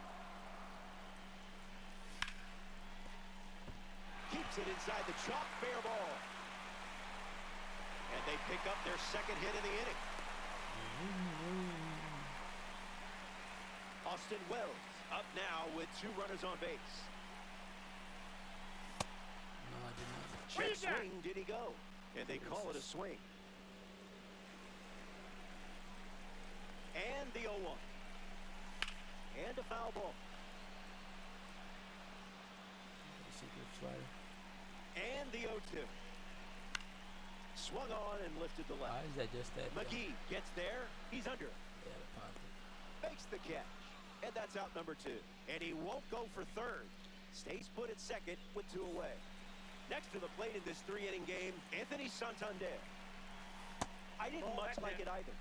Keeps it inside the chalk, fair ball. And they pick up their 2nd hit of the inning. Austin Wells up now with 2 runners on base. No, I did not. Check swing, did he go? And they call it a swing. And the 0-1. And a foul ball. Secret slider. And the 0-2. Swung on and lifted the Why left. is that just that? McGee gets there. He's under. Yeah, the pocket. Makes the catch. And that's out number 2. And he won't go for 3rd. Stays put at 2nd with 2 away. Next to the plate in this 3-inning game, Anthony Santander. I didn't much like it either.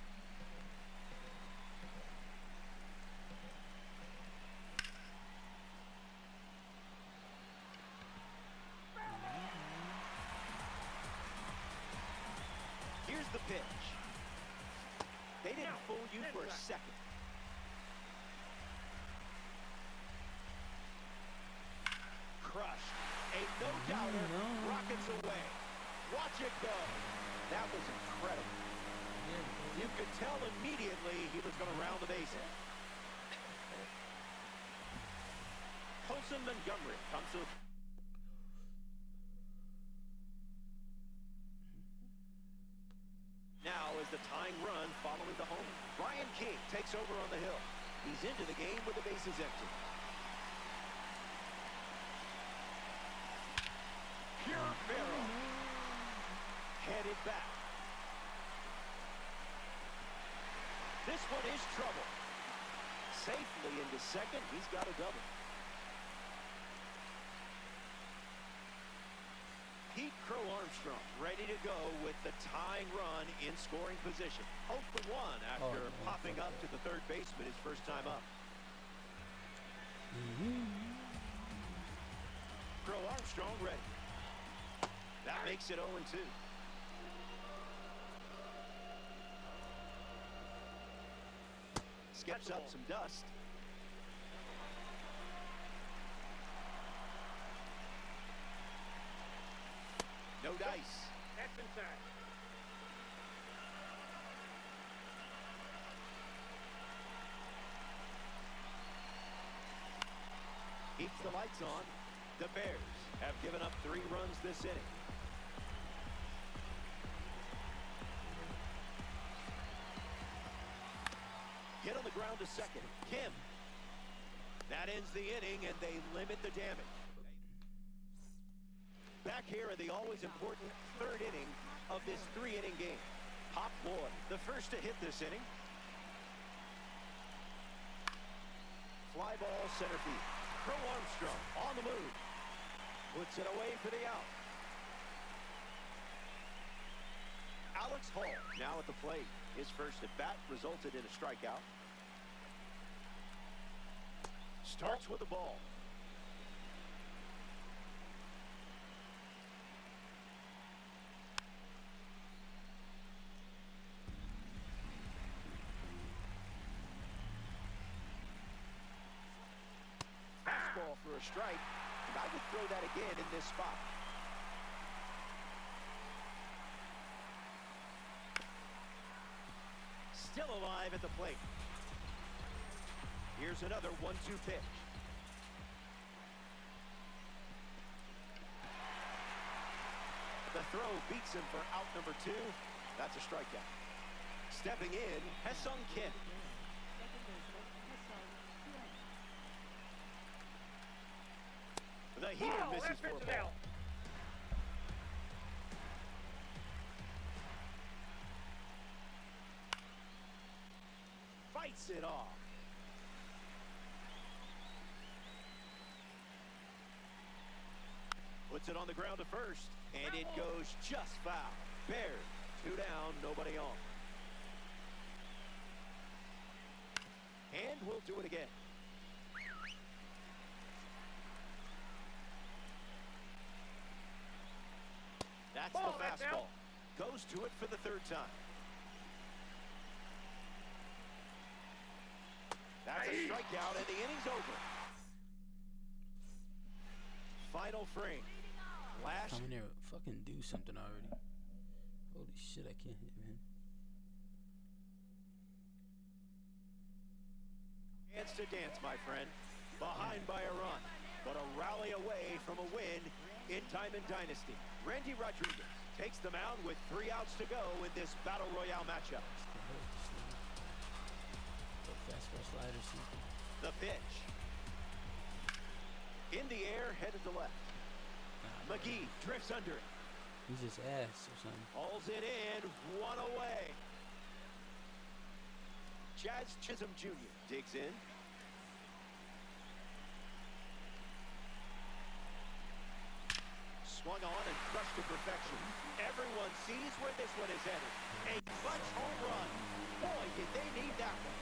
Here's the pitch. They didn't fool you for a second. Crushed. A no-doubter. Rockets away. Watch it go. That was incredible. You could tell immediately he was going to round the bases. Colson Montgomery comes to... Now is the tying run following the home. Brian King takes over on the hill. He's into the game with the bases empty. Pure barrel. Headed back. This one is trouble. safely into second. He's got a double. Pete Crow Armstrong ready to go with the tying run in scoring position. 0 for 1 after popping up to the third baseman his first time up. Crow Armstrong ready. That makes it 0-2. Skips up some dust. No dice. That's inside. Keeps the lights on. The Bears have given up 3 runs this inning. Hit on the ground to second. Kim. That ends the inning, and they limit the damage. Back here in the always important 3rd inning of this 3-inning game. Pop Lloyd, the first to hit this inning. Fly ball center field. Crow Armstrong on the move. Puts it away for the out. Alex Hall now at the plate. His first at bat resulted in a strikeout. Starts with the ball. Fastball for a strike, and I would throw that again in this spot. Still alive at the plate. Here's another 1-2 pitch. The throw beats him for out number 2. That's a strikeout. Stepping in, Haesung Kim. The heater misses for a ball. Fights it off. Puts it on the ground to first, and it goes just foul. Bears, 2 down, nobody on. And we'll do it again. That's the fastball. Goes to it for the 3rd time. That's a strikeout, and the inning's over. Final frame. Last. Come in there, fucking do something already. Holy shit, I can't hit him. Chance to dance, my friend. Behind by a run, but a rally away from a win in time and dynasty. Randy Rodriguez takes the mound with 3 outs to go in this Battle Royale matchup. Fastball slider something. The pitch. In the air, headed to left. McGee drifts under it. He's just ass or something. Hauls it in, 1 away. Jazz Chisholm Jr. digs in. Swung on and crushed to perfection. Everyone sees where this one is headed. A clutch home run. Boy, did they need that one.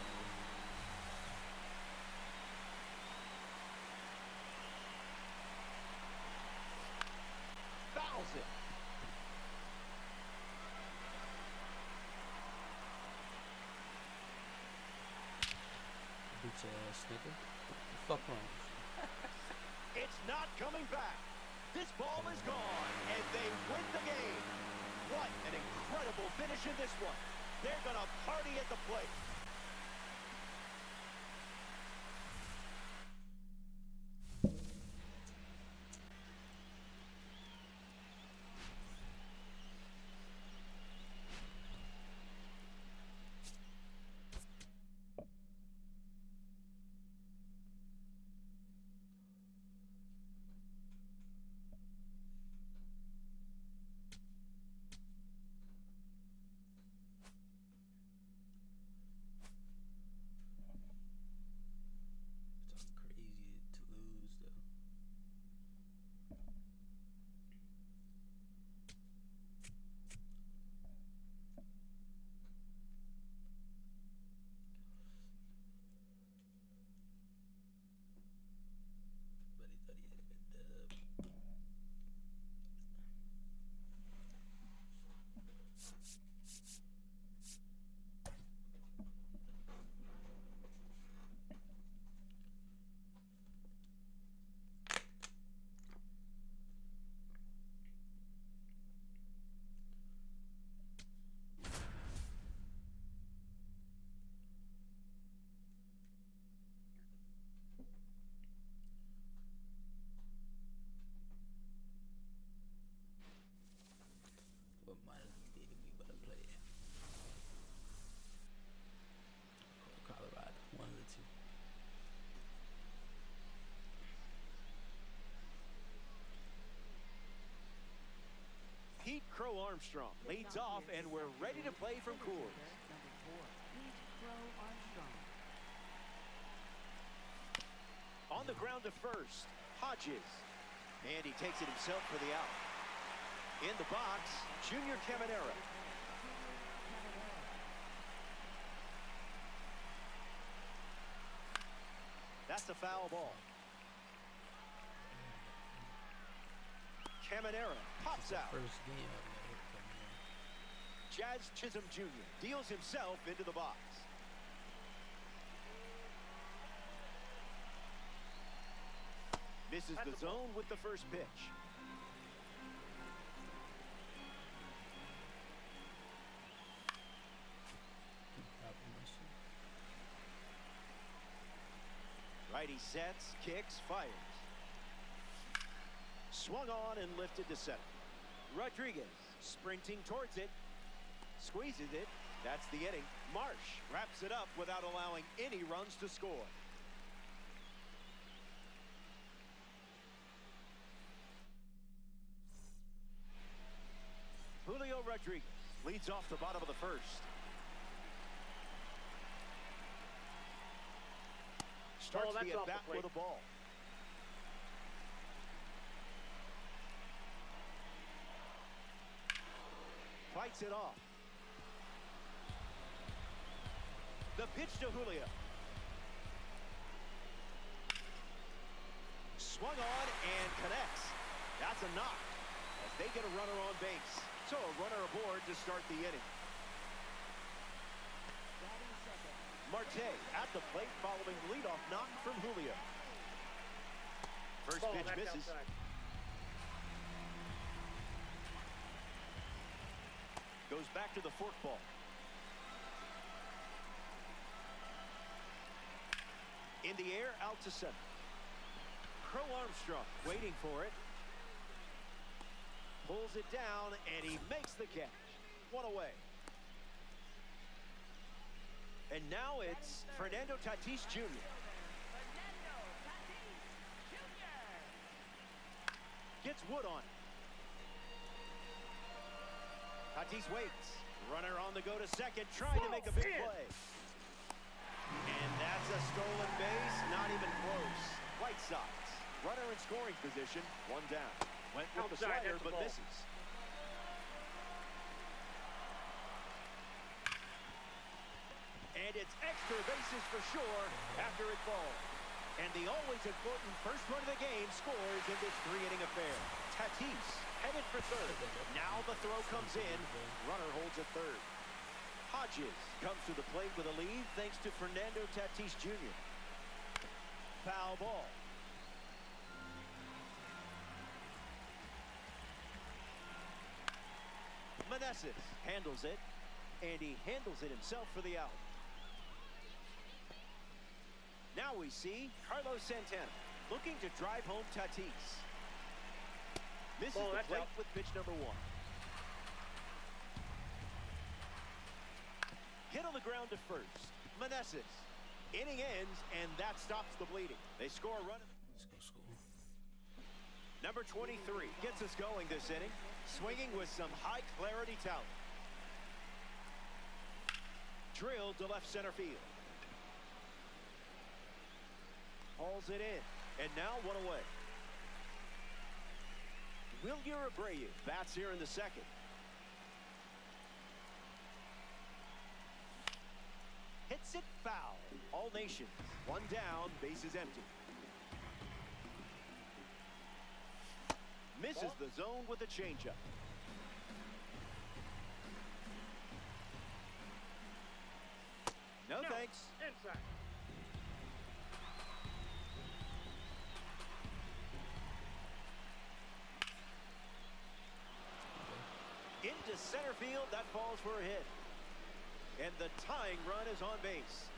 Fouls it. Bitch ass nigga. What the fuck wrong? It's not coming back. This ball is gone, and they win the game. What an incredible finish in this one. They're going to party at the plate. Armstrong leads off, and we're ready to play from Coors. Number 4, please throw Armstrong. On the ground to first, Hodges. And he takes it himself for the out. In the box, Junior Caminera. That's a foul ball. Caminera pops out. First game I've never hit Caminera. Jazz Chisholm Jr. deals himself into the box. Misses the zone with the first pitch. Righty sets, kicks, fires. Swung on and lifted to center. Rodriguez sprinting towards it. Squeezes it. That's the inning. Marsh wraps it up without allowing any runs to score. Julio Rodriguez leads off the bottom of the first. Starts the at-bat with a ball. Fights it off. The pitch to Julio. Swung on and connects. That's a knock as they get a runner on base. So a runner aboard to start the inning. Marte at the plate following leadoff knock from Julio. First pitch misses. Outside. Goes back to the forkball. In the air, out to center. Crow Armstrong waiting for it. Pulls it down, and he makes the catch. One away. And now it's Fernando Tatis Jr. Gets Wood on it. Tatis waits. Runner on the go to second, trying to make a big play. And that's a stolen base, not even close. White Sox, runner in scoring position, one down. Went with the slider, but misses. And it's extra bases for sure after it falls. And the always important first run of the game scores in this three-inning affair. Tatis headed for third. Now the throw comes in. Runner holds at third. Hodges comes to the plate with a lead thanks to Fernando Tatis Jr. Foul ball. Meneses handles it, and he handles it himself for the out. Now we see Carlos Santana looking to drive home Tatis. Misses the plate with pitch number 1. Hit on the ground to first. Meneses. Inning ends, and that stops the bleeding. They score a run. Let's go school. Number 23 gets us going this inning, swinging with some high-clarity talent. Drilled to left center field. Hauls it in, and now one away. Wilyer Abreu bats here in the second. Hits it foul. All Nations. One down, bases empty. Misses the zone with a changeup. No thanks. Inside. Into center field, that falls for a hit. And the tying run is on base.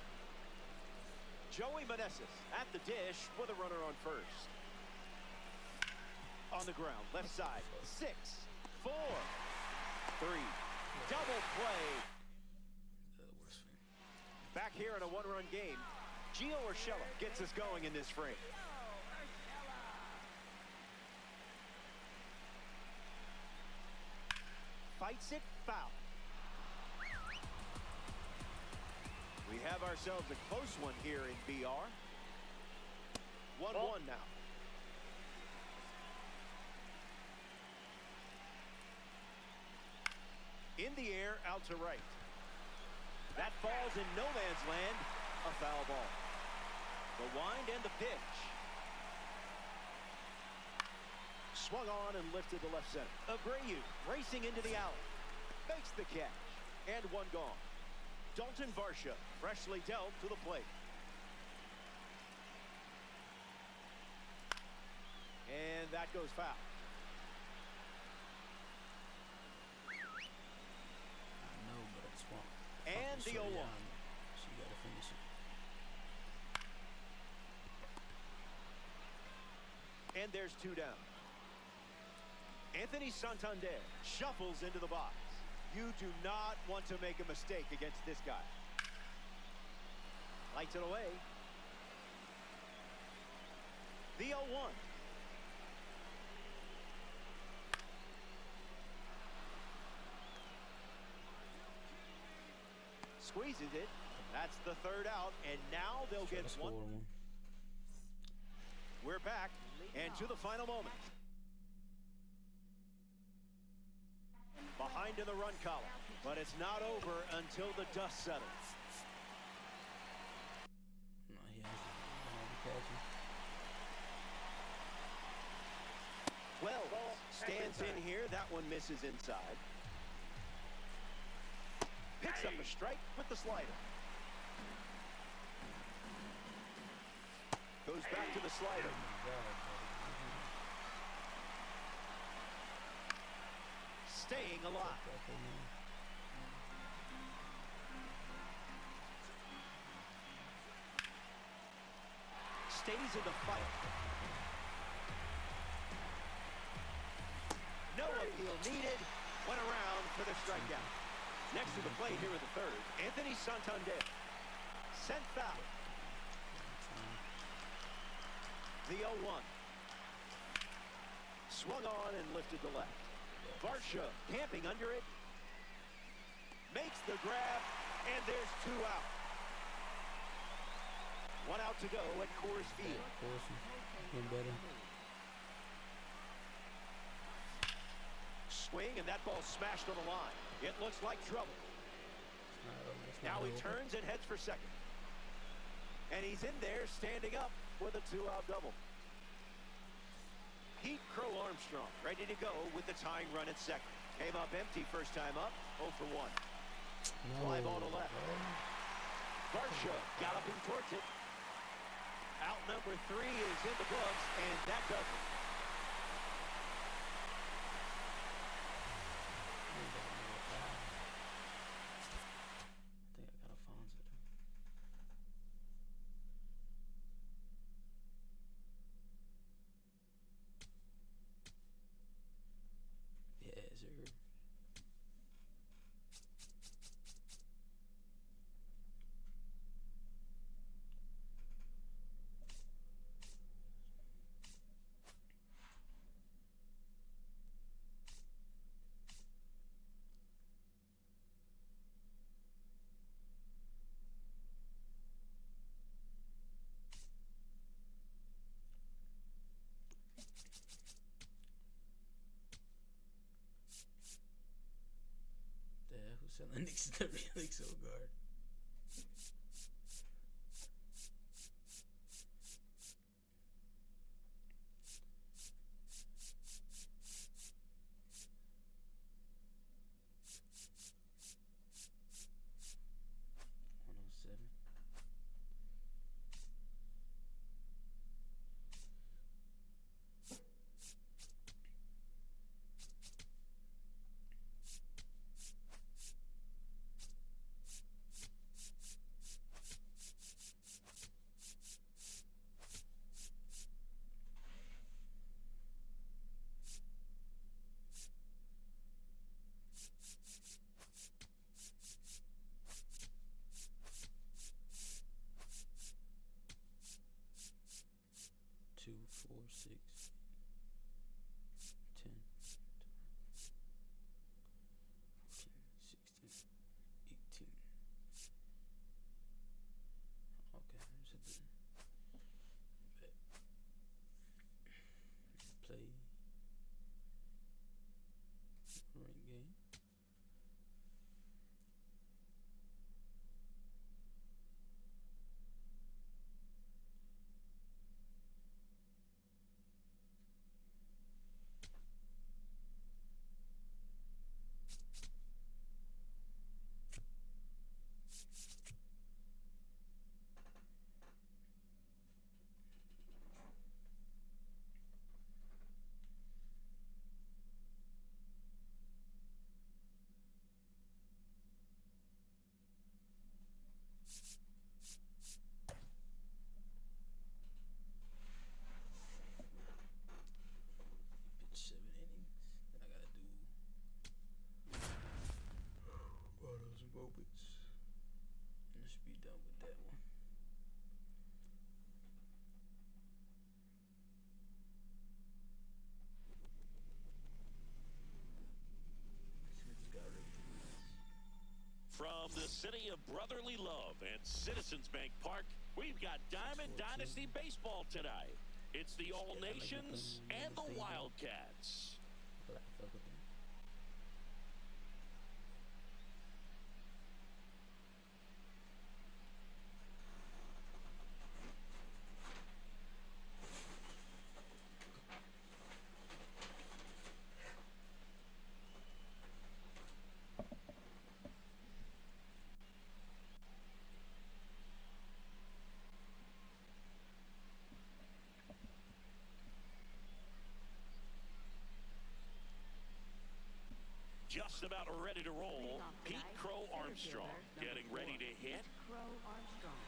Joey Meneses at the dish with a runner on first. On the ground, left side, 6, 4, 3. Double play. Back here in a one-run game, Gio Urshela gets us going in this frame. fights it, foul. We have ourselves a close one here in BR. 1-1 now. In the air, out to right. That falls in no man's land. A foul ball. The wind and the pitch. Swung on and lifted to left center. Abreu racing into the alley. Makes the catch. And one gone. Dalton Varsha freshly dealt to the plate. And that goes foul. I know, but it's wrong. And the 0-1. She got to finish it. And there's two down. Anthony Santander shuffles into the box. You do not want to make a mistake against this guy. Lights it away. The 0-1. Squeezes it. That's the third out, and now they'll get one. We're back, and to the final moment. Behind in the run column, but it's not over until the dust settles. No, he hasn't. Well, stands in here. That one misses inside. Picks up a strike with the slider. Goes back to the slider. Staying alive. Stays in the fight. No appeal needed. Went around for the strikeout. Next to the plate here in the third, Anthony Santander. Sent foul. The 0-1. Swung on and lifted to left. Varsha camping under it. Makes the grab, and there's two out. One out to go at Coors Field. Better. Swing, and that ball smashed on the line. It looks like trouble. Now he turns and heads for second. And he's in there standing up with a two-out double. Pete Crow Armstrong ready to go with the tying run at second. Came up empty first time up, 0 for 1. Fly ball to left. Varsha galloping towards it. Out number 3 is in the books, and that does it. Selling next to the really so guard. city of brotherly love and Citizens Bank Park. We've got Diamond Dynasty Baseball tonight. It's the All Nations and the Wildcats. Just about ready to roll. Pete Crow Armstrong getting ready to hit. Crow Armstrong.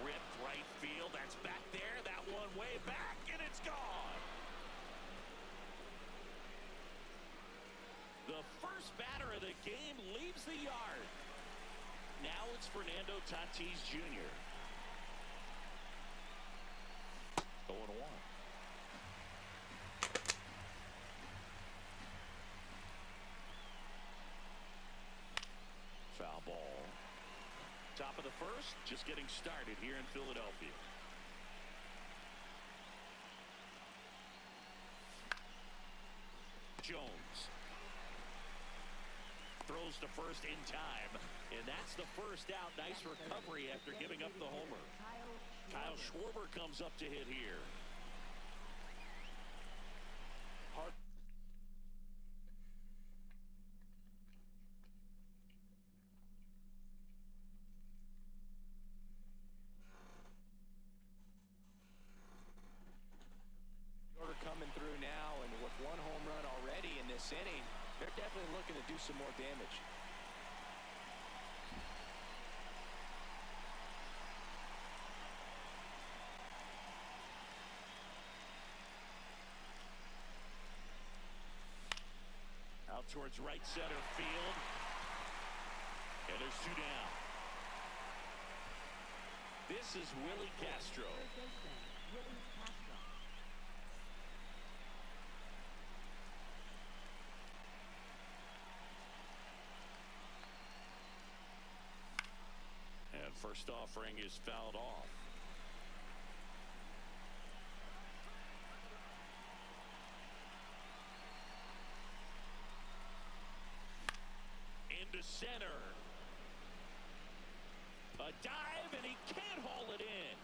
Ripped right field. That's back there. That one way back, and it's gone. The first batter of the game leaves the yard. Now it's Fernando Tatis Jr. 0-1. Foul ball. Top of the first, just getting started here in Philadelphia. Jones throws to first in time, and that's the first out. Nice recovery after giving up the homer. Kyle Schwarber comes up to hit here. Hard. Order coming through now, and with one home run already in this inning, they're definitely looking to do some more damage. Out towards right center field. And there's two down. This is Willie Castro. Third baseman, Willie Castro. And first offering is fouled off. Into center. A dive, and he can't haul it in.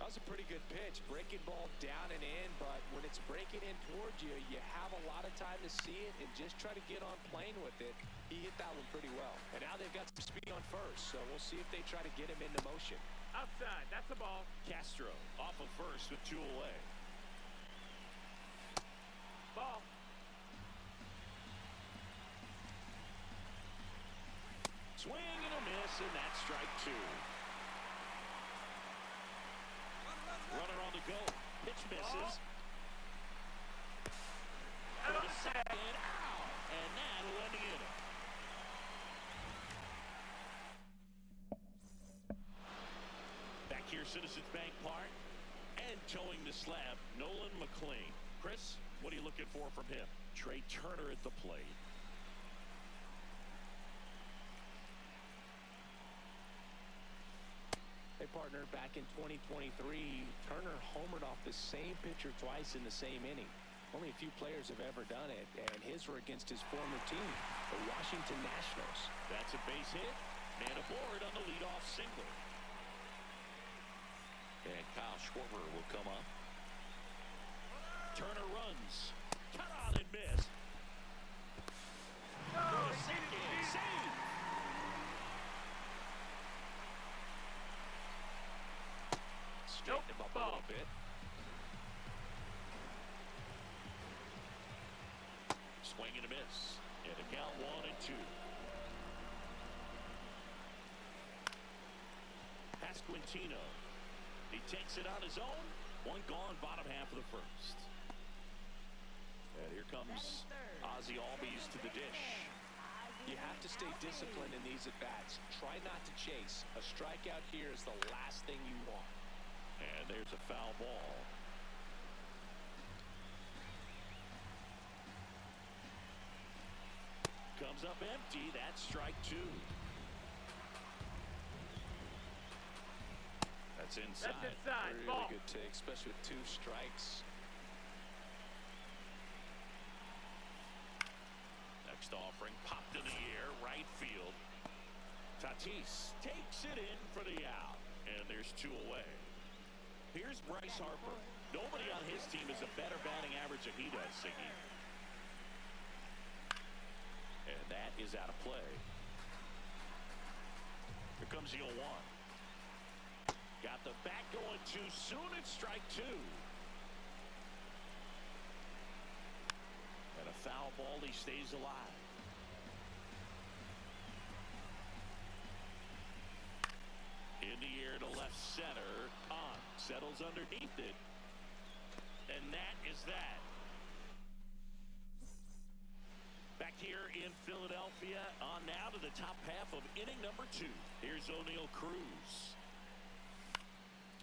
That was a pretty good pitch. Breaking ball down and in, but when it's breaking in towards you, you have a lot of time to see it and just try to get on plane with it. He hit that one pretty well. And now they've got some speed on first, so we'll see if they try to get him into motion. Outside, that's a ball. Castro off of first with two away. Ball. Swing and a miss, and that's strike two. Runner on the go. Pitch misses. For the second out, and that'll end the inning. Back here, Citizens Bank Park, and towing the slab, Nolan McLean. Chris, what are you looking for from him? Trey Turner at the plate. Hey, partner, back in 2023, Turner homered off the same pitcher twice in the same inning. Only a few players have ever done it, and his were against his former team, the Washington Nationals. That's a base hit. Man aboard on the leadoff single. And Kyle Schwarber will come up. Turner runs. Cut on and miss. For a second. Save. Straighten him up a little bit. Swing and a miss. And a count 1-2. Pasquantino. He takes it on his own. One gone, bottom half of the first. And here comes Ozzie Albies to the dish. You have to stay disciplined in these at-bats. Try not to chase. A strikeout here is the last thing you want. And there's a foul ball. comes up empty. That's strike two. That's inside. Really Ball. good take, especially with 2 strikes. Next offering popped in the air, right field. Tatis takes it in for the out, and there's 2 away. Here's Bryce Harper. Nobody on his team has a better batting average than he does, Siggy. And that is out of play. Here comes the 0-1. Got the bat going too soon. It's strike 2. And a foul ball. He stays alive. In the air to left center. On. Settles underneath it. And that is that. Back here in Philadelphia. On now to the top half of inning number 2. Here's O'Neal Cruz.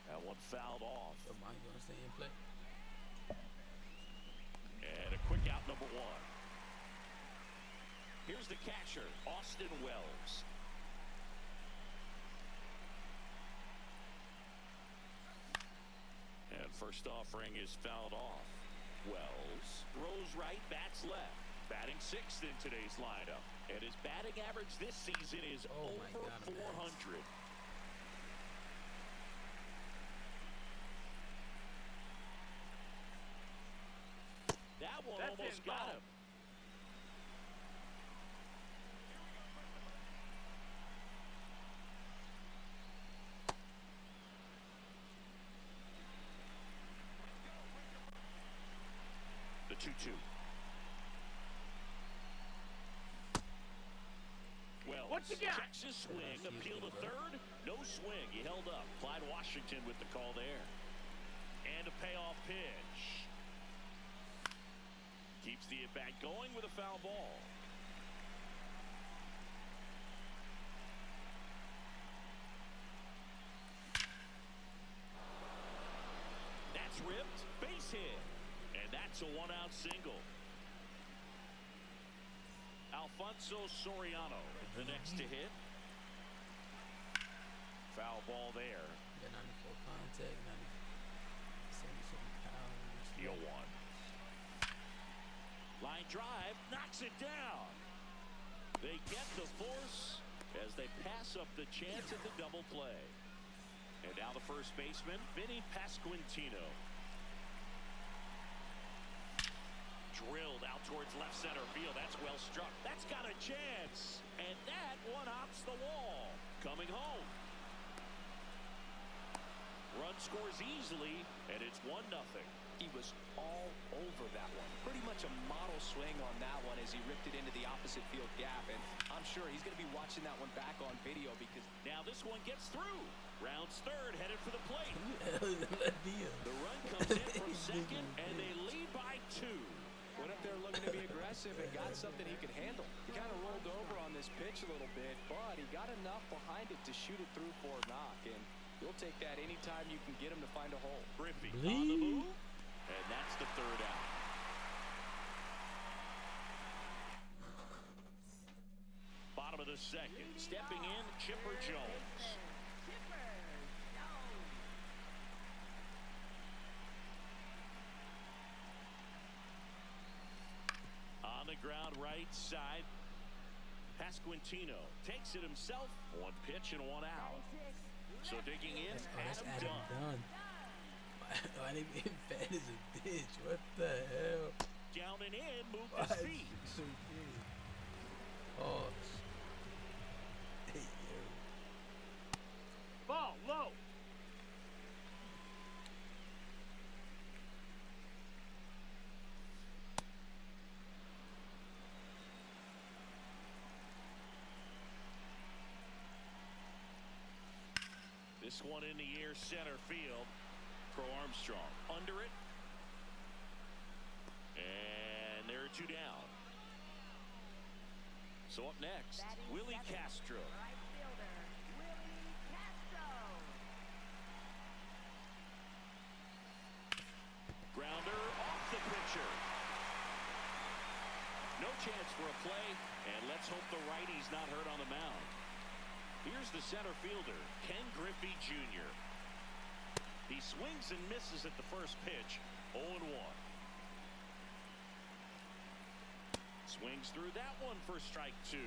That one fouled off. So Mike gonna stay in play. And a quick out number 1. Here's the catcher, Austin Wells. And first offering is fouled off. Wells throws right, bats left. Batting 6th in today's lineup. And his batting average this season is over 400. That one almost got him. The 2-2. Well, What you got? checks his swing, appeal to third, no swing. He held up. Clyde Washington with the call there. And a payoff pitch. Keeps the at-bat going with a foul ball. That's ripped. Base hit. And that's a one-out single. Alfonso Soriano, the next to hit. Foul ball there. Yeah, 94 contact, 77 pounds. The 0-1. Line drive, knocks it down. They get the force as they pass up the chance at the double play. And now the first baseman, Vinny Pasquantino. Drilled out towards left center field. That's well struck. That's got a chance. And that one hops the wall. Coming home. Run scores easily, and it's 1-0. He was all over that one. Pretty much a model swing on that one as he ripped it into the opposite field gap. And I'm sure he's going to be watching that one back on video because now this one gets through. Rounds third, headed for the plate. The run comes in from second, and they lead by 2. went up there looking to be aggressive and got something he could handle. He kind of rolled over on this pitch a little bit, but he got enough behind it to shoot it through for a knock. And you'll take that anytime you can get him to find a hole. Griffey on the move, and that's the 3rd out. Bottom of the 2nd, stepping in, Chipper Jones. On the ground, right side. Pasquantino takes it himself. 1 pitch and 1 out. So digging in, That's Adam Adam Dunn. Dunn. Why they being fat as a bitch? What the hell? Down and in, moved Why his is feet. he so big? Pause. Hey, yo. Ball low. This one in the air, center field. Pro Armstrong under it. And there are 2 down. So up next, Willie Castro. Right fielder, Willie Castro. Grounder off the pitcher. No chance for a play, and let's hope the righty's not hurt on the mound. Here's the center fielder, Ken Griffey Jr. He swings and misses at the first pitch, 0-1. Swings through that one for strike 2.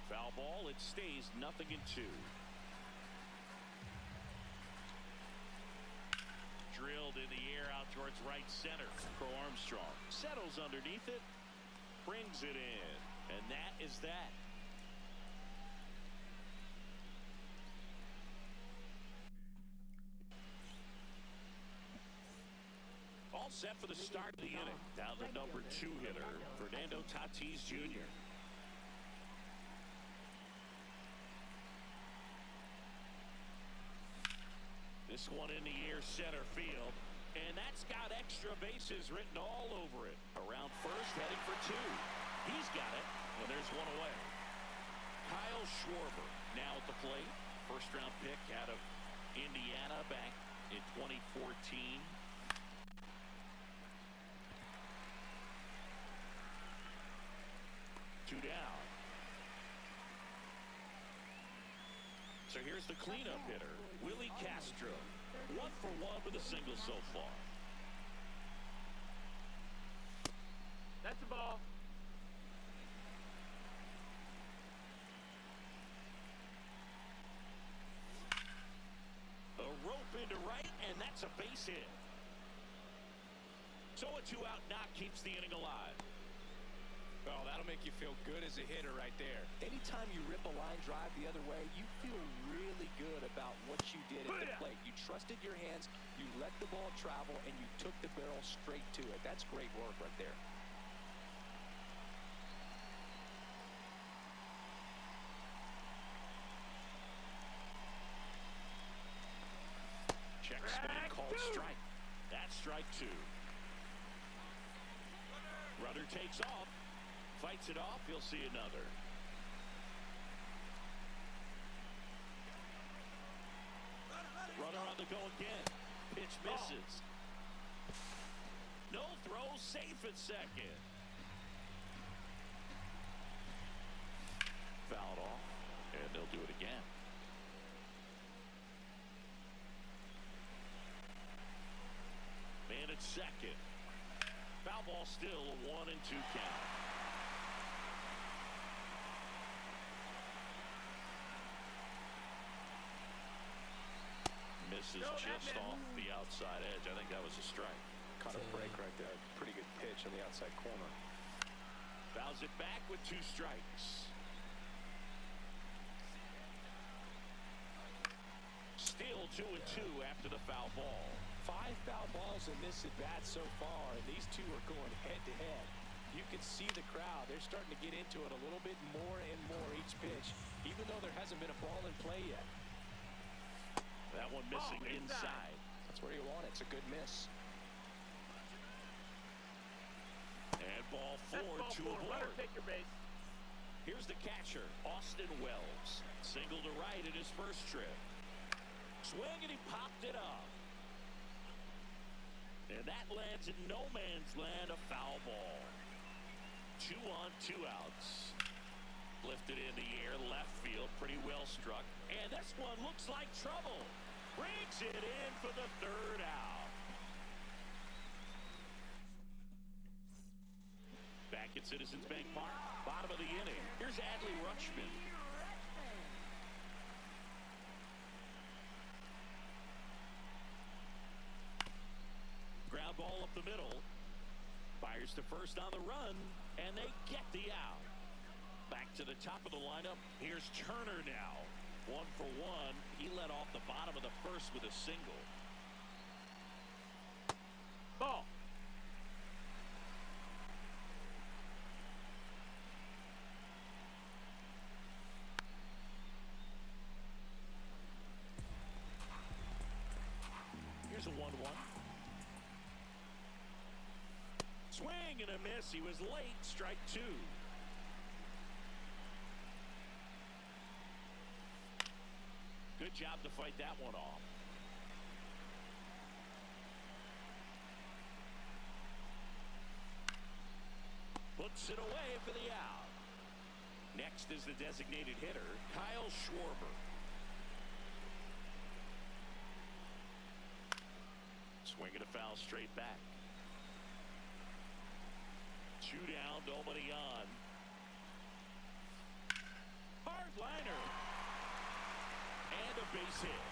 Foul ball, it stays 0-2. Drilled in the air out towards right center. Crow Armstrong settles underneath it, brings it in, and that is that. All set for the start of the inning. Now the number 2 hitter, Fernando Tatis Jr. This one in the air center field, and that's got extra bases written all over it. Around first, heading for 2. He's got it, and there's one away. Kyle Schwarber now at the plate. First-round pick out of Indiana back in 2014. 2 down. So here's the cleanup hitter, Willie Castro. 1 for 1 with a single so far. That's the ball. A rope into right, and that's a base hit. So a 2-out knock keeps the inning alive. Oh, that'll make you feel good as a hitter right there. Anytime you rip a line drive the other way, you feel really good about what you did at the plate. You trusted your hands, you let the ball travel, and you took the barrel straight to it. That's great work right there. Check swing called strike. That's strike 2. Runner takes off. Fights it off, he'll see another. Runner on the go again. Pitch misses. No throw, safe at second. Fouled off, and they'll do it again. Man at second. Foul ball still a 1-2 count. Misses just off the outside edge. I think that was a strike. Caught a break right there. Pretty good pitch on the outside corner. Fouls it back with 2 strikes. Still 2-2 after the foul ball. 5 foul balls in this at bat so far, and these two are going head to head. You can see the crowd. They're starting to get into it a little bit more and more each pitch, even though there hasn't been a ball in play yet. That one missing inside. That's where you want it. It's a good miss. And ball 4 to a board. Take your base. Here's the catcher, Austin Wells. Single to right in his first trip. Swing, and he popped it up. And that lands in no man's land, a foul ball. 2 on, 2 outs. Lifted in the air, left field, pretty well struck. And this one looks like trouble. Brings it in for the 3rd out. Back at Citizens Bank Park, bottom of the inning. Here's Adley Rutschman. Ground ball up the middle. Fires to first on the run, and they get the out. Back to the top of the lineup. Here's Turner now. 1 for 1. He led off the bottom of the first with a single. Ball. Here's a 1-1. Swing and a miss. He was late. Strike 2. Good job to fight that one off. puts it away for the out. Next is the designated hitter, Kyle Schwarber. Swinging a foul straight back. 2 down, nobody on. Hard liner. And a base hit.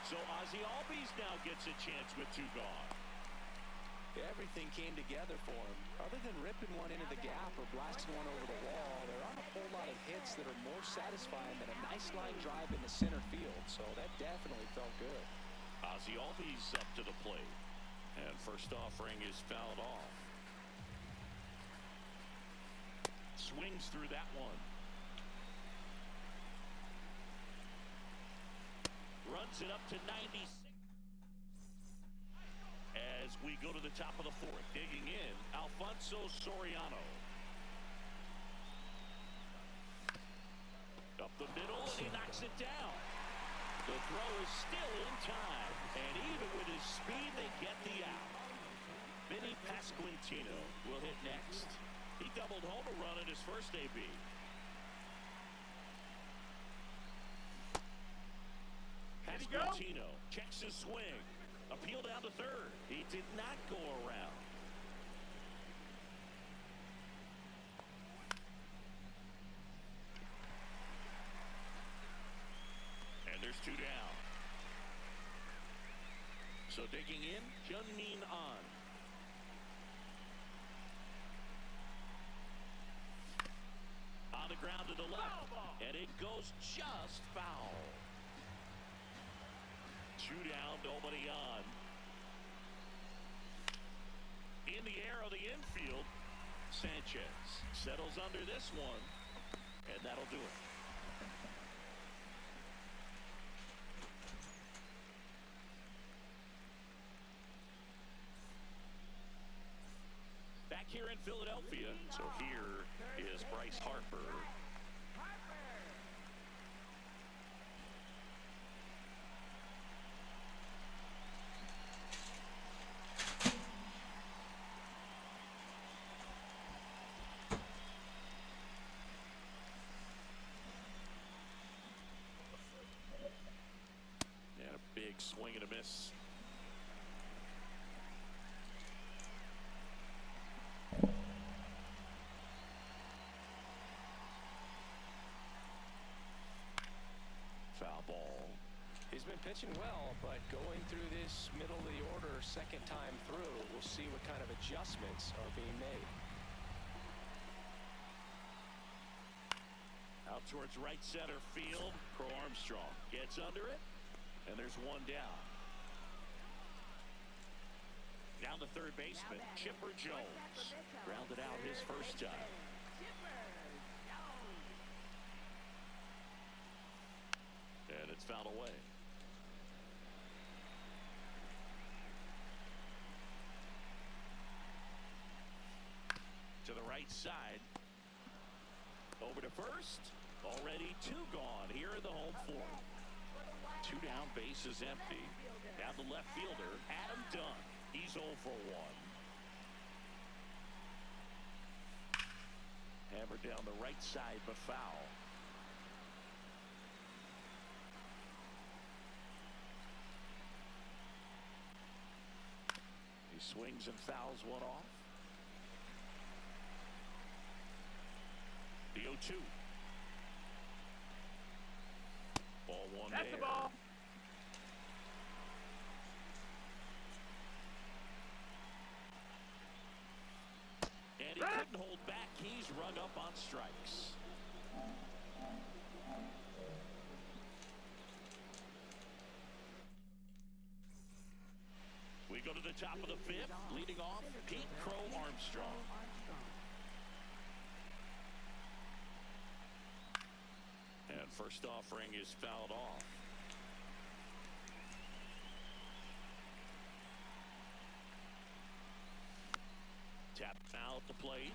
So Ozzie Albies now gets a chance with 2 gone. Everything came together for him. Other than ripping one into the gap or blasting one over the wall, there aren't a whole lot of hits that are more satisfying than a nice line drive into center field. So that definitely felt good. Ozzie Albies up to the plate. And first offering is fouled off. Swings through that one. Runs it up to 96. As we go to the top of the 4th, digging in, Alfonso Soriano. Up the middle, and he knocks it down. The throw is still in time, and even with his speed, they get the out. Vinny Pasquantino will hit next. He doubled home a run in his first AB. Pasquantino checks his swing. Appeal down to 3rd. He did not go around. And there's 2 down. So digging in, Jun-Min An. On the ground to the left. And it goes just foul. 2 down, nobody on. In the air of the infield, Sanchez settles under this one, and that'll do it. Back here in Philadelphia, so here is Bryce Harper. Swing and a miss. Foul ball. He's been pitching well, but going through this middle of the order second time through, we'll see what kind of adjustments are being made. Out towards right center field. Crow Armstrong gets under it. And there's 1 down. Down the 3rd baseman, Chipper Jones. Grounded out his first time. And it's fouled away. To the right side. Over to first. Already 2 gone here in the home 4th. 2 down, base is empty. Now the left fielder, Adam Dunn. He's 0 for 1. Hammered down the right side, but foul. He swings and fouls one off. The 0-2. Ball 1 That's there. the ball. And he couldn't hold back. He's rung up on strikes. We go to the top of the 5th. Leading off, Pete Crow Armstrong. And first offering is fouled off. Tap foul at the plate.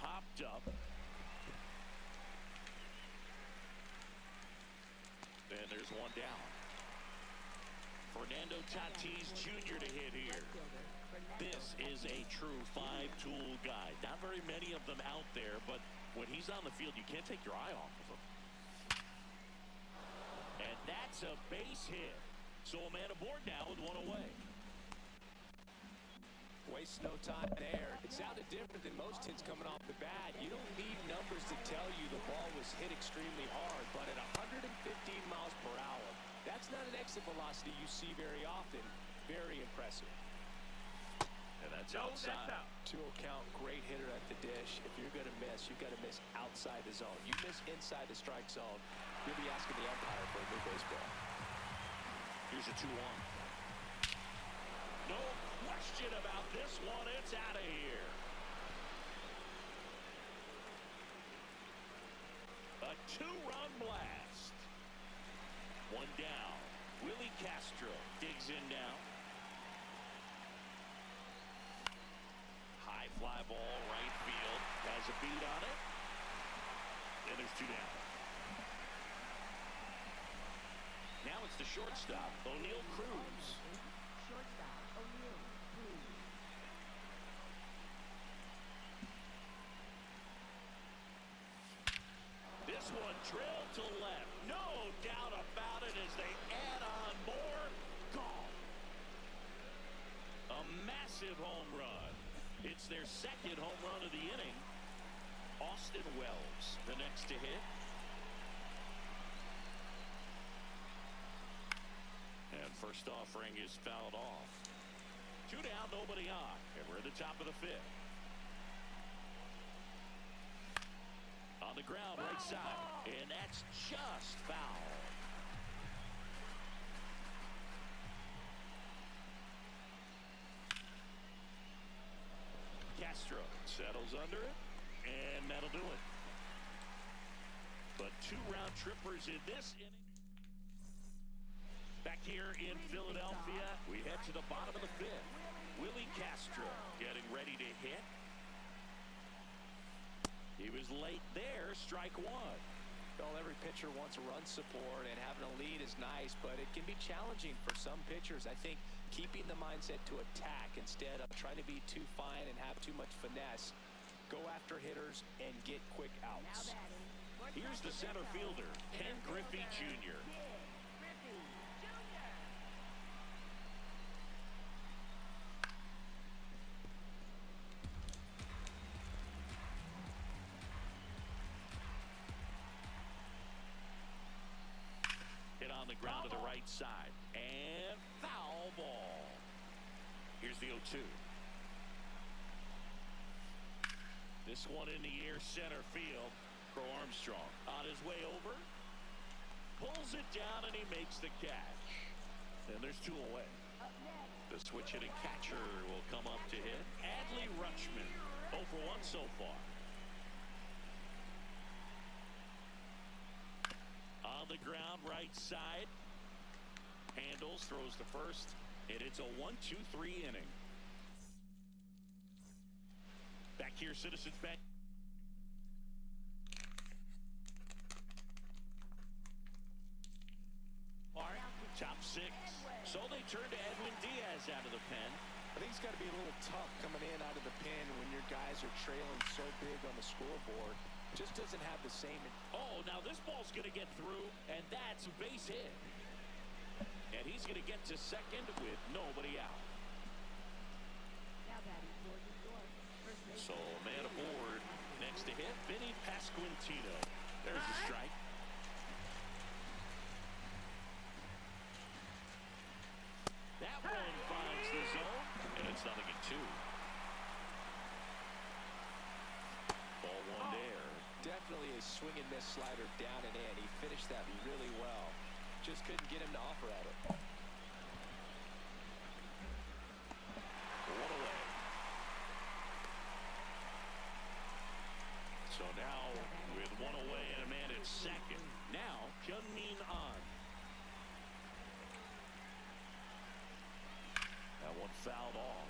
Popped up. And there's 1 down. Fernando Tatis Jr. to hit here. This is a true five-tool guy. Not very many of them out there, but when he's on the field, you can't take your eye off of him. And that's a base hit. So a man aboard now with one away. Waste no time there. It sounded different than most hits coming off the bat. You don't need numbers to tell you the ball was hit extremely hard, but at 115 miles per hour, that's not an exit velocity you see very often. Very impressive. And that's outside. That's out. 2-0 count, great hitter at the dish. If you're going to miss, you've got to miss outside the zone. You miss inside the strike zone, you'll be asking the umpire for a new baseball. Here's a 2-1. No question about this one. It's out of here. A 2-run blast. One down. Willie Castro digs in now. High fly ball, right field. Has a beat on it. And there's 2 down. Now it's the shortstop, O'Neal Cruz. Shortstop, O'Neal Cruz. This one drilled to left. No doubt about it as they add on more. Gone. A massive home run. It's their second home run of the inning. Austin Wells, the next to hit. And first offering is fouled off. 2 down, nobody on. And we're at the top of the 5th. On the ground, right side. And that's just foul. Castro settles under it. And that'll do it. But 2 round trippers in this inning. Back here in Philadelphia, we head to the bottom of the 5th. Willie Castro getting ready to hit. He was late there, strike 1. Well, every pitcher wants run support, and having a lead is nice, but it can be challenging for some pitchers. I think keeping the mindset to attack instead of trying to be too fine and have too much finesse. Go after hitters and get quick outs. Here's the center fielder, Ken Griffey Jr. On the ground to the right side, and foul ball. Here's the 0-2. This one in the air, center field. Crow Armstrong on his way over, pulls it down, and he makes the catch. And there's 2 away. The switch hitting catcher will come up to hit. Adley Rutschman, 0 for 1 so far. On the ground, right side. Handles, throws the first, and it's a 1-2-3 inning. Back here, Citizens Bank. Top 6. So they turn to Edwin Diaz out of the pen. I think it's got to be a little tough coming in out of the pen when your guys are trailing so big on the scoreboard. Just doesn't have the same. Oh, now this ball's going to get through, and that's a base hit. And he's going to get to second with nobody out. Now batting for New York. First base. So man aboard. Next to hit, Vinny Pasquantino. There's the strike. That one finds the zone, and it's 0-2. Ball 1 there. Definitely a swing and miss slider down and in. He finished that really well. Just couldn't get him to offer at it. 1 away. So now with 1 away and a man at second. Now Hyun-Min on. That one fouled off.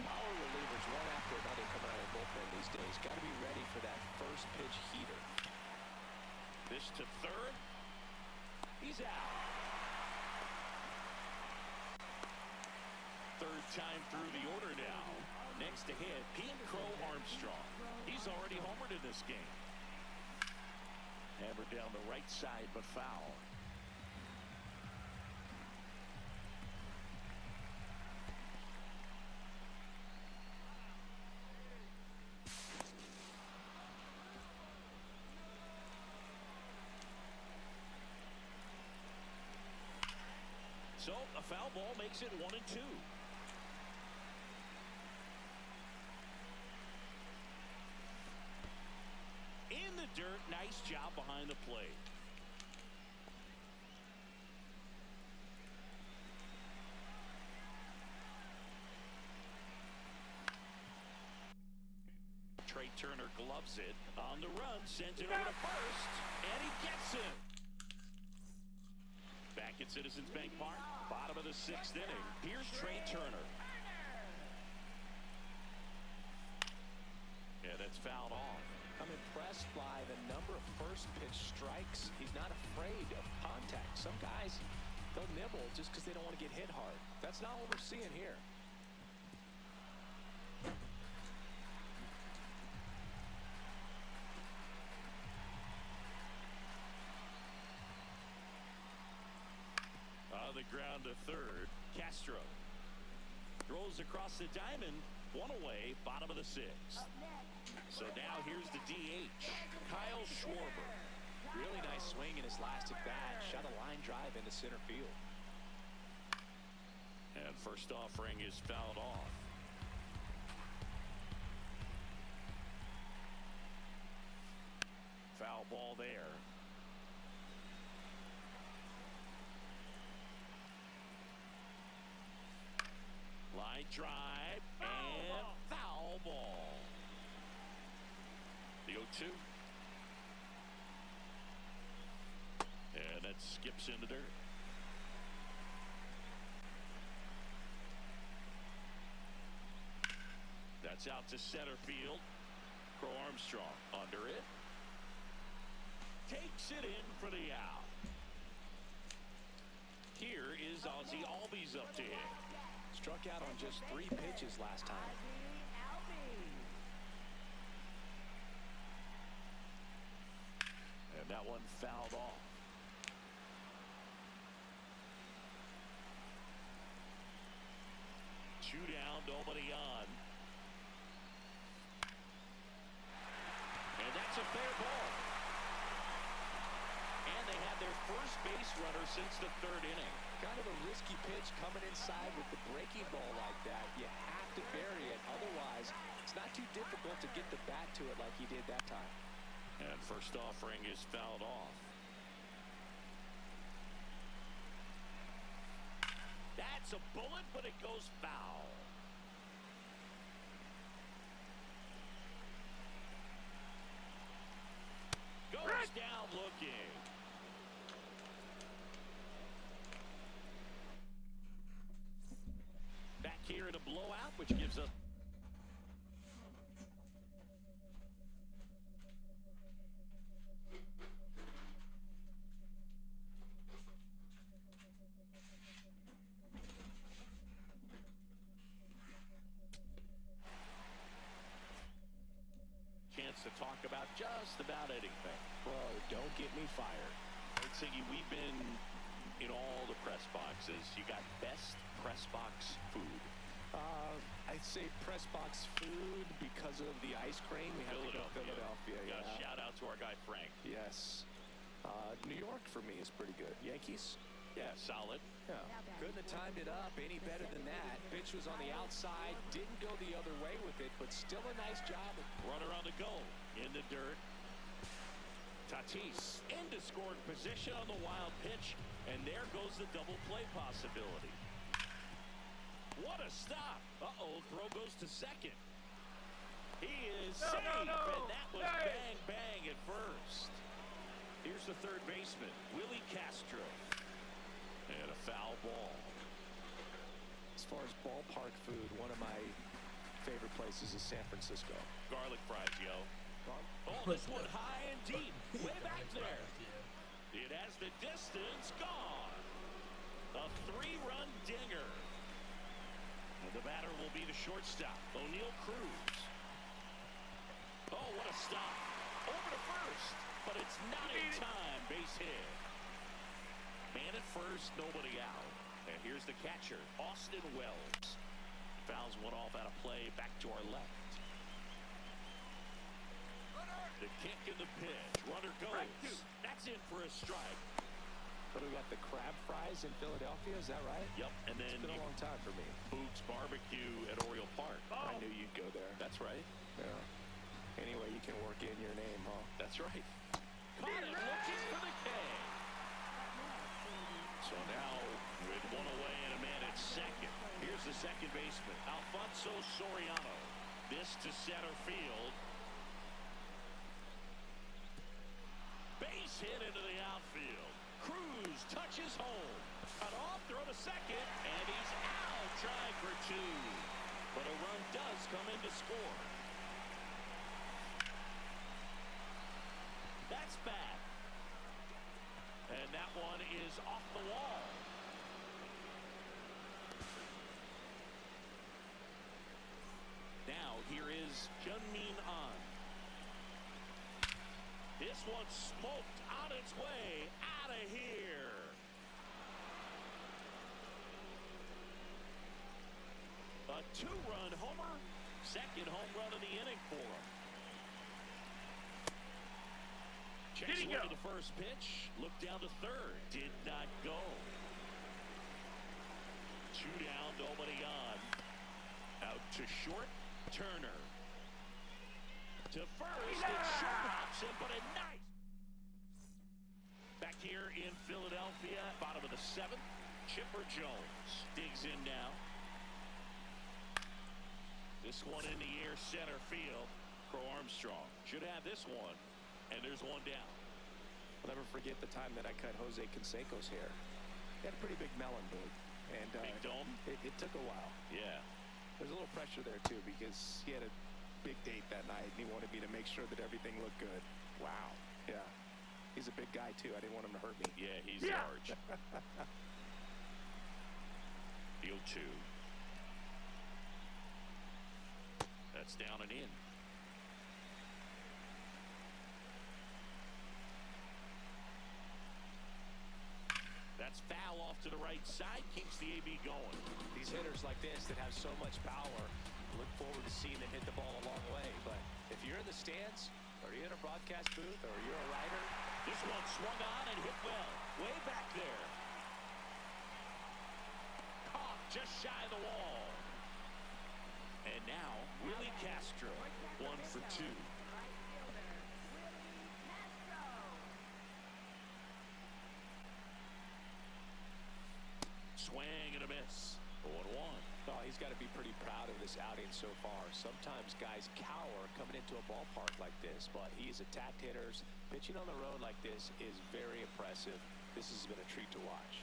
Power relievers one after another coming out of the bullpen these days. Got to be ready for that first pitch heater. This to third. He's out. time through the order now. Next to hit, Pete Crow Armstrong. He's already homered in this game. Hammered down the right side, but foul. So a foul ball makes it 1-2. In the dirt, nice job behind the plate. Trey Turner gloves it. On the run, sends it over to first, and he gets it. Back at Citizens Bank Park, bottom of the 6th inning. Here's Trey Turner. Yeah, that's fouled off. I'm impressed by the number of first pitch strikes. He's not afraid of contact. Some guys, they'll nibble just because they don't want to get hit hard. That's not what we're seeing here. On the ground to third, Castro throws across the diamond, one away, bottom of the 6th. So now here's the DH, Kyle Schwarber. Really nice swing in his last at bat. Shot a line drive into center field. And first offering is fouled off. Foul ball there. Line drive and foul ball. The 0-2. And that skips in the dirt. That's out to center field. Crow Armstrong under it. Takes it in for the out. Here is Ozzie Albies up to hit. Struck out on just 3 pitches last time. And that one fouled off. Two down, nobody on. And that's a fair ball. And they had their first base runner since the 3rd inning. Kind of a risky pitch coming inside with the breaking ball like that. You have to bury it. Otherwise, it's not too difficult to get the bat to it like he did that time. And first offering is fouled off. That's a bullet, but it goes foul. Goes down looking. Back here in a blowout, which gives us chance to talk about just about anything. Bro, don't get me fired. Hey, Siggy, we've been in all the press boxes. You got best press box food. I'd say press box food because of the ice cream. We have to go Philadelphia. Yeah. Yeah. Shout out to our guy Frank. Yes. New York for me is pretty good. Yankees? Yeah, solid. Yeah. Couldn't have timed it up any better than that. Pitch was on the outside, didn't go the other way with it, but still a nice job. Runner on the goal in the dirt. Tatis into scoring position on the wild pitch, and there goes the double play possibility. What a stop. Uh-oh, throw goes to second. He is safe, and that was bang, bang at first. Here's the third baseman, Willie Castro. And a foul ball. As far as ballpark food, one of my favorite places is San Francisco. Garlic fries, yo. Oh, this one high and deep. Way back there. It has the distance gone. A 3-run dinger. And the batter will be the shortstop, O'Neal Cruz. Oh, what a stop. Over to first, but it's not in time. Base hit. Man at first, nobody out. And here's the catcher, Austin Wells. Fouls one off out of play, back to our left. The kick and the pitch. Runner goes. That's in for a strike. But we got the crab fries in Philadelphia, is that right? Yep, and then it's been a long time for me. Boog's Barbecue at Oriole Park. I knew you'd go there. That's right. Yeah. Anyway, you can work in your name, huh? That's right. Caught it, looking for the K. So now, with one away and a man at second, here's the second baseman, Alfonso Soriano. This to center field. Base hit into the outfield. Cruz touches home. Cut off, throw to second, and he's out trying for two. But a run does come in to score. That's bad. And that one is off the wall. Now here is Jun-Min An. This one smoked on its way out of here. A two-run homer. Second home run of the inning for him. Checks away to the first pitch. Looked down to third. Did not go. Two down, nobody on. Out to short. Turner. To first, it short hops him, but a nice. Back here in Philadelphia, bottom of the seventh, Chipper Jones digs in now. This one in the air, center field. Crow Armstrong should have this one, and there's one down. I'll never forget the time that I cut Jose Canseco's hair. He had a pretty big melon, dude. And big dome? It took a while. Yeah. There's a little pressure there, too, because he had a big date that night, and he wanted me to make sure that everything looked good. Wow. Yeah. He's a big guy, too. I didn't want him to hurt me. Yeah, he's large. The 0-2. That's down and in. That's foul off to the right side. Keeps the AB going. These hitters like this that have so much power, look forward to seeing them hit the ball a long way. But if you're in the stands, or you're in a broadcast booth, or you're a writer, this one swung on and hit well. Way back there. Caught just shy of the wall. And now, Willie Castro, 1 for 2. Swing and a miss. 0-1. Oh, he's got to be pretty proud of this outing so far. Sometimes guys cower coming into a ballpark like this, but he's attacked hitters. Pitching on the road like this is very impressive. This has been a treat to watch.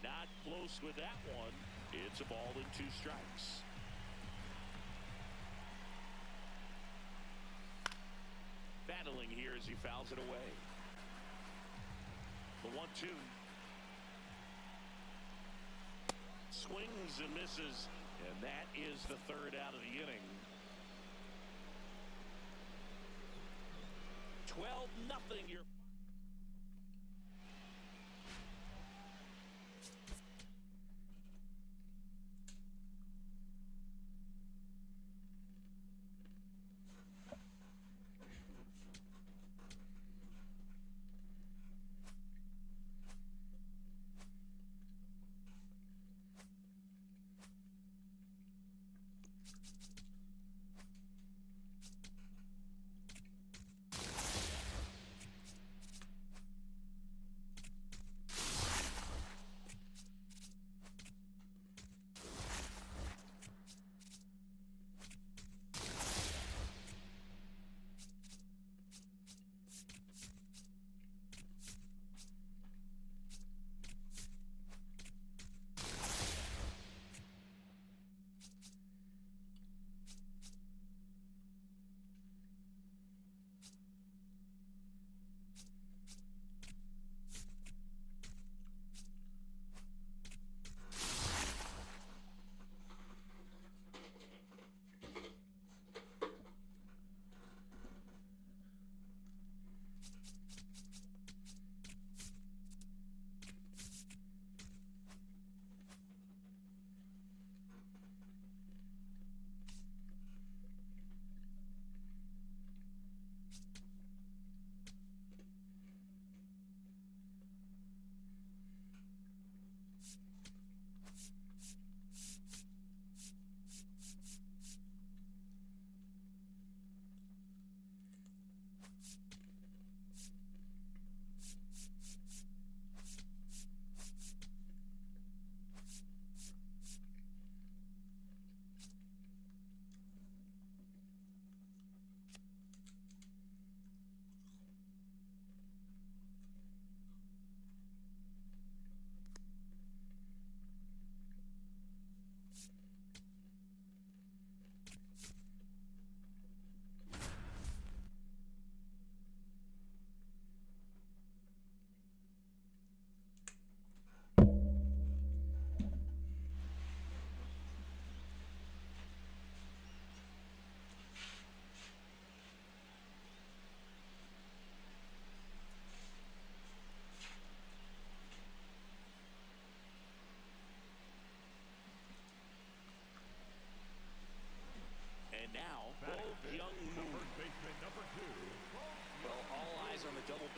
Not close with that one. It's a ball and 2 strikes. Battling here as he fouls it away. The 1-2. Swings and misses, and that is the third out of the inning. 12-0. Your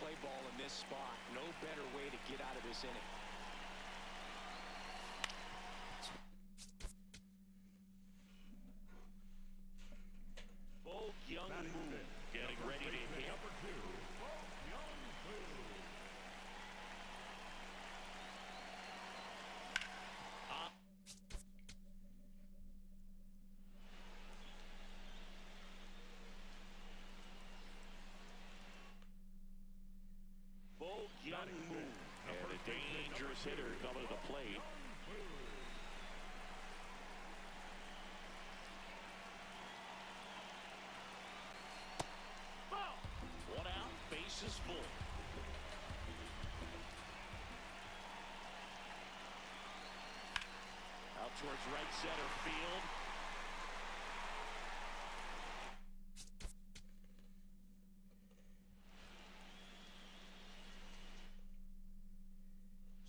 play ball in this spot. No better way to get out of this inning. Bo Young Moon getting ready to hit. Number 2, Bo Young Moon. Bo Young Moon, and a dangerous hitter coming to the plate. One out, bases full. Out towards right center field.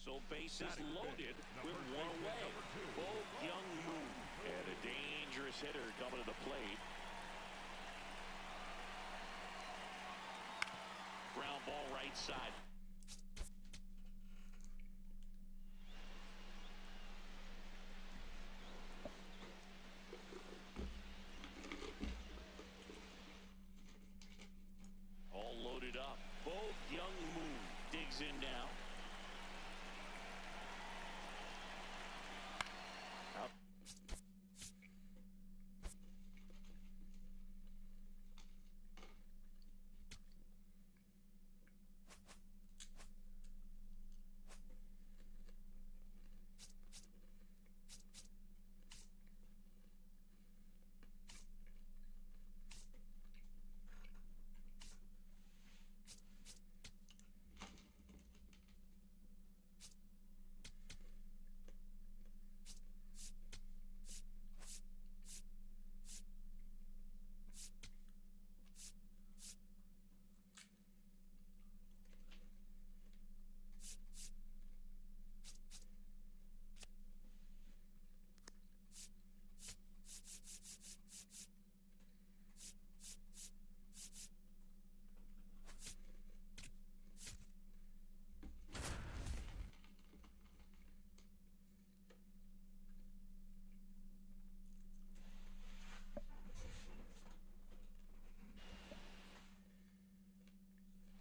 So bases loaded with one away. Bo Young Moon, and a dangerous hitter coming to the plate. Ground ball right side. All loaded up. Bo Young Moon digs in now. Up.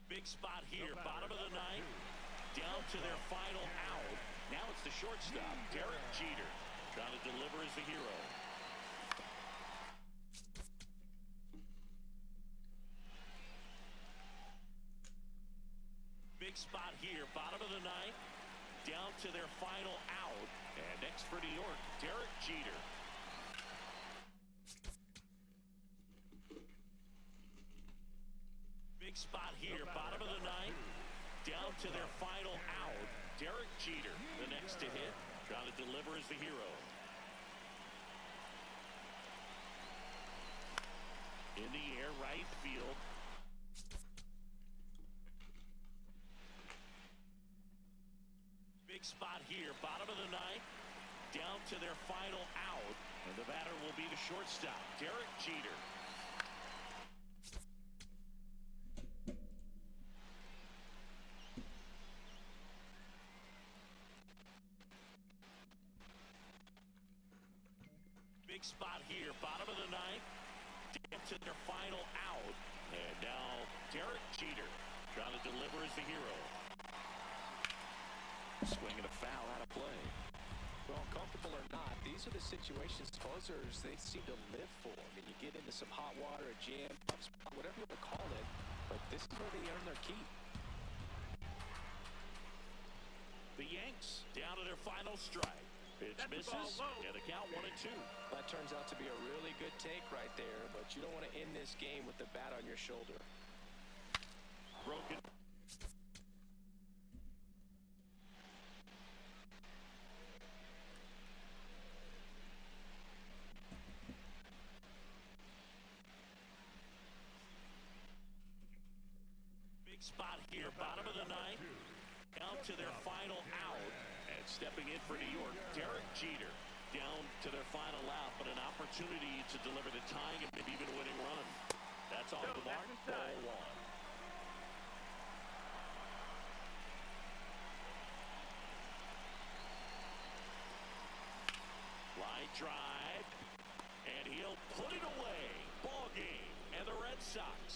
Big spot here, bottom of the ninth, down to their final out. Now it's the shortstop, Derek Jeter, trying to deliver as the hero. Big spot here, bottom of the ninth, down to their final out. And next for New York, Derek Jeter. Big spot here, bottom of the ninth, down to their final out. Derek Jeter, the next to hit, trying to deliver as the hero. In the air, right field. Big spot here, bottom of the ninth, down to their final out. And the batter will be the shortstop, Derek Jeter. Big spot here, bottom of the ninth, down to their final out. And now Derek Jeter trying to deliver as the hero. Swinging a foul out of play. Well, comfortable or not, these are the situations closers they seem to live for. I mean, you get into some hot water, a jam, tough spot, whatever you want to call it, but this is where they earn their keep. The Yanks down to their final strike. Pitch misses, and the count 1-2. That turns out to be a really good take right there, but you don't want to end this game with the bat on your shoulder. Broken. Big spot here, bottom of the ninth, down to their final out. And stepping in for New York, Derek Jeter, down to their final out, but an opportunity to deliver the tying and maybe even winning run. That's off the mark, ball one.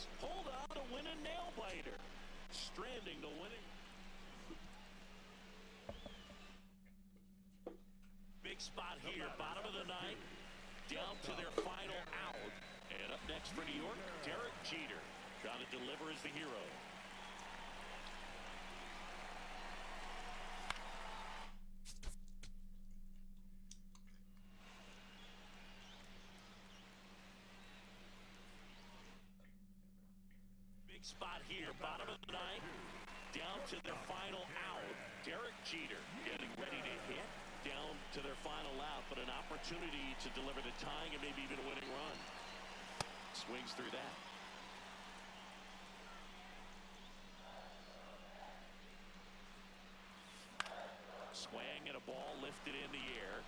Yankees hold on to win a nail-biter. Stranding to winning. Big spot here, bottom of the ninth, down to their final out. And up next for New York, Derek Jeter, trying to deliver as the hero. Big spot here, bottom of the ninth, down to their final out. Derek Jeter getting ready to hit. Down to their final out, but an opportunity to deliver the tying and maybe even a winning run. Swings through that. Swing and a ball lifted in the air.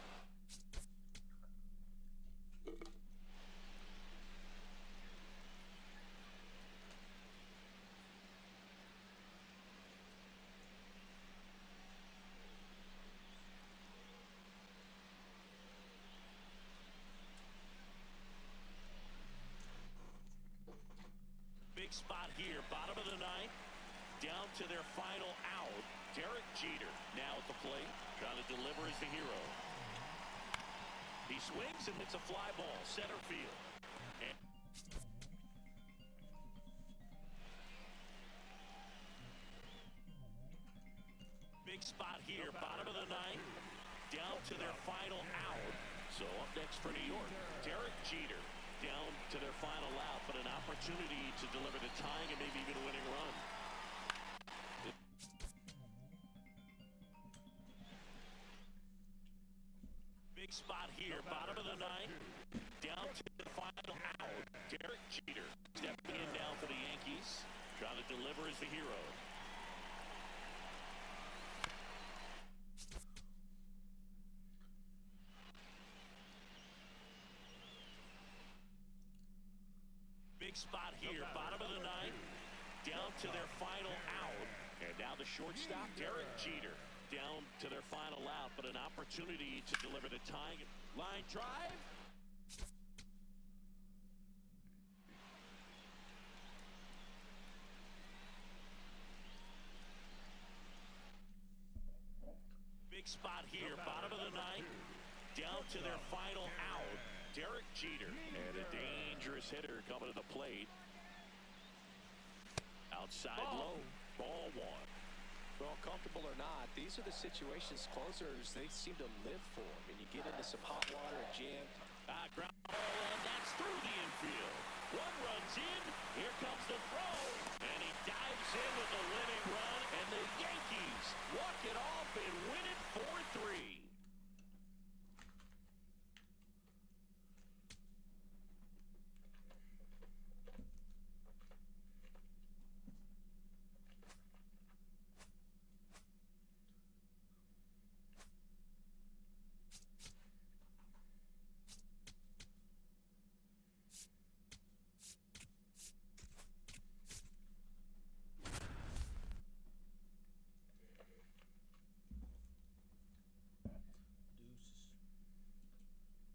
Big spot here, bottom of the ninth, down to their final out. Derek Jeter now at the plate, trying to deliver as the hero. He swings and hits a fly ball, center field. And big spot here, bottom of the ninth, down to their final out. So up next for New York, Derek Jeter. Down to their final out, but an opportunity to deliver the tying and maybe even a winning run. Big spot here, bottom of the ninth, down to the final out. Derek Jeter stepping in now for the Yankees, trying to deliver as the hero. Big spot here, bottom of the ninth, down to their final out. And now the shortstop, Derek Jeter, down to their final out, but an opportunity to deliver the tying. Line drive. Big spot here, bottom of the ninth, down to their final out. Derek Jeter, and a dangerous hitter coming to the plate. Outside low, ball one. Well, comfortable or not, these are the situations closers they seem to live for. When you get into some hot water and jam. Ground ball, and that's through the infield. One runs in. Here comes the